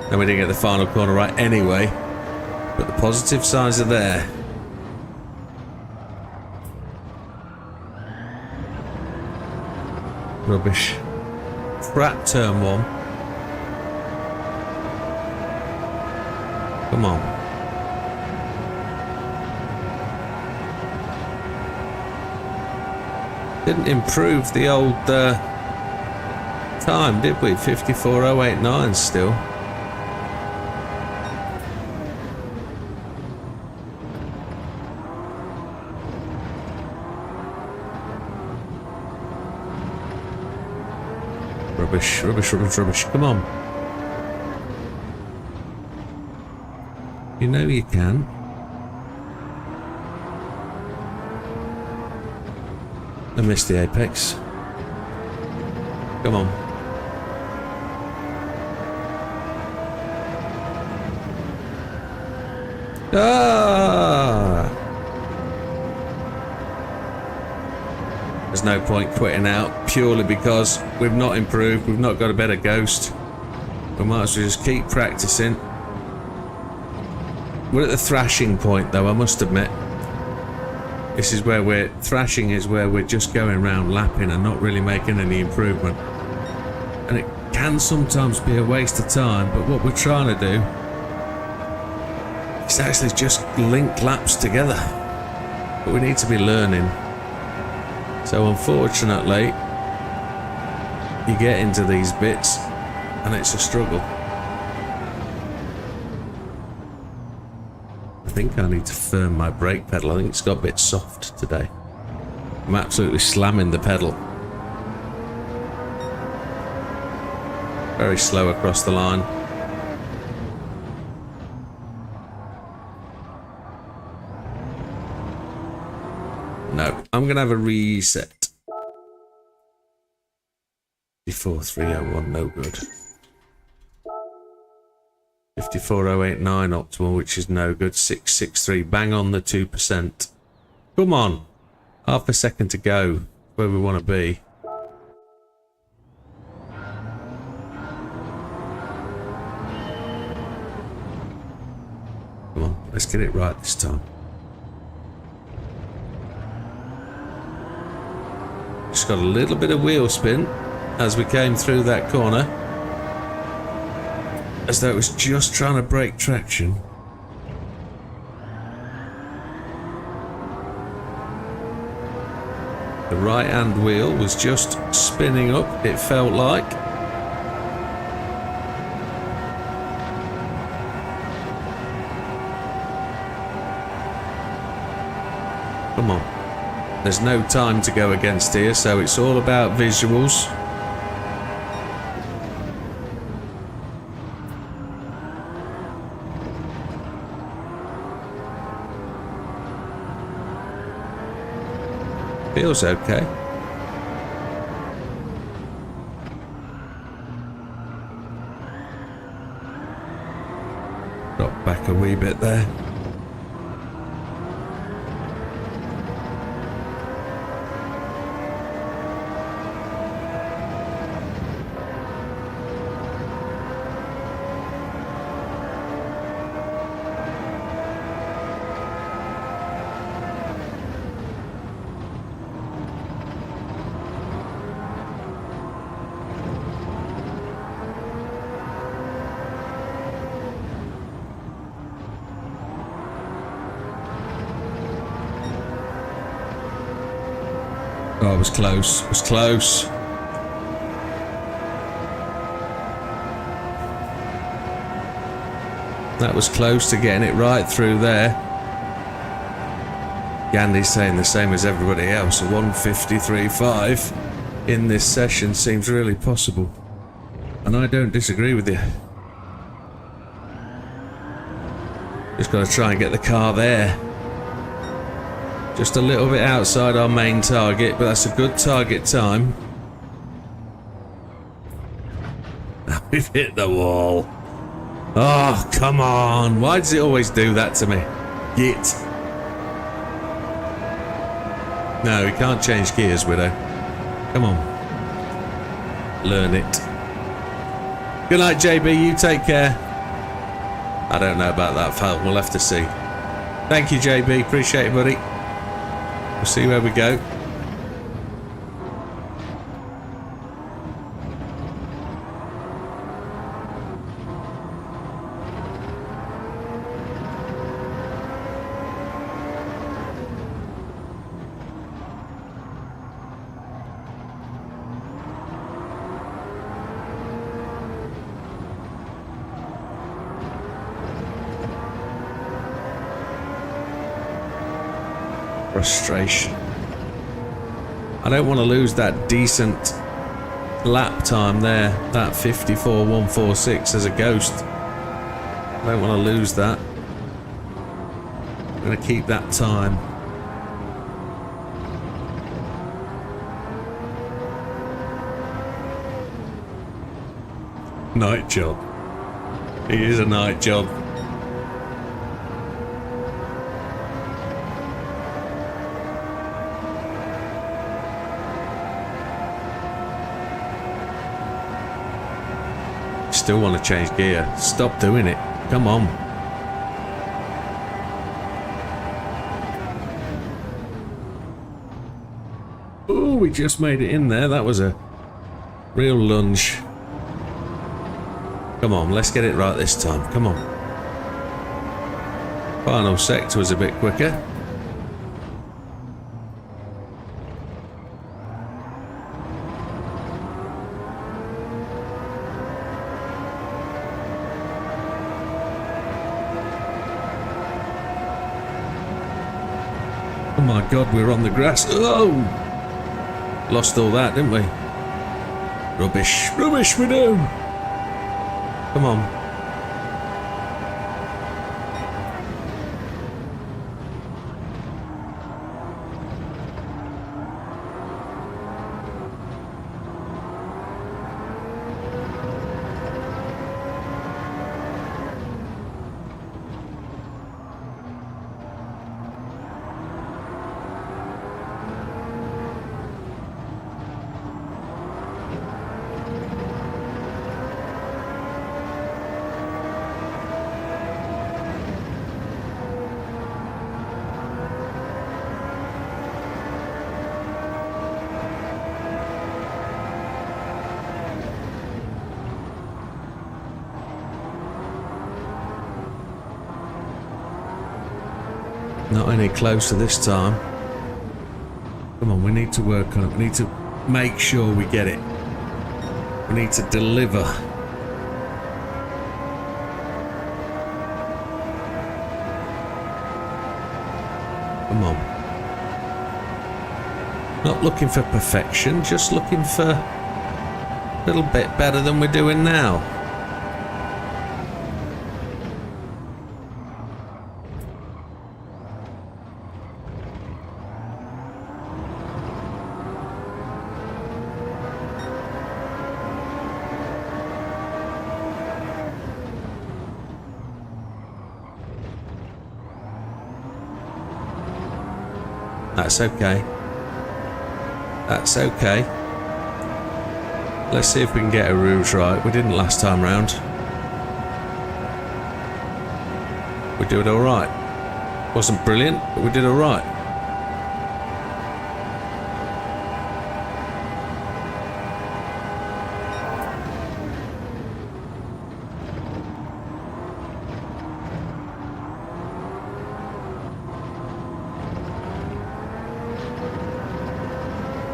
And we didn't get the final corner right anyway. But the positive sides are there. Rubbish. Crap turn one. Come on. Didn't improve the old time, did we? 54.089 still. Rubbish, rubbish, rubbish, rubbish. Come on. You know you can. I missed the apex. Come on. Ah! There's no point quitting out purely because we've not improved, we've not got a better ghost. We might as well just keep practicing. We're at the thrashing point though, I must admit. This is where thrashing is where we're just going around lapping and not really making any improvement. And it can sometimes be a waste of time, but what we're trying to do is actually just link laps together. But we need to be learning. So unfortunately, you get into these bits and it's a struggle. I think I need to firm my brake pedal. I think it's got a bit soft today. I'm absolutely slamming the pedal. Very slow across the line. No, I'm going to have a reset. 54301, no good. 54089 optimal, which is no good. 663, bang on the 2%. Come on. Half a second to go. Where we want to be. Come on, let's get it right this time. Just got a little bit of wheel spin as we came through that corner, as though it was just trying to break traction. The right hand wheel was just spinning up, it felt like. Come on. There's no time to go against here, so it's all about visuals. Feels okay. Drop back a wee bit there. Oh, it was close. It was close. That was close to getting it right through there. Gandhi's saying the same as everybody else. A 153.5 in this session seems really possible. And I don't disagree with you. Just got to try and get the car there. Just a little bit outside our main target, but that's a good target time. We've hit the wall. Oh, come on. Why does it always do that to me? Git. No, we can't change gears, Widow. Come on. Learn it. Good night, JB. You take care. I don't know about that, pal. We'll have to see. Thank you, JB. Appreciate it, buddy. We'll see where we go. Frustration. I don't want to lose that decent lap time there, that 54.146 as a ghost. I don't want to lose that. I'm going to keep that time. Night job. It is a night job. Still want to change gear. Stop doing it. Come on. Oh, we just made it in there. That was a real lunge. Come on, let's get it right this time. Come on. Final sector was a bit quicker. Oh my god, we're on the grass. Oh! Lost all that, didn't we? Rubbish. Rubbish we do! Come on. Not any closer this time. Come on, we need to work on it. We need to make sure we get it. We need to deliver. Come on. Not looking for perfection, just looking for a little bit better than we're doing now. That's okay. That's okay. Let's see if we can get a rouge right. We didn't last time round. We did alright. Wasn't brilliant, but we did alright.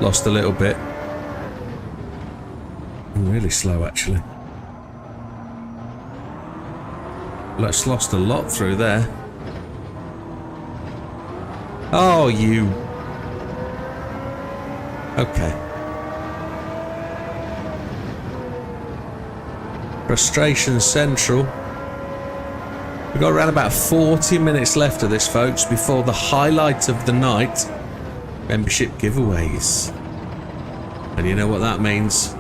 Lost a little bit. I'm really slow actually. Let's lost a lot through there. Oh, you. Okay. Frustration Central. We've got around about 40 minutes left of this, folks, before the highlight of the night. Membership giveaways. And you know what that means.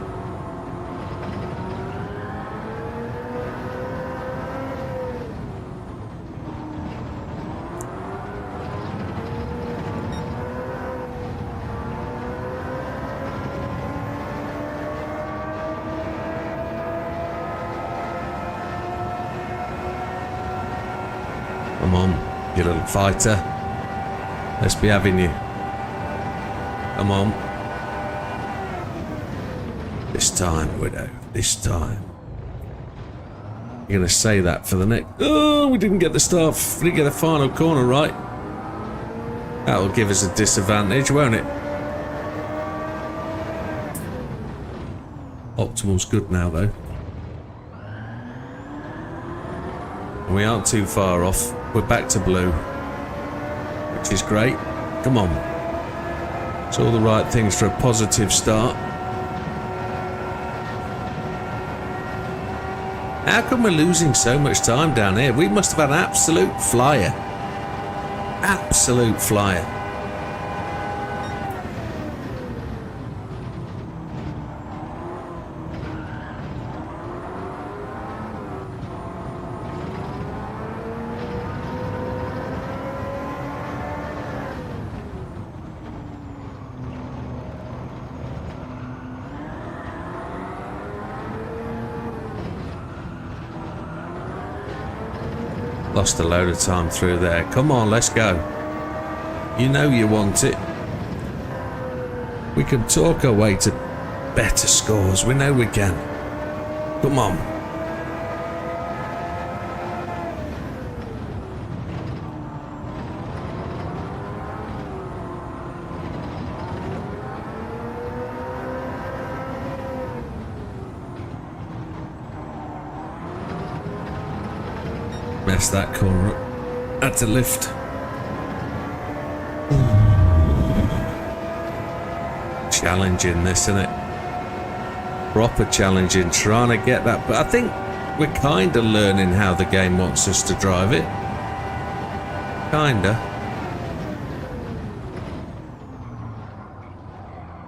Come on, you little fighter. Let's be having you. Come on. This time, Widow. This time. You're going to say that for the next... Oh, we didn't get the start. We didn't get the final corner right. That'll give us a disadvantage, won't it? Optimal's good now, though. We aren't too far off. We're back to blue, which is great. Come on. It's all the right things for a positive start. How come we're losing so much time down here? We must have had an absolute flyer. Absolute flyer. Lost a load of time through there. Come on, let's go. You know you want it. We can talk our way to better scores. We know we can. Come on. Messed that corner up. Had to lift. Challenging this, isn't it? Proper challenging, trying to get that. But I think we're kind of learning how the game wants us to drive it. Kinda.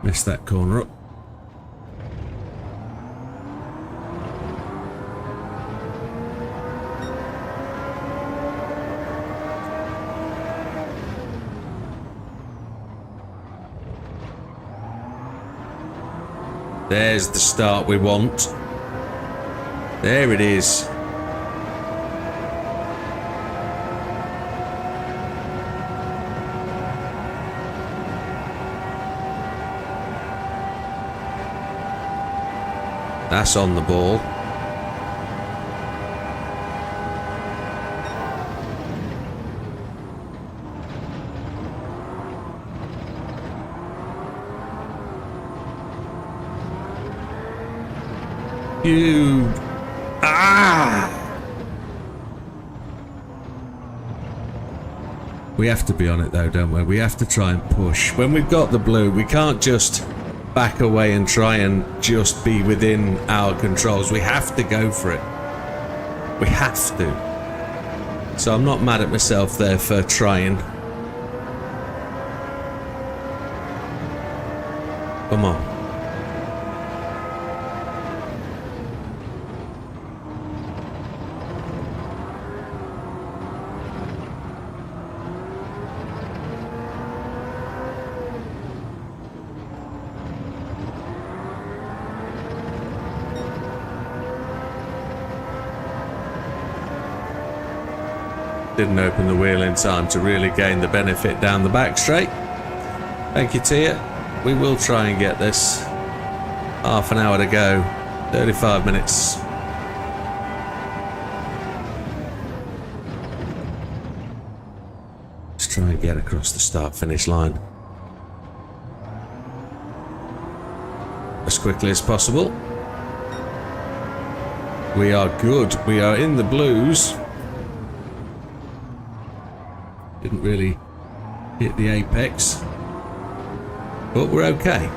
Missed that corner up. There's the start we want. There it is. That's on the ball. You... Ah! We have to be on it though, don't we? We have to try and push. When we've got the blue, we can't just back away and try and just be within our controls. We have to go for it. We have to. So I'm not mad at myself there for trying. Come on. Didn't open the wheel in time to really gain the benefit down the back straight. Thank you, Tia. We will try and get this. Half an hour to go. 35 minutes. Let's try and get across the start-finish line. as quickly as possible. We are good. We are in the blues. Didn't really hit the apex, but we're okay.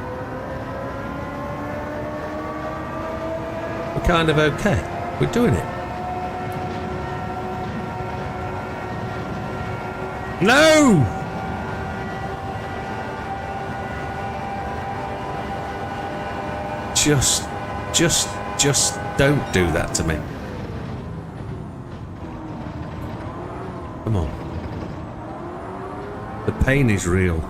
We're kind of okay. We're doing it. No! Just don't do that to me. Come on. The pain is real.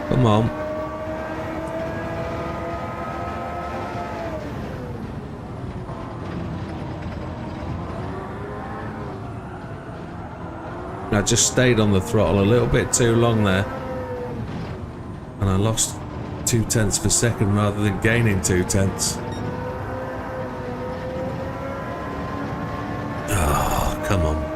Come on. I just stayed on the throttle a little bit too long there. And I lost 0.2 per second rather than gaining 0.2. Oh, come on.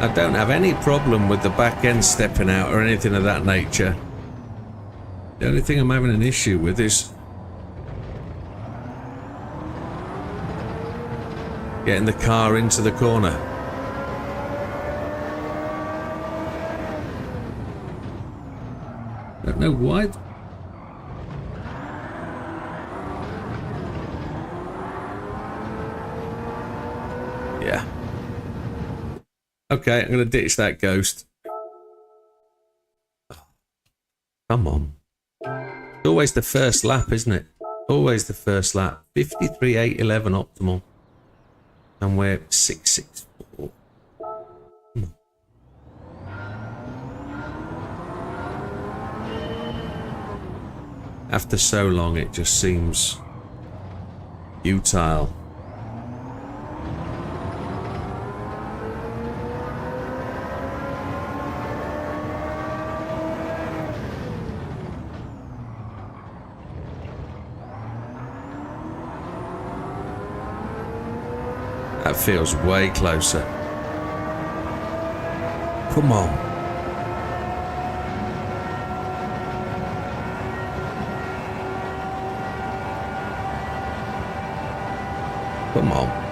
I don't have any problem with the back end stepping out or anything of that nature. The only thing I'm having an issue with is getting the car into the corner. I don't know why. Yeah. Okay, I'm going to ditch that ghost. Come on. It's always the first lap, isn't it? Always the first lap. 53.811 optimal. And we're 6.64. After so long, it just seems futile. That feels way closer. Come on. Come on.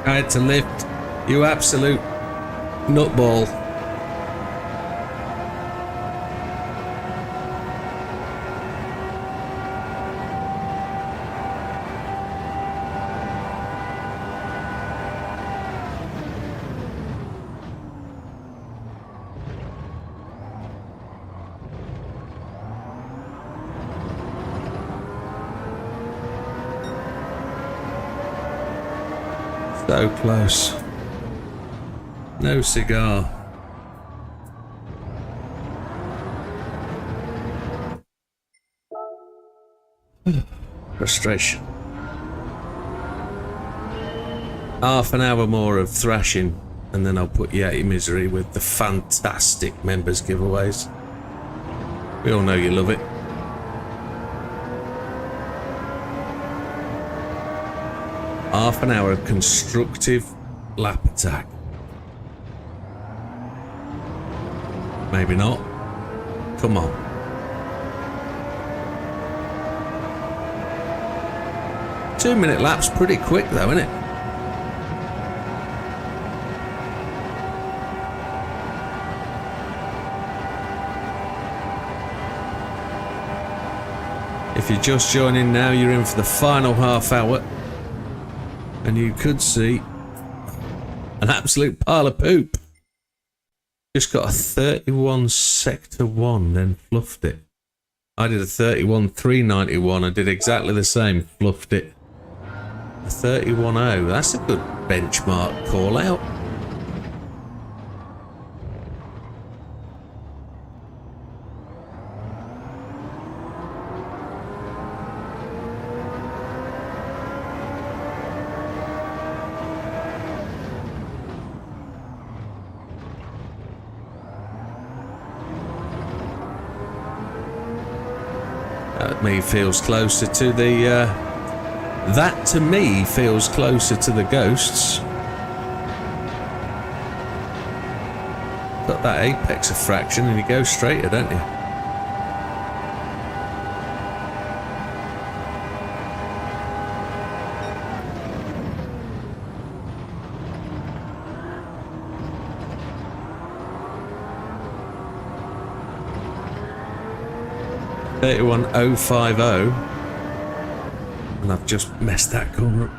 I had to lift. You absolute nutball. So close. No cigar. Frustration. Half an hour more of thrashing And then I'll put you out of your misery with the fantastic members giveaways. We all know you love it. Half an hour of constructive lap attack. Maybe not. Come on. Two-minute lap's pretty quick though, isn't it? If you're just joining now, you're in for the final half hour. And you could see an absolute pile of poop. Just got a 31 sector 1, then fluffed it. I did a 31 391. I did exactly the same, fluffed it. A 31.0. That's a good benchmark call out. That me feels closer to the that to me feels closer to the ghosts. Got that apex a fraction and you go straighter, don't you? .31050, and I've just messed that corner up.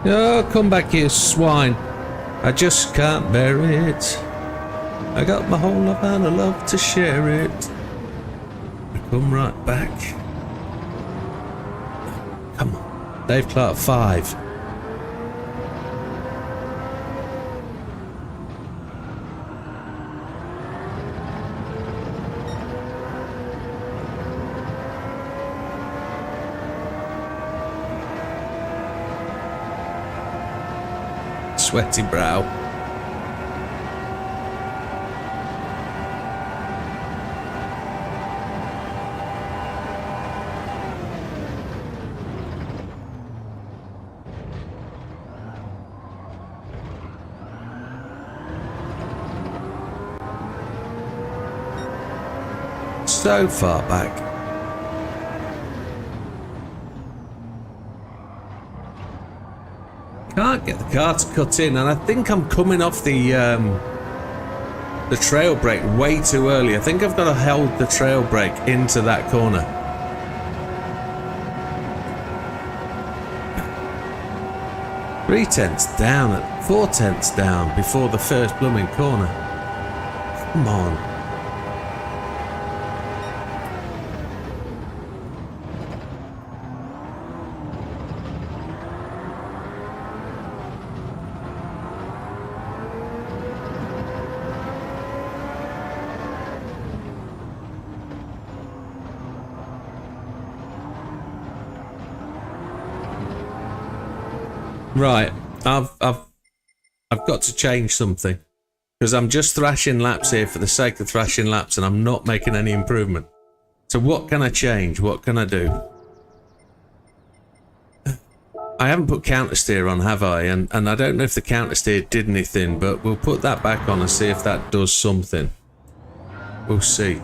Oh, come back here, swine. I just can't bear it. I got my whole life and I love to share it. Come right back. Come on. Dave Clark 5. Sweaty brow. So far back. Can't get the car to cut in, and I think I'm coming off the trail brake way too early. I think I've got to hold the trail brake into that corner. Three tenths down, 4 tenths down before the first blooming corner. Come on. Right, I've got to change something because I'm just thrashing laps here for the sake of thrashing laps, and I'm not making any improvement. So what can I change? What can I do? I haven't put counter steer on, have I? And I don't know if the counter steer did anything, but we'll put that back on and see if that does something. We'll see.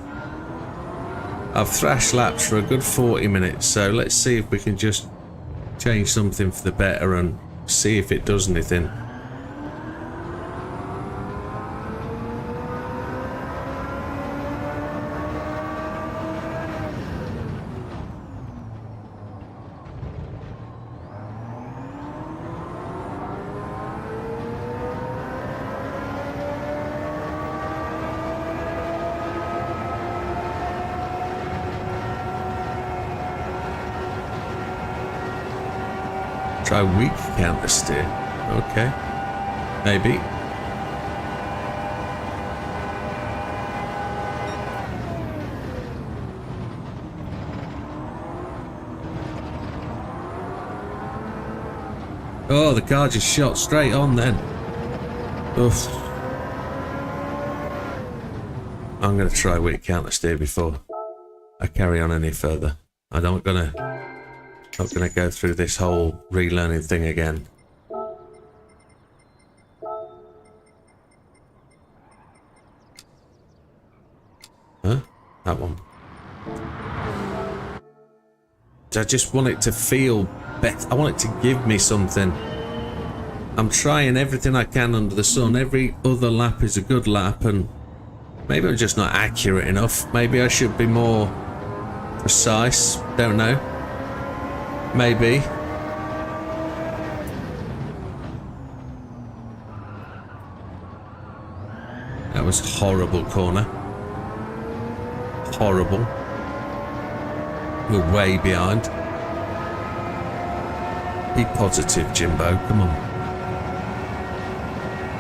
I've thrashed laps for a good 40 minutes, so let's see if we can just change something for the better and see if it does anything. Try weak counter steer. Okay. Maybe. Oh, the car just shot straight on then. Oof. I'm going to try wheel counter steer before I carry on any further. I'm not gonna go through this whole relearning thing again. Huh? That one. I just want it to feel better. I want it to give me something. I'm trying everything I can under the sun. Every other lap is a good lap, and maybe I'm just not accurate enough. Maybe I should be more precise. Don't know. Maybe. That was a horrible corner. Horrible. We're way behind. Be positive, Jimbo. Come on.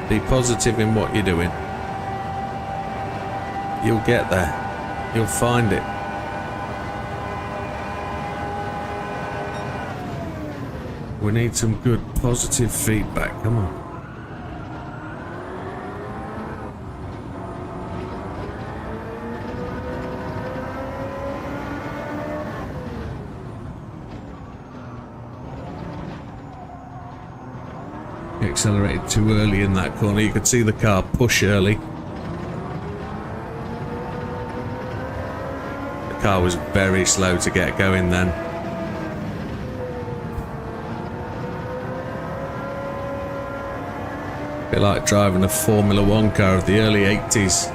Be positive in what you're doing. You'll get there. You'll find it. We need some good positive feedback. Come on. Accelerated too early in that corner. You could see the car push early. The car was very slow to get going then. A bit like driving a Formula 1 car of the early 80s.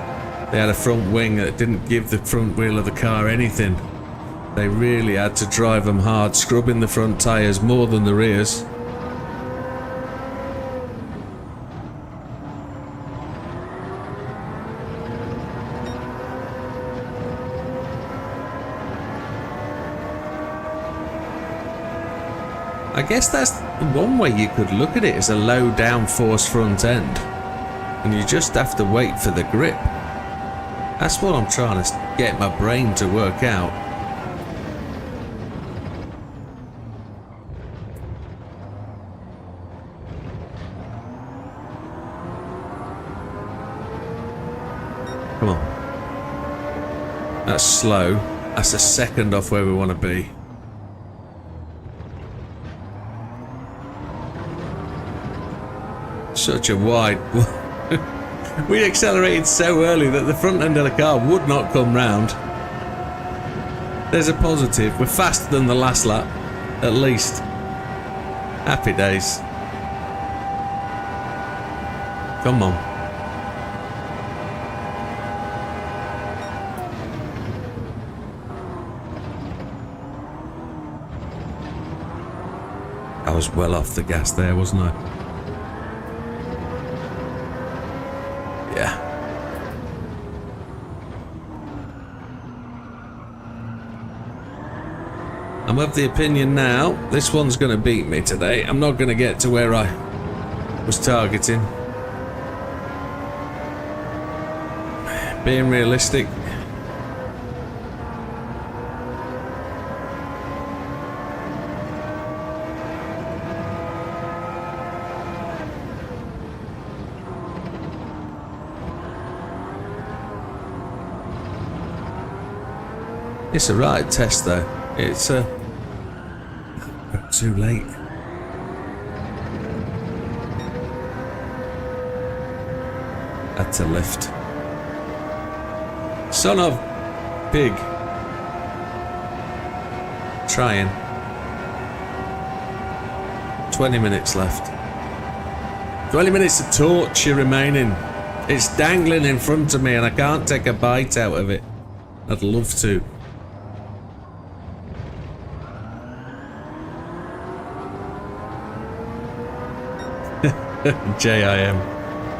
They had a front wing that didn't give the front wheel of the car anything. They really had to drive them hard, scrubbing the front tyres more than the rears. I guess that's one way you could look at it, as a low downforce front end, and you just have to wait for the grip. That's what I'm trying to get my brain to work out. Come on. That's slow. That's a second off where we want to be. Such a wide... We accelerated so early that the front end of the car would not come round. There's a positive. We're faster than the last lap, at least. Happy days. Come on. I was well off the gas there, wasn't I? Yeah. I'm of the opinion now, this one's going to beat me today. I'm not going to get to where I was targeting. Being realistic. It's a right test though. It's too late. Had to lift. Son of pig. Trying. 20 minutes left. 20 minutes of torture remaining. It's dangling in front of me and I can't take a bite out of it. I'd love to. JIM.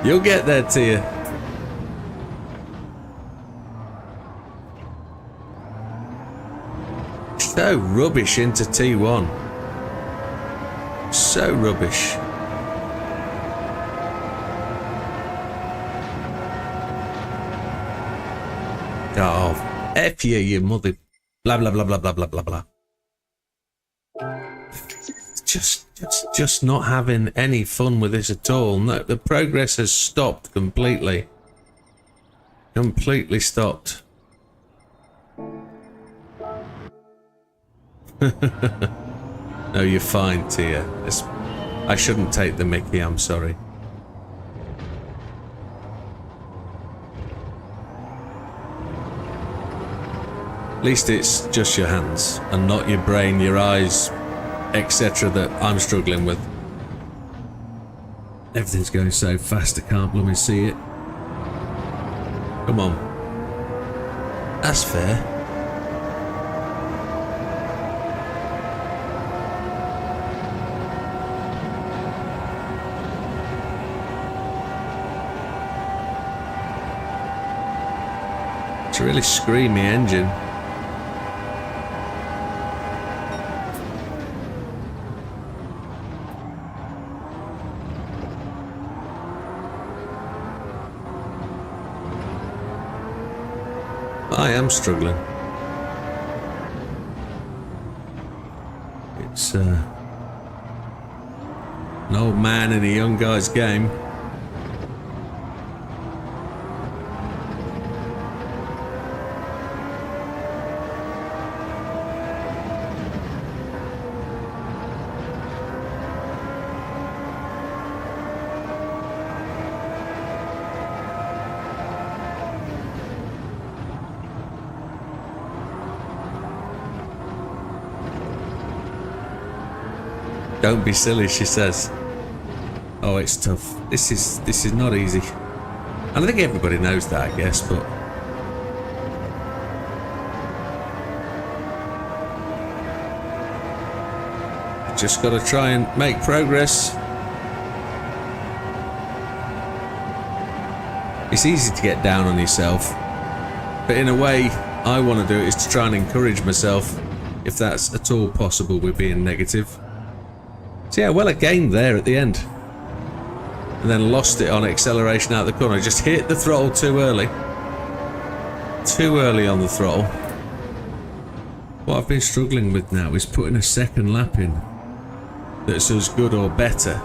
You'll get there, Tia. So rubbish into T1. So rubbish. Oh, F you, you mother. Blah, blah, blah, blah, blah, blah, blah, blah. Just not having any fun with this at all. No, the progress has stopped completely. Completely stopped. No, you're fine, Tia. I shouldn't take the mickey, I'm sorry. At least it's just your hands and not your brain, your eyes, etc. that I'm struggling with. Everything's going so fast I can't blooming see it. Come on. That's fair. It's a really screamy engine. I am struggling. It's an old man in a young guy's game. Don't be silly, she says. Oh, it's tough. This is not easy. And I think everybody knows that, I guess, but just gotta try and make progress. It's easy to get down on yourself, but in a way, I want to do it is to try and encourage myself, if that's at all possible with being negative. So yeah, well, I gained there at the end. And then lost it on acceleration out the corner. I just hit the throttle too early. Too early on the throttle. What I've been struggling with now is putting a second lap in that's as good or better.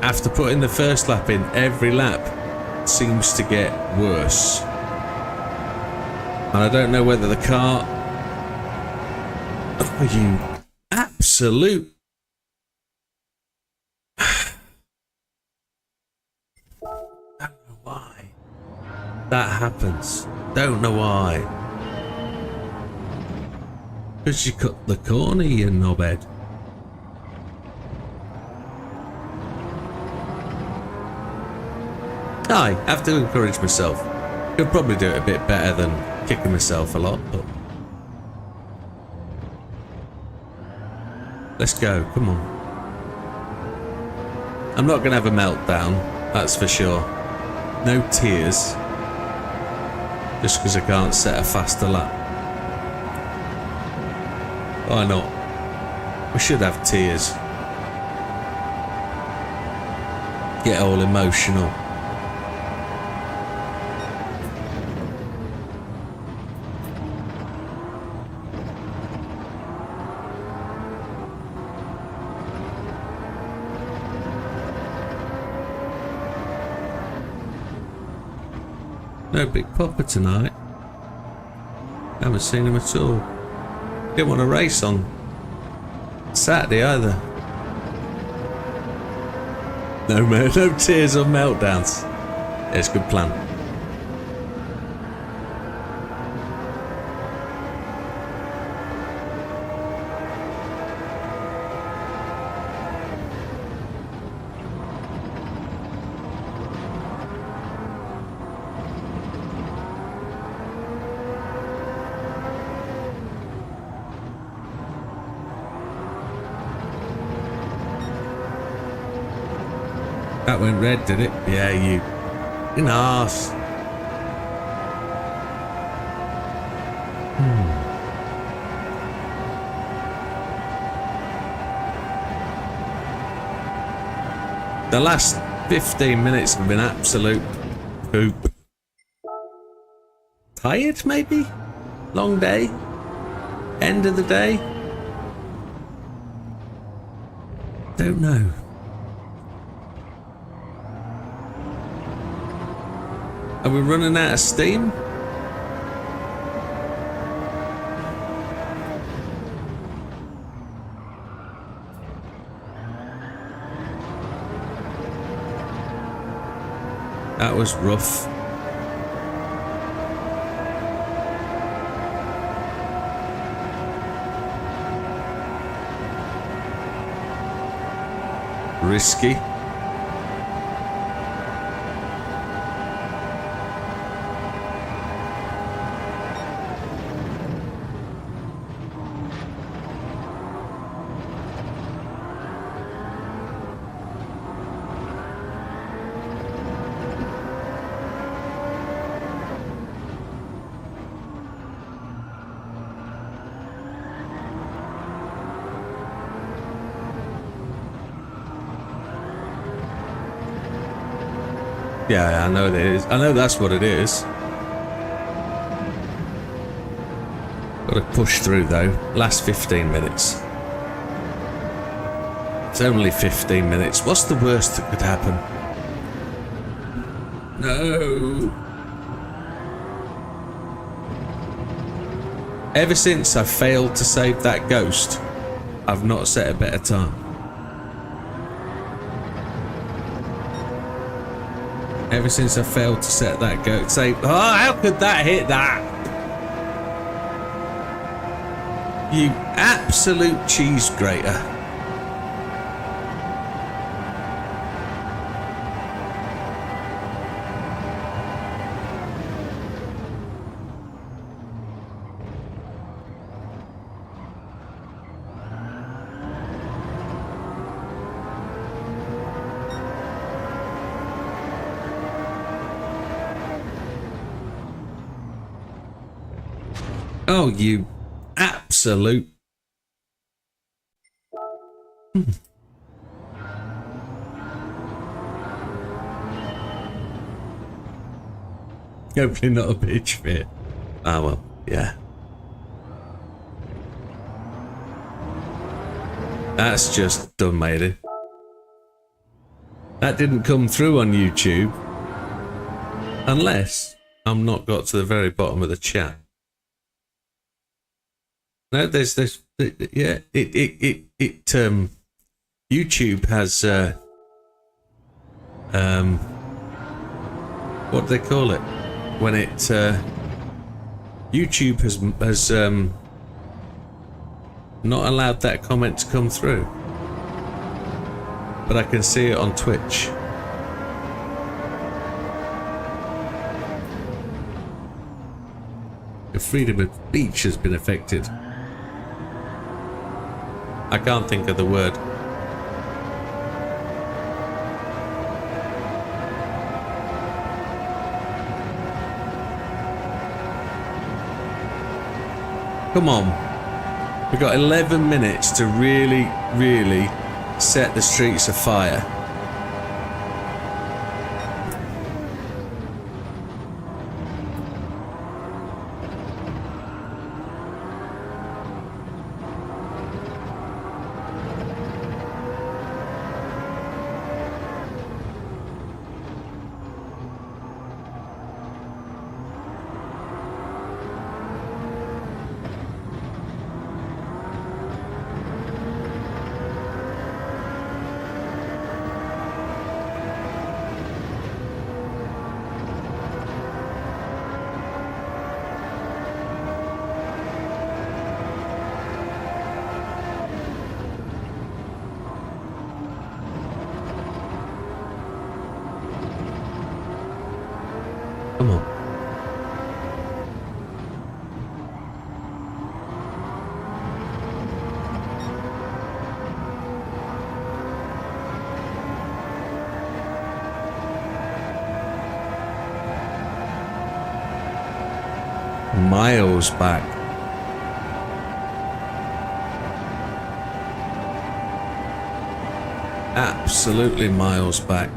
After putting the first lap in, every lap seems to get worse. And I don't know whether the car... Oh, you absolute... That happens. Don't know why. Because you cut the corner, you knobhead. I have to encourage myself. Could probably do it a bit better than kicking myself a lot, but... Let's go, come on. I'm not going to have a meltdown, that's for sure. No tears. Just because I can't set a faster lap. Why not? We should have tears. Get all emotional. No Big Papa tonight. Haven't seen him at all. Didn't want to race on Saturday either. No tears or meltdowns. Yeah, it's a good plan. That went red, did it? Yeah, you an arse. The last 15 minutes have been absolute poop. tired, maybe? Long day? End of the day? Don't know. Are we running out of steam? That was rough. Risky. Yeah, I know it is. I know that's what it is. Got to push through though. Last 15 minutes. It's only 15 minutes. What's the worst that could happen? No. Ever since I failed to save that ghost, I've not set a better time. Ever since I failed to set that ghost, say, oh, how could that hit that? You absolute cheese grater. Oh, you absolute. Hopefully not a bitch fit. Ah, well, yeah. That's just done, matey. That didn't come through on YouTube. Unless I'm not got to the very bottom of the chat. No, there's yeah, YouTube has what do they call it when it YouTube has not allowed that comment to come through, but I can see it on Twitch. The freedom of speech has been affected. I can't think of the word. Come on. We've got 11 minutes to really, really set the streets afire. Come on. Miles back. Absolutely miles back.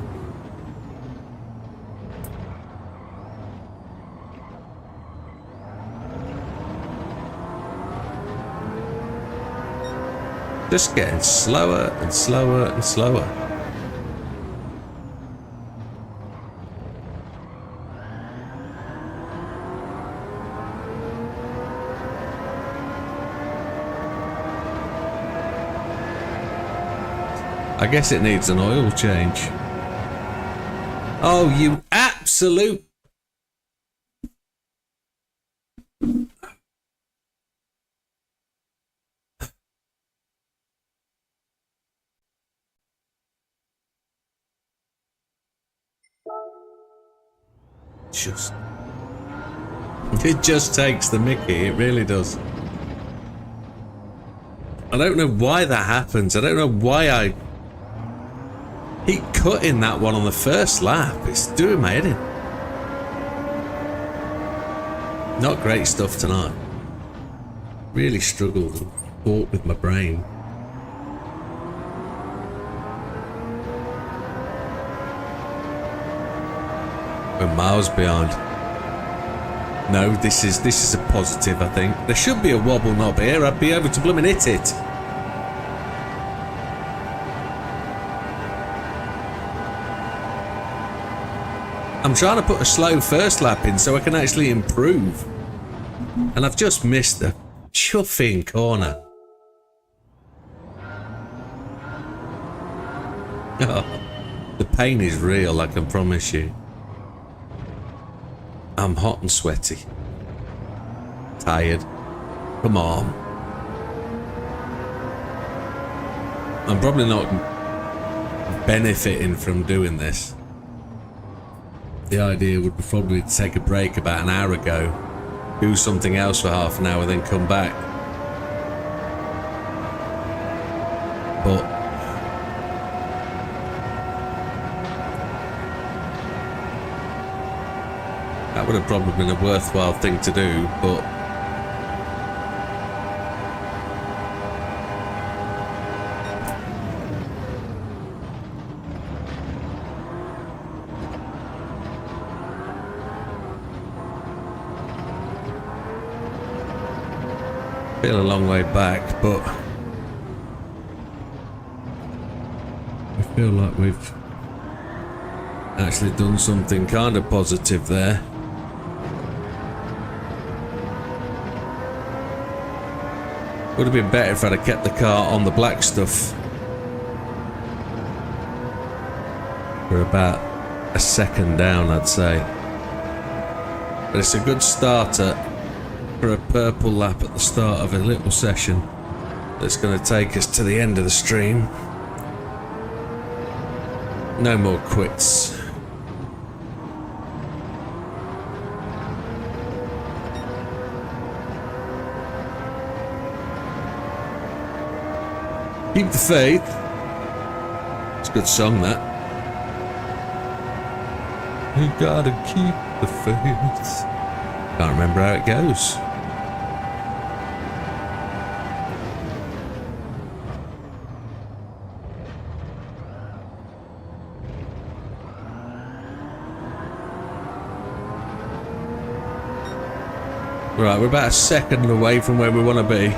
Just getting slower and slower and slower. I guess it needs an oil change. Oh, you absolute... It just takes the mickey, it really does. I don't know why that happens. I don't know why I keep cutting that one on the first lap. It's doing my head in. Not great stuff tonight. Really struggled and fought with my brain. We're miles behind. No, this is a positive, I think. There should be a wobble knob here. I'd be able to blooming hit it. I'm trying to put a slow first lap in so I can actually improve. And I've just missed the chuffing corner. Oh, the pain is real, I can promise you. I'm hot and sweaty. Tired. Come on. I'm probably not benefiting from doing this. The idea would be probably to take a break about an hour ago, do something else for half an hour, then come back. But that would have probably been a worthwhile thing to do, but feel a long way back, but I feel like we've actually done something kind of positive there. Would have been better if I'd have kept the car on the black stuff for about a second down, I'd say. But it's a good starter for a purple lap at the start of a little session that's going to take us to the end of the stream. No more quits. Keep the faith. It's a good song, that. You gotta keep the faith. Can't remember how it goes. Right, we're about a second away from where we want to be.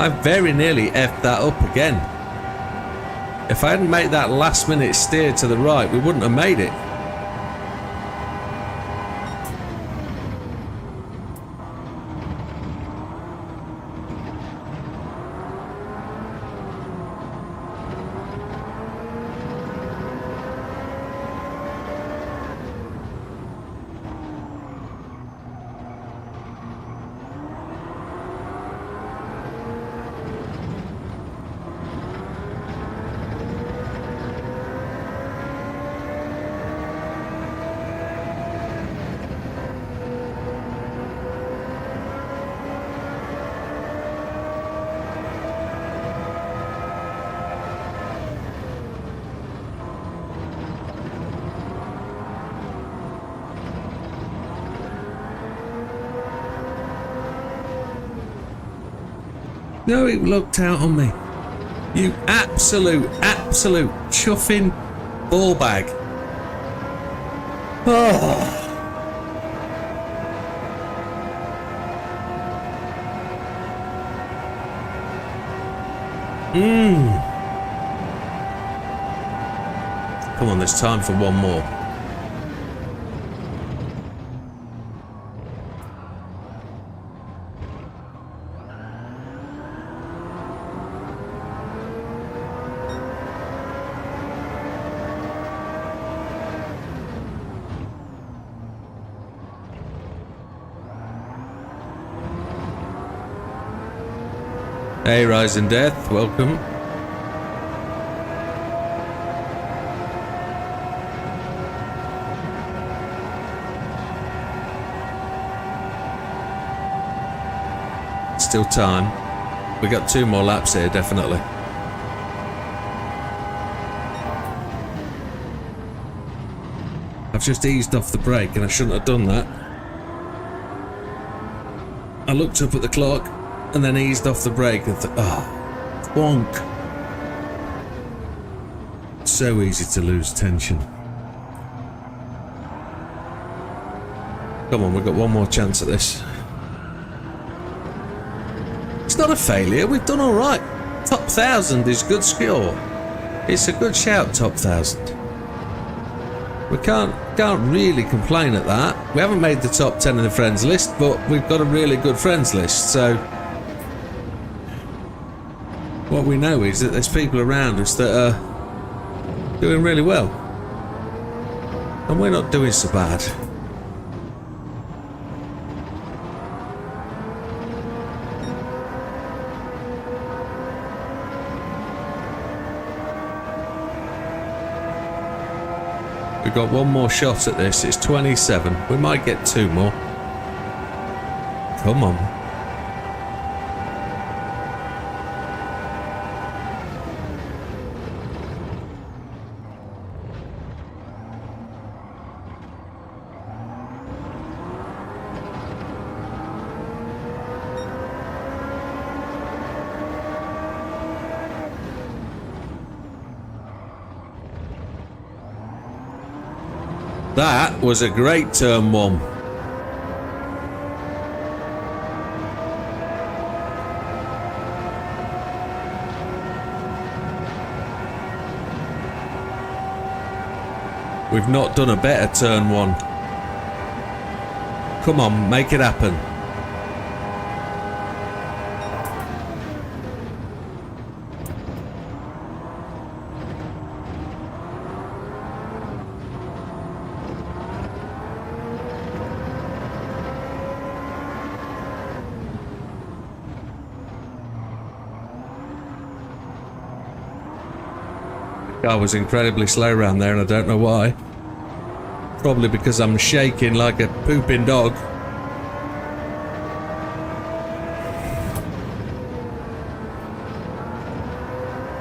I very nearly effed that up again. If I hadn't made that last minute steer to the right, we wouldn't have made it. No, it looked out on me. You absolute chuffing ball bag. Oh. Come on, there's time for one more. Hey, Rise and Death, welcome. Still time. We got 2 more laps here, definitely. I've just eased off the brake and I shouldn't have done that. I looked up at the clock and then eased off the brake and thought, oh, wonk. So easy to lose tension. Come on, we've got one more chance at this. It's not a failure, we've done alright. Top 1,000 is good score. It's a good shout, top 1,000. We can't really complain at that. We haven't made the top 10 in the friends list, but we've got a really good friends list, so what we know is that there's people around us that are doing really well. And we're not doing so bad. We've got one more shot at this. It's 27. We might get 2 more. Come on. That was a great turn 1. We've not done a better turn 1. Come on, make it happen. I was incredibly slow around there and I don't know why. Probably because I'm shaking like a pooping dog.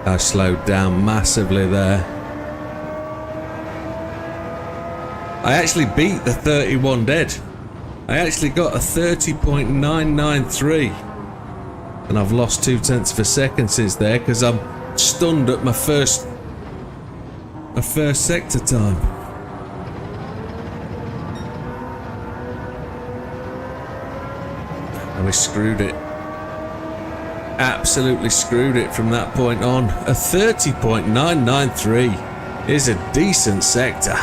I slowed down massively there. I actually beat the 31 dead. I actually got a 30.993. And I've lost 0.2 of a second since there because I'm stunned at my first sector time. And we screwed it. Absolutely screwed it from that point on. A 30.993 is a decent sector.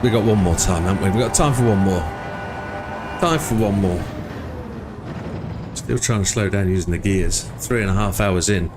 We got one more time, haven't we? We got time for one more. Time for one more. Still trying to slow down using the gears. 3.5 hours in.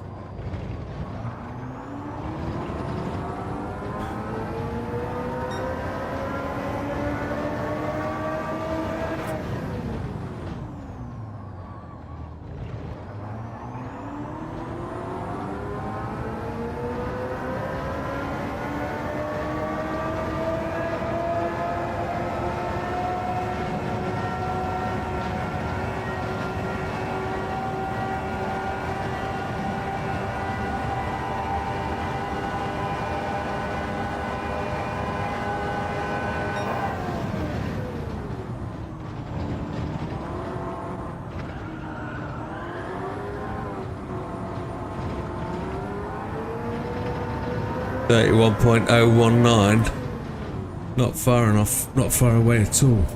31.019. Not far enough, not far away at all.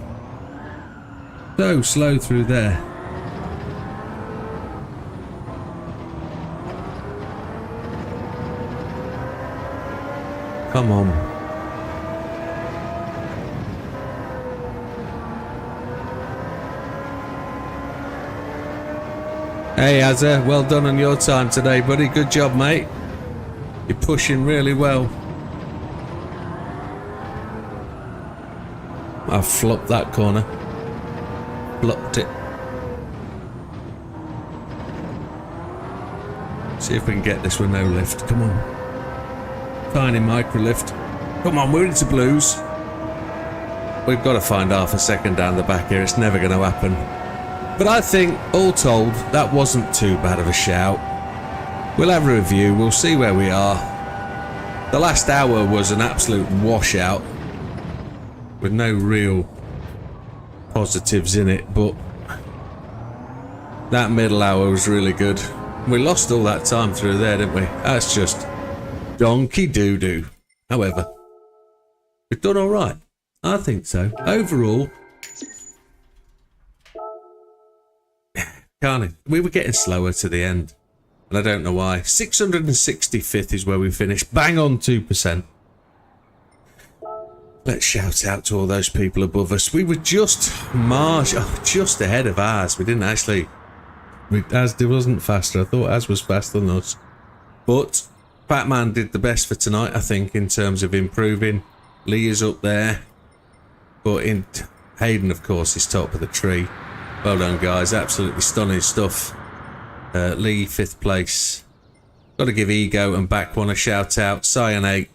So slow through there. Come on. Hey Azza, well done on your time today, buddy. Good job, mate. You're pushing really well. I flopped that corner. Flopped it. See if we can get this with no lift. Come on. Tiny micro lift. Come on, we're into blues. We've got to find half a second down the back here. It's never going to happen. But I think, all told, that wasn't too bad of a shout. We'll have a review. We'll see where we are. The last hour was an absolute washout with no real positives in it, but that middle hour was really good. We lost all that time through there, didn't we? That's just donkey doo-doo. However, we've done all right. I think so. Overall, we were getting slower to the end, and I don't know why. 665th is where we finished. Bang on 2%. Let's shout out to all those people above us. We were just just ahead of ours. We didn't actually. Az wasn't faster. I thought Az was faster than us. But Batman did the best for tonight, I think, in terms of improving. Lee is up there. But Hayden, of course, is top of the tree. Well done, guys. Absolutely stunning stuff. Lee, 5th place. Got to give Ego and Back One a shout out. Cyan 8.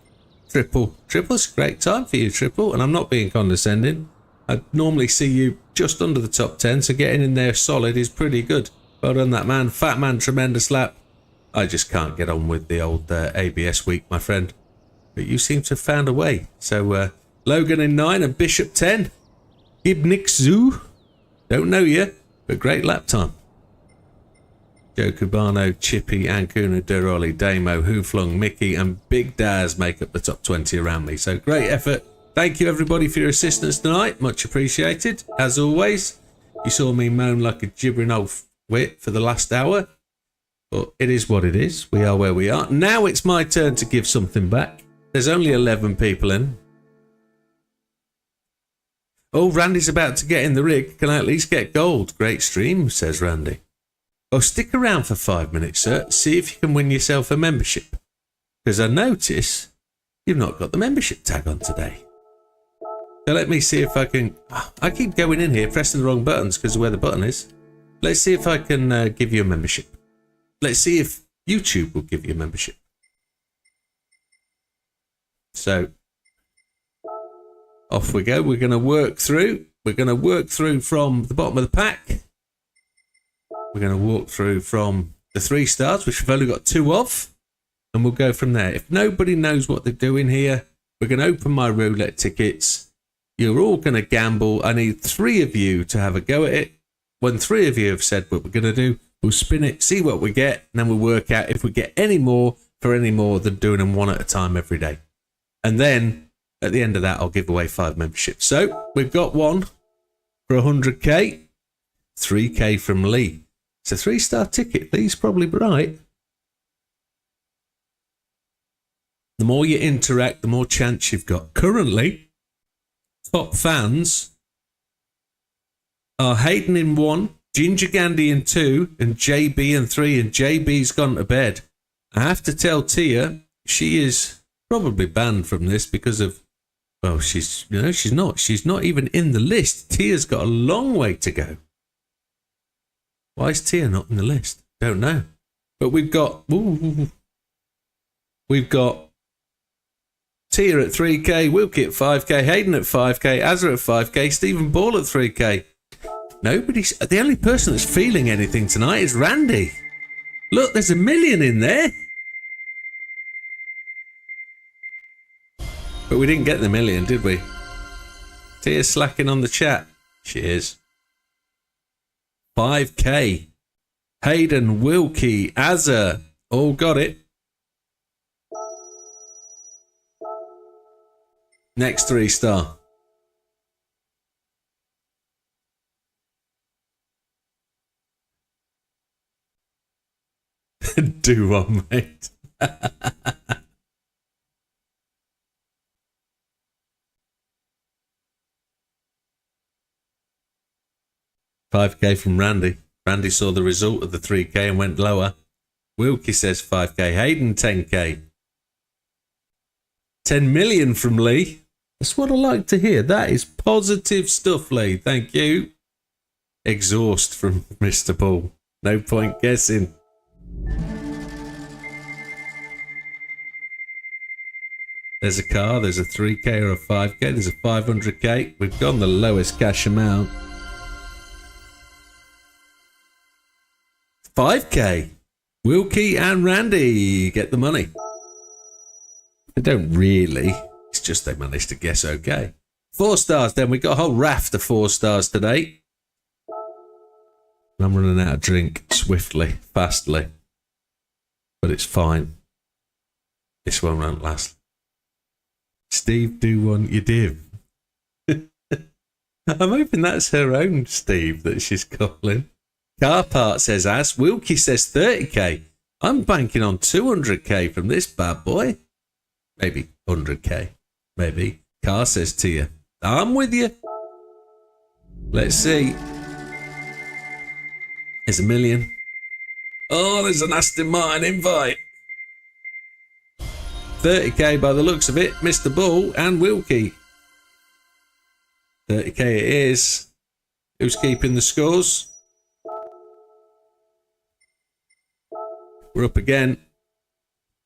Triple. Triple's a great time for you, Triple. And I'm not being condescending. I normally see you just under the top 10, so getting in there solid is pretty good. Well done, that man. Fat Man, tremendous lap. I just can't get on with the old ABS week, my friend. But you seem to have found a way. So, Logan in 9 and Bishop 10. Gibnick Zoo. Don't know you, but great lap time. Joe Cubano, Chippy, Ancuna, Duroli, Damo, Hooflung, Mickey, and Big Daz make up the top 20 around me. So great effort. Thank you, everybody, for your assistance tonight. Much appreciated. As always, you saw me moan like a gibbering old wit for the last hour. But it is what it is. We are where we are. Now it's my turn to give something back. There's only 11 people in. Oh, Randy's about to get in the rig. Can I at least get gold? Great stream, says Randy. Oh, stick around for 5 minutes, sir. See if you can win yourself a membership. Because I notice you've not got the membership tag on today. So let me see if I can... I keep going in here, pressing the wrong buttons because of where the button is. Let's see if I can give you a membership. Let's see if YouTube will give you a membership. So... off we go. We're going to work through. We're going to work through from the bottom of the pack. We're going to walk through from the 3 stars, which we've only got 2 of. And we'll go from there. If nobody knows what they're doing here, we're going to open my roulette tickets. You're all going to gamble. I need 3 of you to have a go at it. When 3 of you have said what we're going to do, we'll spin it, see what we get, and then we'll work out if we get any more for any more than doing them 1 at a time every day. And then... at the end of that, I'll give away 5 memberships. So, we've got 1 for 100k, 3k from Lee. It's a 3-star ticket. Lee's probably right. The more you interact, the more chance you've got. Currently, top fans are Hayden in 1, Ginger Gandhi in 2, and JB in 3, and JB's gone to bed. I have to tell Tia, she is probably banned from this because of... well, she's not. She's not even in the list. Tia's got a long way to go. Why is Tia not in the list? Don't know. But we've got... we've got Tia at 3k, Wilkie at 5k, Hayden at 5k, Azra at 5k, Stephen Ball at 3k. Nobody's... the only person that's feeling anything tonight is Randy. Look, there's 1 million in there. But we didn't get the 1 million, did we? Tia's slacking on the chat. She is. 5k. Hayden, Wilkie, Azza, all got it. Next 3-star. Do one, mate. 5k from Randy. Randy saw the result of the 3k and went lower. Wilkie says 5k. Hayden 10k. 10 million from Lee. That's what I like to hear. That is positive stuff, Lee. Thank you. Exhaust from Mr. Paul. No point guessing. There's a car. There's a 3k or a 5k. There's a 500k. We've gone the lowest cash amount. 5k. Wilkie and Randy get the money. They don't really. It's just they managed to guess okay. 4 stars then. We got a whole raft of 4 stars today. I'm running out of drink swiftly, fastly. But it's fine. This one won't last. Steve, do one you div. I'm hoping that's her own Steve that she's calling. Car part says as. Wilkie says 30k. I'm banking on 200k from this bad boy. Maybe 100k. Maybe. Car says to you. I'm with you. Let's see. There's a million. Oh, there's an Aston Martin invite. 30k by the looks of it. Mr. Bull and Wilkie. 30k it is. Who's keeping the scores? We're up again.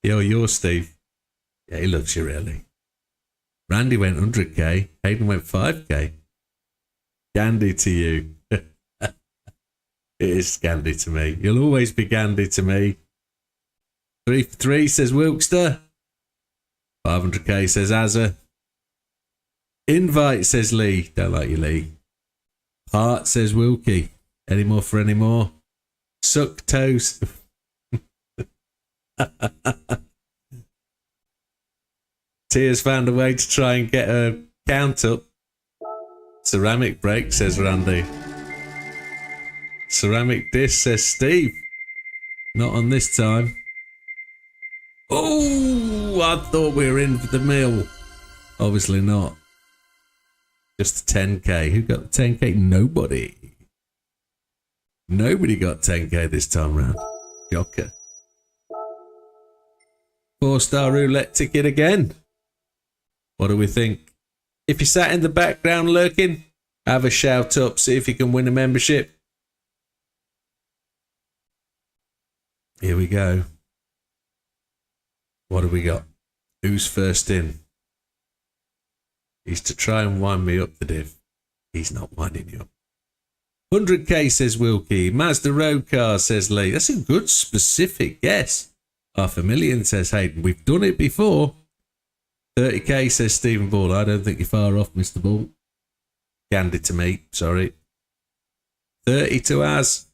Yo, you're Steve. Yeah, he loves you really. Randy went 100k. Hayden went 5k. Gandhi to you. It is Gandhi to me. You'll always be Gandhi to me. 3 for 3 says Wilkster. 500k says Azza. Invite says Lee. Don't like you, Lee. Heart says Wilkie. Any more for any more? Suck toast. Tia's found a way to try and get a count up. Ceramic break says Randy. Ceramic dish says Steve. Not on this time. Oh, I thought we were in for the meal. Obviously not. Just the 10k. Who got the 10k? Nobody. Nobody got 10k this time round. Shocker. 4-star roulette ticket again. What do we think? If you sat in the background lurking, have a shout up, see if you can win a membership. Here we go. What have we got? Who's first in? He's to try and wind me up, the div. He's not winding you up. 100k says Wilkie. Mazda Road Car says Lee. That's a good specific guess. 500,000 says Hayden. We've done it before. 30k says Stephen Ball. I don't think you're far off, Mr. Ball. Gandhi to me, sorry. 30 to Az.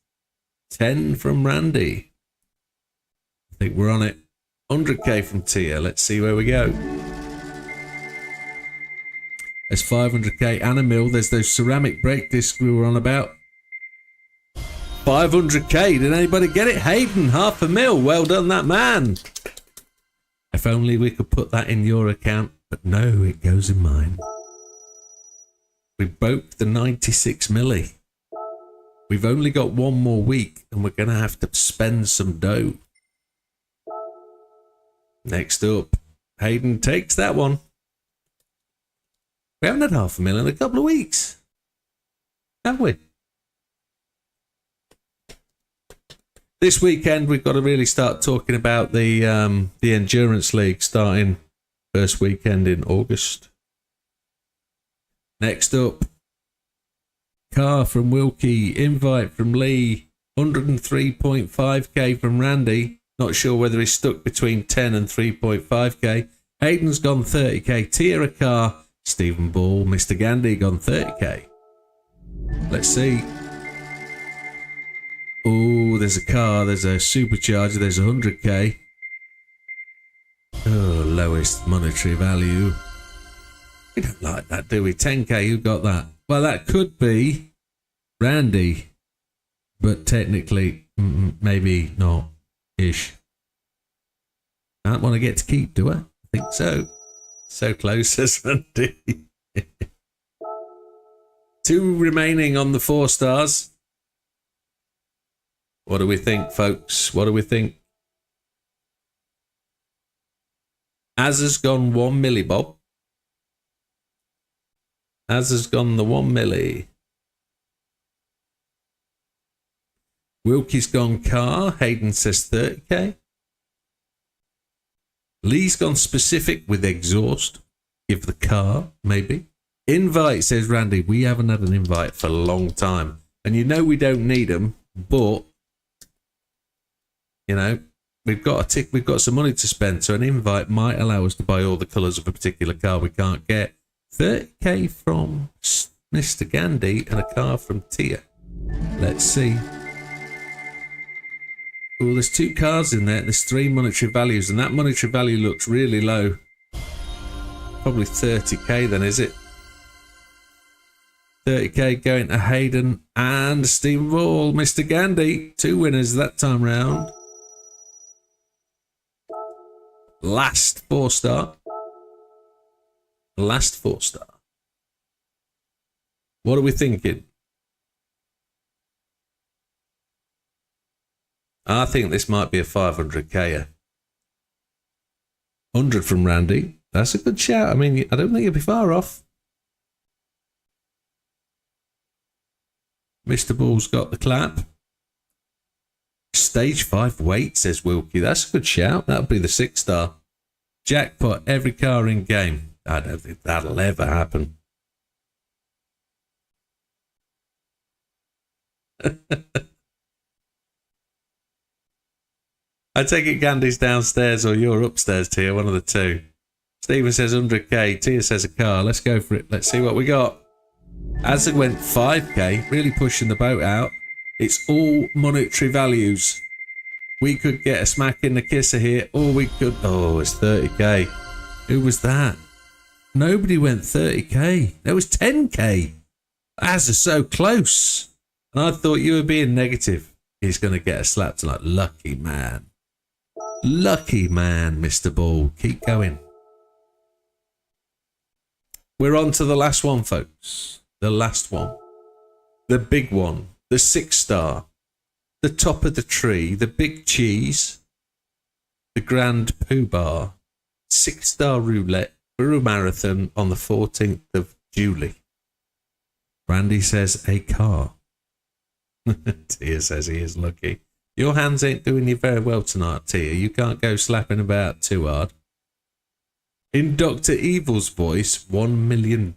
10 from Randy. I think we're on it. 100k from Tia. Let's see where we go. There's 500k and a mil. There's those ceramic brake discs we were on about. 500k. Did anybody get it? Hayden, 500,000. Well done, that man. If only we could put that in your account, but no, it goes in mine. We broke the 96 milli. We've only got one more week and we're going to have to spend some dough. Next up, Hayden takes that one. We haven't had 500,000 in a couple of weeks, have we? This weekend, we've got to really start talking about the Endurance League starting first weekend in August. Next up, car from Wilkie, invite from Lee, 103.5k from Randy. Not sure whether he's stuck between 10 and 3.5k. Hayden's gone 30k. Tia a car. Stephen Ball, Mr. Gandhi gone 30k. Let's see. Oh, there's a car, there's a supercharger, there's 100k. Oh, lowest monetary value. We don't like that, do we? 10k, who got that? Well, that could be Randy, but technically, maybe not. Ish. I don't want to get to keep, do I? I think so. So close, says Randy. 2 remaining on the 4 stars. What do we think, folks? What do we think? Az has gone 1 milli, Bob. Az has gone the 1 milli. Wilkie's gone car. Hayden says 30k. Lee's gone specific with exhaust. Give the car, maybe. Invite, says Randy. We haven't had an invite for a long time. And you know we don't need them, but, you know, we've got some money to spend, so an invite might allow us to buy all the colours of a particular car we can't get. 30k from Mr. Gandhi and a car from Tia. Let's see. Oh, there's 2 cars in there. There's 3 monetary values, and that monetary value looks really low. Probably 30k then, is it? 30k going to Hayden and Steve Ball. Mr. Gandhi, 2 winners that time round. Last 4-star. Last 4-star. What are we thinking? I think this might be a 500k. 100 from Randy. That's a good shout. I mean, I don't think you'll be far off. Mr. Ball's got the clap. Stage 5 wait, says Wilkie. That's a good shout. That'll be the 6-star. Jackpot every car in game. I don't think that'll ever happen. I take it Gandhi's downstairs or you're upstairs, Tia, one of the 2. Stephen says 100k, Tia says a car. Let's go for it. Let's see what we got. As it went 5k, really pushing the boat out. It's all monetary values. We could get a smack in the kisser here, or we could... Oh, it's 30k. Who was that? Nobody went 30k. There was 10k. Az is so close. And I thought you were being negative. He's going to get a slap tonight. Lucky man. Lucky man, Mr. Ball. Keep going. We're on to the last one, folks. The last one. The big one. The 6-star. The top of the tree. The big cheese. The grand poobah. 6-star roulette. Brew marathon on the 14th of July. Randy says a car. Tia says he is lucky. Your hands ain't doing you very well tonight, Tia. You can't go slapping about too hard. In Dr. Evil's voice, $1 million.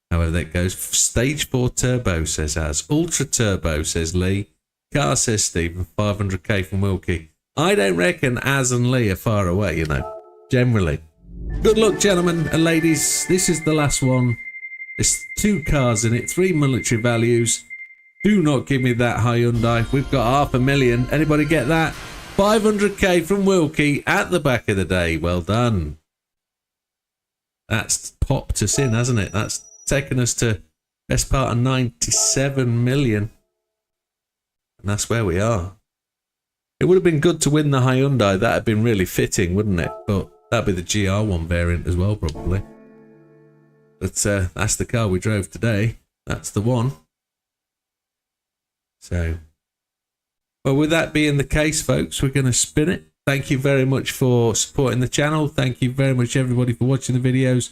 However that goes. Stage 4 turbo, says Az. Ultra turbo, says Lee. Car, says Stephen. 500k from Wilkie. I don't reckon Az and Lee are far away, you know. Generally. Good luck, gentlemen and ladies. This is the last one. There's 2 cars in it, 3 military values. Do not give me that Hyundai. We've got $500,000. Anybody get that? 500k from Wilkie at the back of the day. Well done. That's popped us in, hasn't it? That's taken us to best part of 97 million. And that's where we are. It would have been good to win the Hyundai. That had been really fitting, wouldn't it? But that'd be the GR1 variant as well, probably. But that's the car we drove today. That's the one. So, well, with that being the case, folks, we're going to spin it. Thank you very much for supporting the channel. Thank you very much, everybody, for watching the videos,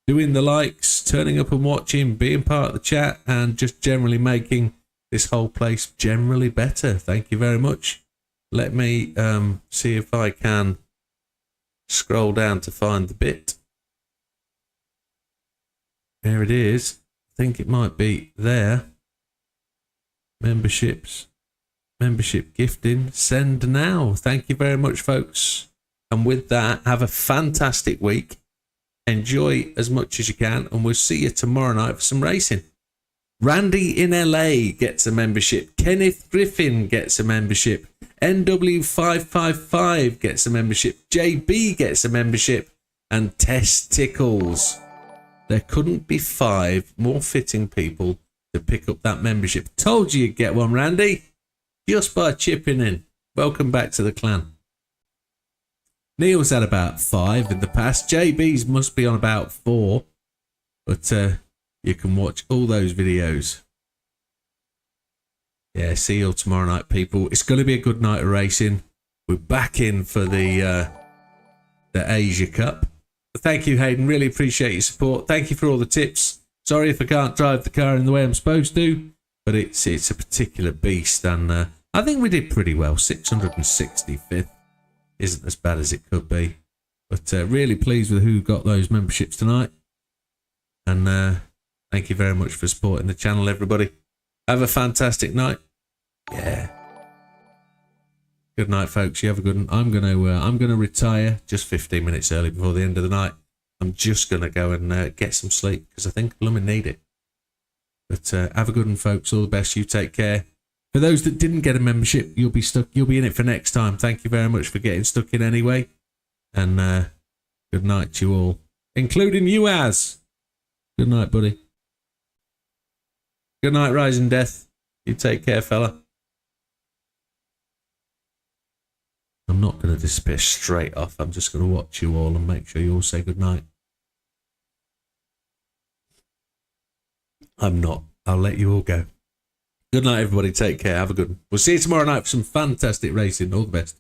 doing the likes, turning up and watching, being part of the chat, and just generally making this whole place generally better. Thank you very much. Let me see if I can scroll down to find the bit. There it is. I think it might be there. Memberships. Membership gifting. Send now. Thank you very much, folks. And with that, have a fantastic week. Enjoy as much as you can. And we'll see you tomorrow night for some racing. Randy in LA gets a membership. Kenneth Griffin gets a membership. NW555 gets a membership. JB gets a membership. And Testicles. There couldn't be 5 more fitting people to pick up that membership. Told you you'd get one, Randy. Just by chipping in. Welcome back to the clan. Neil's had about 5 in the past. JB's must be on about 4. But you can watch all those videos. Yeah, see you all tomorrow night, people. It's going to be a good night of racing. We're back in for the Asia Cup. But thank you, Hayden. Really appreciate your support. Thank you for all the tips. Sorry if I can't drive the car in the way I'm supposed to, but it's a particular beast, and I think we did pretty well. 665th isn't as bad as it could be, but really pleased with who got those memberships tonight. And thank you very much for supporting the channel, everybody. Have a fantastic night. Yeah. Good night, folks. You have a good one. I'm gonna retire just 15 minutes early before the end of the night. I'm just gonna go and get some sleep because I think I'll need it. But have a good one, folks. All the best. You take care. For those that didn't get a membership, you'll be stuck. You'll be in it for next time. Thank you very much for getting stuck in anyway. And good night to you all, including you, Az. Good night, buddy. Good night, Rising Death. You take care, fella. I'm not going to disappear straight off. I'm just going to watch you all and make sure you all say good night. I'm not. I'll let you all go. Good night, everybody. Take care. Have a good one. We'll see you tomorrow night for some fantastic racing. All the best.